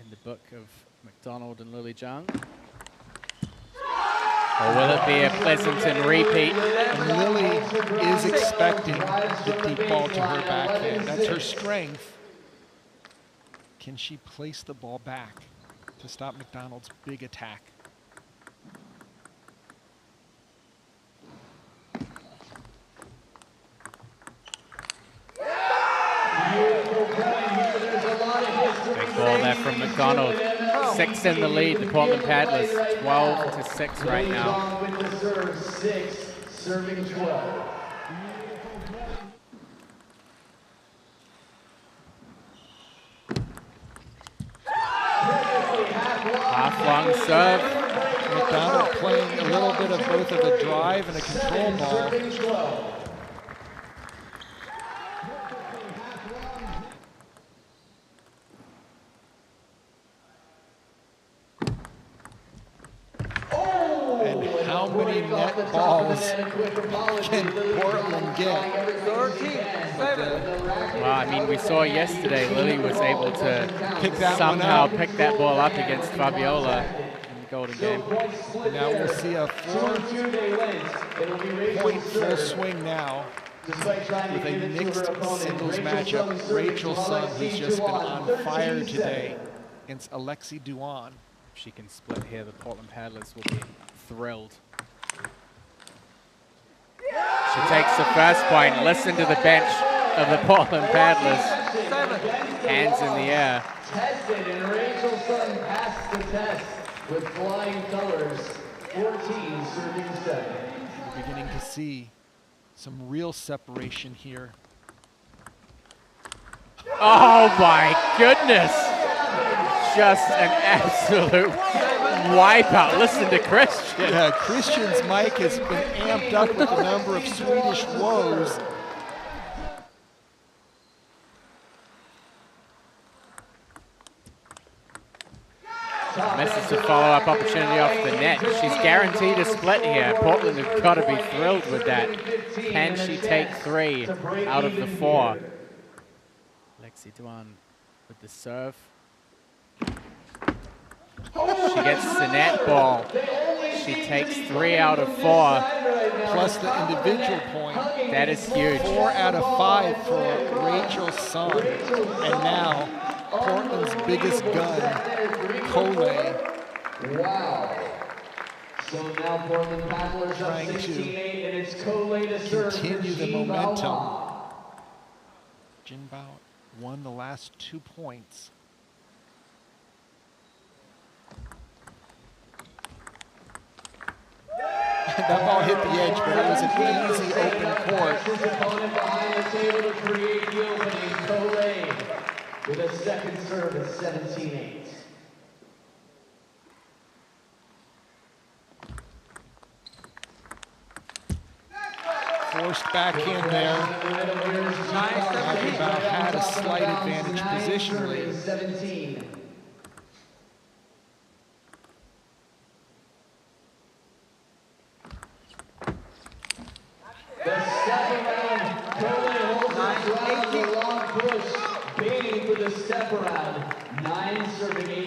in the book of McDonald and Lily Jung. Or will it be a Pleasanton repeat? And Lily is expecting the deep ball to her backhand. That's her strength. Can she place the ball back to stop McDonald's big attack? Big ball there from McDonald. 6 in the lead, the Portland Paddlers. 12-6 right now. With the serve, 6, serving 12. Half-long serve. McDonald playing a little bit of both of a drive and a control ball. How many net balls can Portland get? Well, I mean, we saw yesterday Lily was able to somehow pick that ball up against Fabiola in the Golden Game. Now we'll see a 4-point full swing now with a mixed singles matchup. Rachel Sun, who's just been on fire today, against Alexi Duan. If she can split here, the Portland Paddlers will be thrilled. She takes the first point. Listen to the bench of the Portland Paddlers. Hands in the air. Tested, and Rachel Sun passed the test with flying colors. 14, serving 7. We're beginning to see some real separation here. Oh my goodness! Just an absolute wipeout. Listen to Christian. Yeah, Christian's mic has been amped up with the number of Swedish woes. Misses the follow-up opportunity off the net. She's guaranteed a split here. Portland have got to be thrilled with that. Can she take 3 out of the 4? Lexi Duan with the serve. She gets the net ball. She takes 3 out of 4. Plus the individual point. That is huge. 4 out of 5 for Rachel Sun. And now, Portland's biggest gun, Cole. Wow. So now Portland Paddlers up 16-8, and it's Cole to serve. Continue the momentum. Jin Bao won the last 2 points. That ball hit the edge, but it was an easy open court. His opponent behind the table to create the opening. Cole with a second serve at 17-8. Forced backhand there. About had a slight advantage positionally. 17. The step around, Cole holds it around the long push, baiting for the step around, 9 serving 18.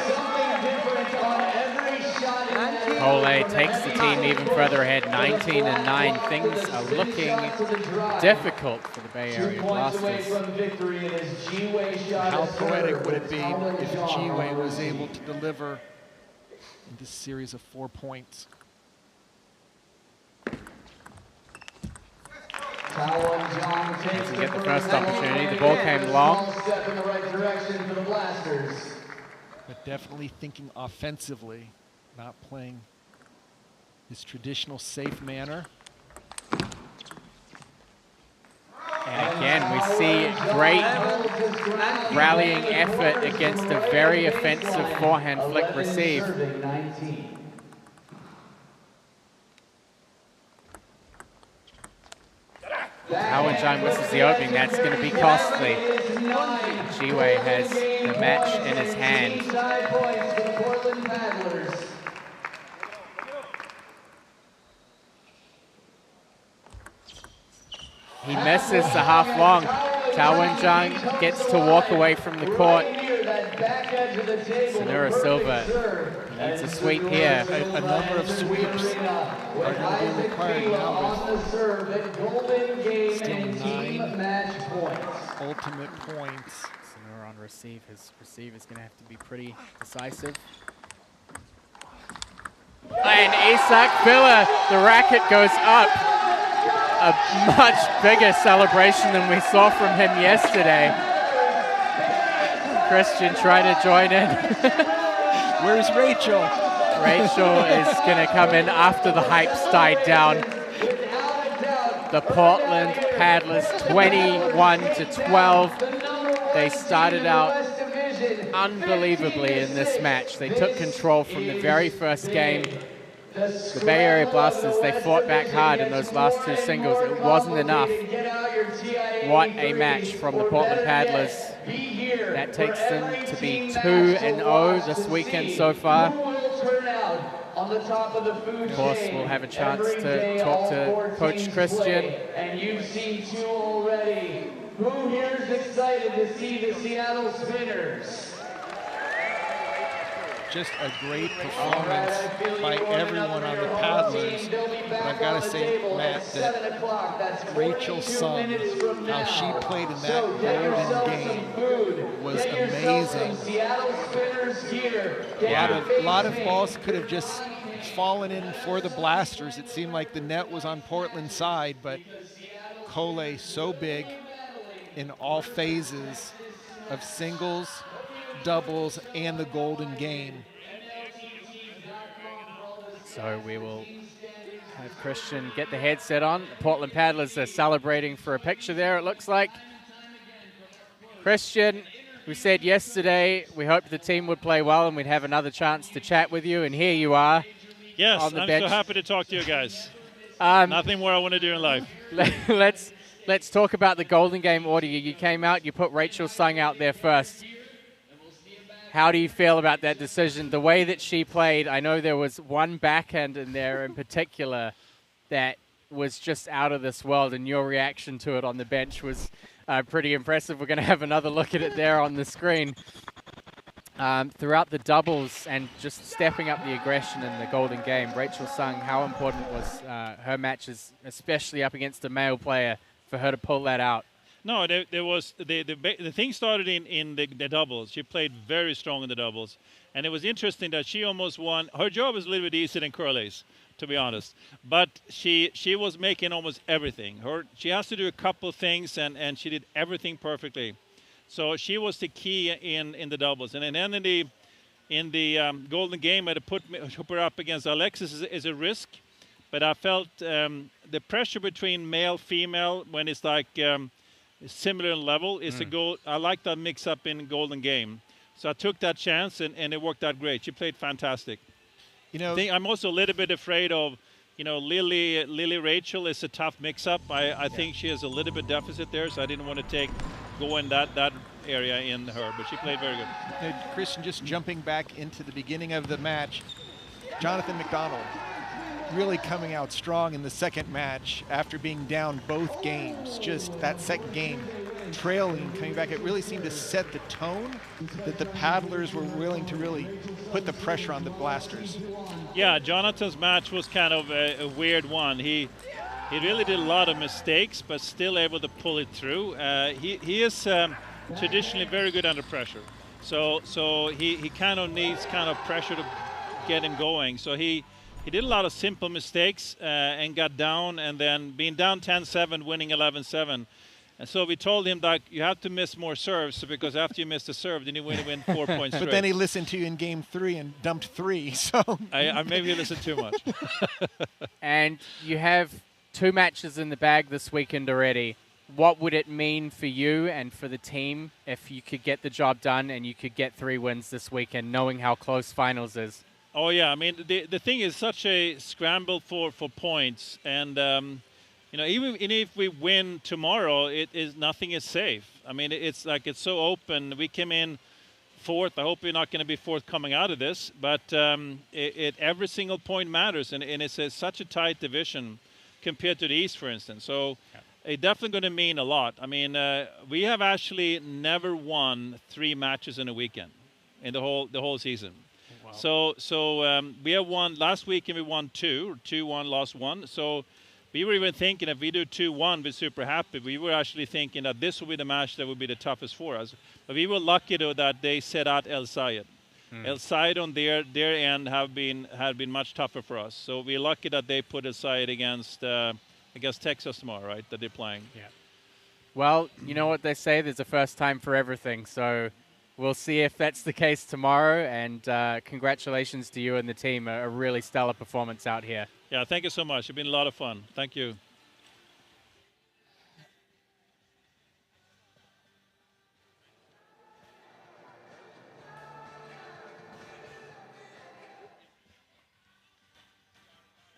Something different on every shot in that Cole takes the team even further ahead, 19-9. Things are looking difficult for the Bay Area Blasters. How poetic would it be if G-Way was able to deliver in this series of 4 points? As we get the first opportunity, the ball came long. But definitely thinking offensively, not playing his traditional safe manner. And again, we see great rallying effort against a very offensive forehand flick receive. Wenzhang misses the opening. That's going to be costly. G-Way has the match in his hand. He misses the half long. Wenzhang gets to walk away from the court. Silva needs a sweep here. A number of sweeps are going to be required now. Still 9 ultimate points. Sonura on receive. His receive is going to have to be pretty decisive. And Isak Villa, the racket goes up. A much bigger celebration than we saw from him yesterday. Christian trying to join in. Where's Rachel? Rachel is going to come in after the hype's died down. The Portland Paddlers 21-12. They started out unbelievably in this match. They took control from the very first game. The Bay Area Blasters, they fought back hard in those last 2 singles. It wasn't enough. What a match from the Portland Paddlers. That takes them to be 2-0 this weekend so far. Of course, we'll have a chance to talk to Coach Christian. And you've seen 2 already. Who here is excited to see the Seattle Spinners? Just a great performance by everyone on the Paddlers. But I've got to say, Matt, that Rachel Sung, how she played in that golden game was amazing. A lot of balls could have just fallen in for the Blasters. It seemed like the net was on Portland's side, but Cole so big in all phases of singles, doubles, and the golden game. So we will have Christian get the headset on. The Portland Paddlers are celebrating for a picture there, it looks like. Christian, we said yesterday we hoped the team would play well and we'd have another chance to chat with you, and here you are. Yes, on the I'm bench. so happy to talk to you guys. Nothing more I want to do in life. Let's talk about the golden game order. You came out, you put Rachel Sung out there first. How do you feel about that decision? The way that she played, I know there was one backhand in there in particular that was just out of this world, and your reaction to it on the bench was pretty impressive. We're going to have another look at it there on the screen. Throughout the doubles and just stepping up the aggression in the golden game, Rachel Sung, how important was her matches, especially up against a male player, for her to pull that out? No, there was the thing started in the doubles. She played very strong in the doubles, and it was interesting that she almost won. Her job is a little bit easier than Curly's, to be honest. But she was making almost everything. She has to do a couple things, and she did everything perfectly. So she was the key in the doubles, and then in the golden game, I had to put her up against Alexis is a risk, but I felt the pressure between male female when it's like. Similar in level is a goal. I like that mix up in golden game, so I took that chance and it worked out great. She played fantastic. You know, I'm also a little bit afraid of, Lily Rachel is a tough mix up. I think she has a little bit deficit there, so I didn't want to go in that area in her, but she played very good. Christian, just jumping back into the beginning of the match, Jonathan McDonald really coming out strong in the second match after being down both games. Just that second game, trailing, coming back, it really seemed to set the tone that the paddlers were willing to really put the pressure on the blasters. Yeah, Jonathan's match was kind of a weird one. He really did a lot of mistakes, but still able to pull it through. He is traditionally very good under pressure. So he kind of needs kind of pressure to get him going. So he did a lot of simple mistakes and got down, and then being down 10-7, winning 11-7. And so we told him that you have to miss more serves, because after you miss the serve, then you win 4 points straight. But then he listened to you in game 3 and dumped 3. So I maybe listened too much. And you have 2 matches in the bag this weekend already. What would it mean for you and for the team if you could get the job done and you could get 3 wins this weekend, knowing how close finals is? Oh yeah, I mean the thing is such a scramble for points, and you know, even if we win tomorrow, nothing is safe. I mean, it's like it's so open. We came in 4th. I hope we're not going to be 4th coming out of this, but every single point matters, and it's such a tight division compared to the East, for instance. So it's definitely going to mean a lot. I mean, we have actually never won 3 matches in a weekend in the whole season. Wow. So we have won last week, and we won 2-1, lost 1. So we were even thinking if we do 2-1, we're super happy. We were actually thinking that this will be the match that would be the toughest for us. But we were lucky though that they set out El Sayed. El Sayed on their end had been much tougher for us. So we're lucky that they put El Sayed against Texas tomorrow, right? That they're playing. Yeah. Well, you know what they say, there's a first time for everything. So we'll see if that's the case tomorrow. And congratulations to you and the team. A really stellar performance out here. Yeah, thank you so much. It's been a lot of fun. Thank you.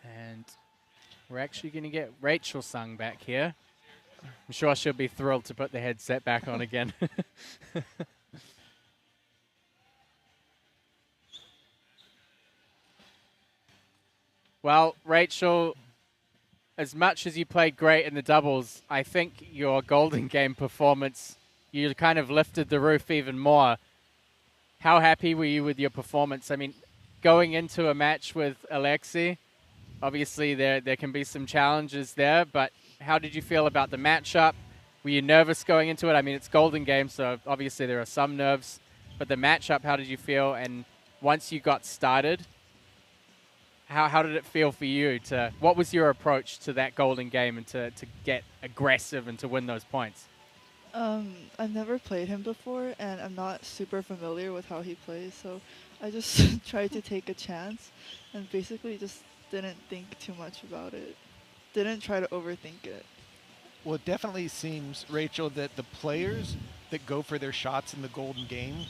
And we're actually going to get Rachel Sung back here. I'm sure she'll be thrilled to put the headset back on again. Well, Rachel, as much as you played great in the doubles, I think your Golden Game performance, you kind of lifted the roof even more. How happy were you with your performance? I mean, going into a match with Alexei, obviously there can be some challenges there, but how did you feel about the matchup? Were you nervous going into it? I mean, it's Golden Game, so obviously there are some nerves, but the matchup, how did you feel? And once you got started, how did it feel for you what was your approach to that Golden Game and to get aggressive and to win those points? I've never played him before, and I'm not super familiar with how he plays, so I just tried to take a chance and basically just didn't think too much about it. Didn't try to overthink it. Well, it definitely seems, Rachel, that the players that go for their shots in the Golden Game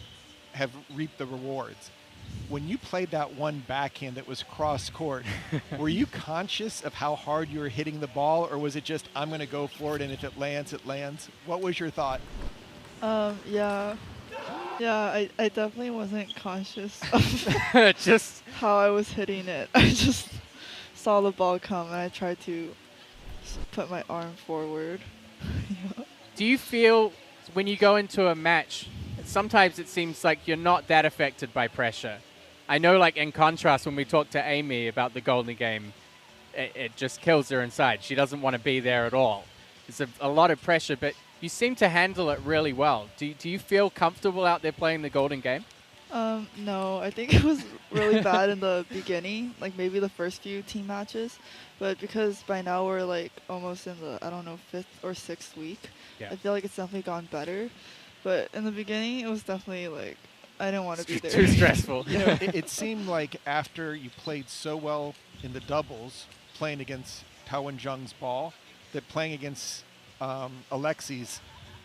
have reaped the rewards. When you played that one backhand that was cross-court, were you conscious of how hard you were hitting the ball, or was it just, I'm going to go for it, and if it lands, it lands? What was your thought? Yeah, I definitely wasn't conscious of just how I was hitting it. I just saw the ball come, and I tried to put my arm forward. Yeah. Do you feel when you go into a match, sometimes it seems like you're not that affected by pressure? I know, like, in contrast, when we talked to Amy about the Golden Game, it just kills her inside. She doesn't want to be there at all. There's a lot of pressure, but you seem to handle it really well. Do you feel comfortable out there playing the Golden Game? No, I think it was really bad in the beginning, like maybe the first few team matches. But because by now we're like almost in the, I don't know, 5th or 6th week, I feel like it's definitely gone better. But in the beginning, it was definitely like, I didn't want to be there. Too stressful. You know, it seemed like after you played so well in the doubles, playing against Tao and Jung's ball, that playing against Alexei's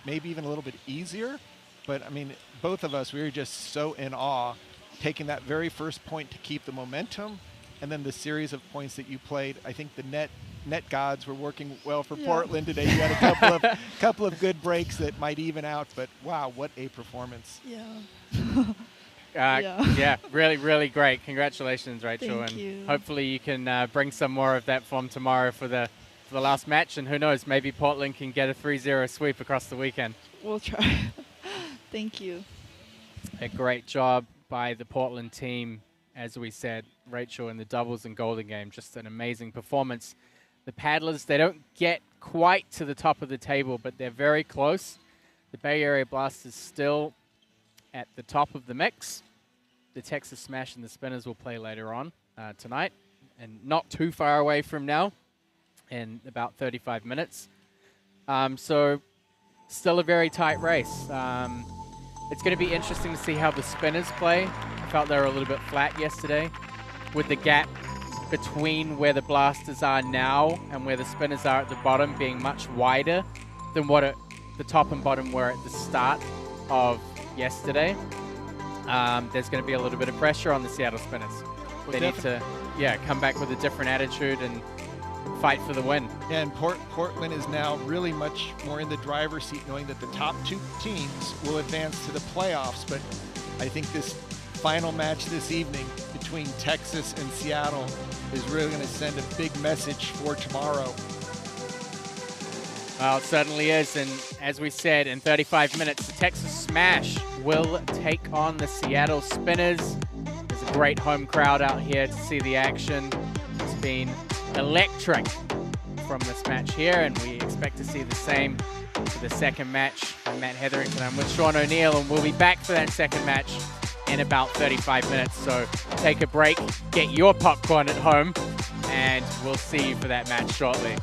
maybe even a little bit easier. But I mean, both of us, we were just so in awe, taking that very first point to keep the momentum, and then the series of points that you played. I think the net gods were working well for Portland today. You had a couple of good breaks that might even out, but wow, what a performance! Yeah, really, really great. Congratulations, Rachel, Thank and you. hopefully you can bring some more of that form tomorrow for the for the last match, and who knows, maybe Portland can get a 3-0 sweep across the weekend. We'll try. Thank you. A great job by the Portland team, as we said. Rachel in the doubles and golden game, just an amazing performance. The paddlers, they don't get quite to the top of the table, but they're very close. The Bay Area Blasters still at the top of the mix. The Texas Smash and the Spinners will play later on tonight, and not too far away from now, in about 35 minutes. So still a very tight race. It's going to be interesting to see how the Spinners play. I felt they were a little bit flat yesterday, with the gap between where the Blasters are now and where the Spinners are at the bottom being much wider than what the top and bottom were at the start of yesterday. There's going to be a little bit of pressure on the Seattle Spinners. They need to come back with a different attitude and fight for the win. Yeah, and Portland is now really much more in the driver's seat, knowing that the top two teams will advance to the playoffs. But I think this final match this evening between Texas and Seattle is really going to send a big message for tomorrow. Well, it certainly is, and as we said, in 35 minutes, the Texas Smash will take on the Seattle Spinners. There's a great home crowd out here to see the action. It's been electric from this match here, and we expect to see the same for the second match. I'm Matt Hetherington. I'm with Sean O'Neill, and we'll be back for that second match in about 35 minutes. So take a break, get your popcorn at home, and we'll see you for that match shortly.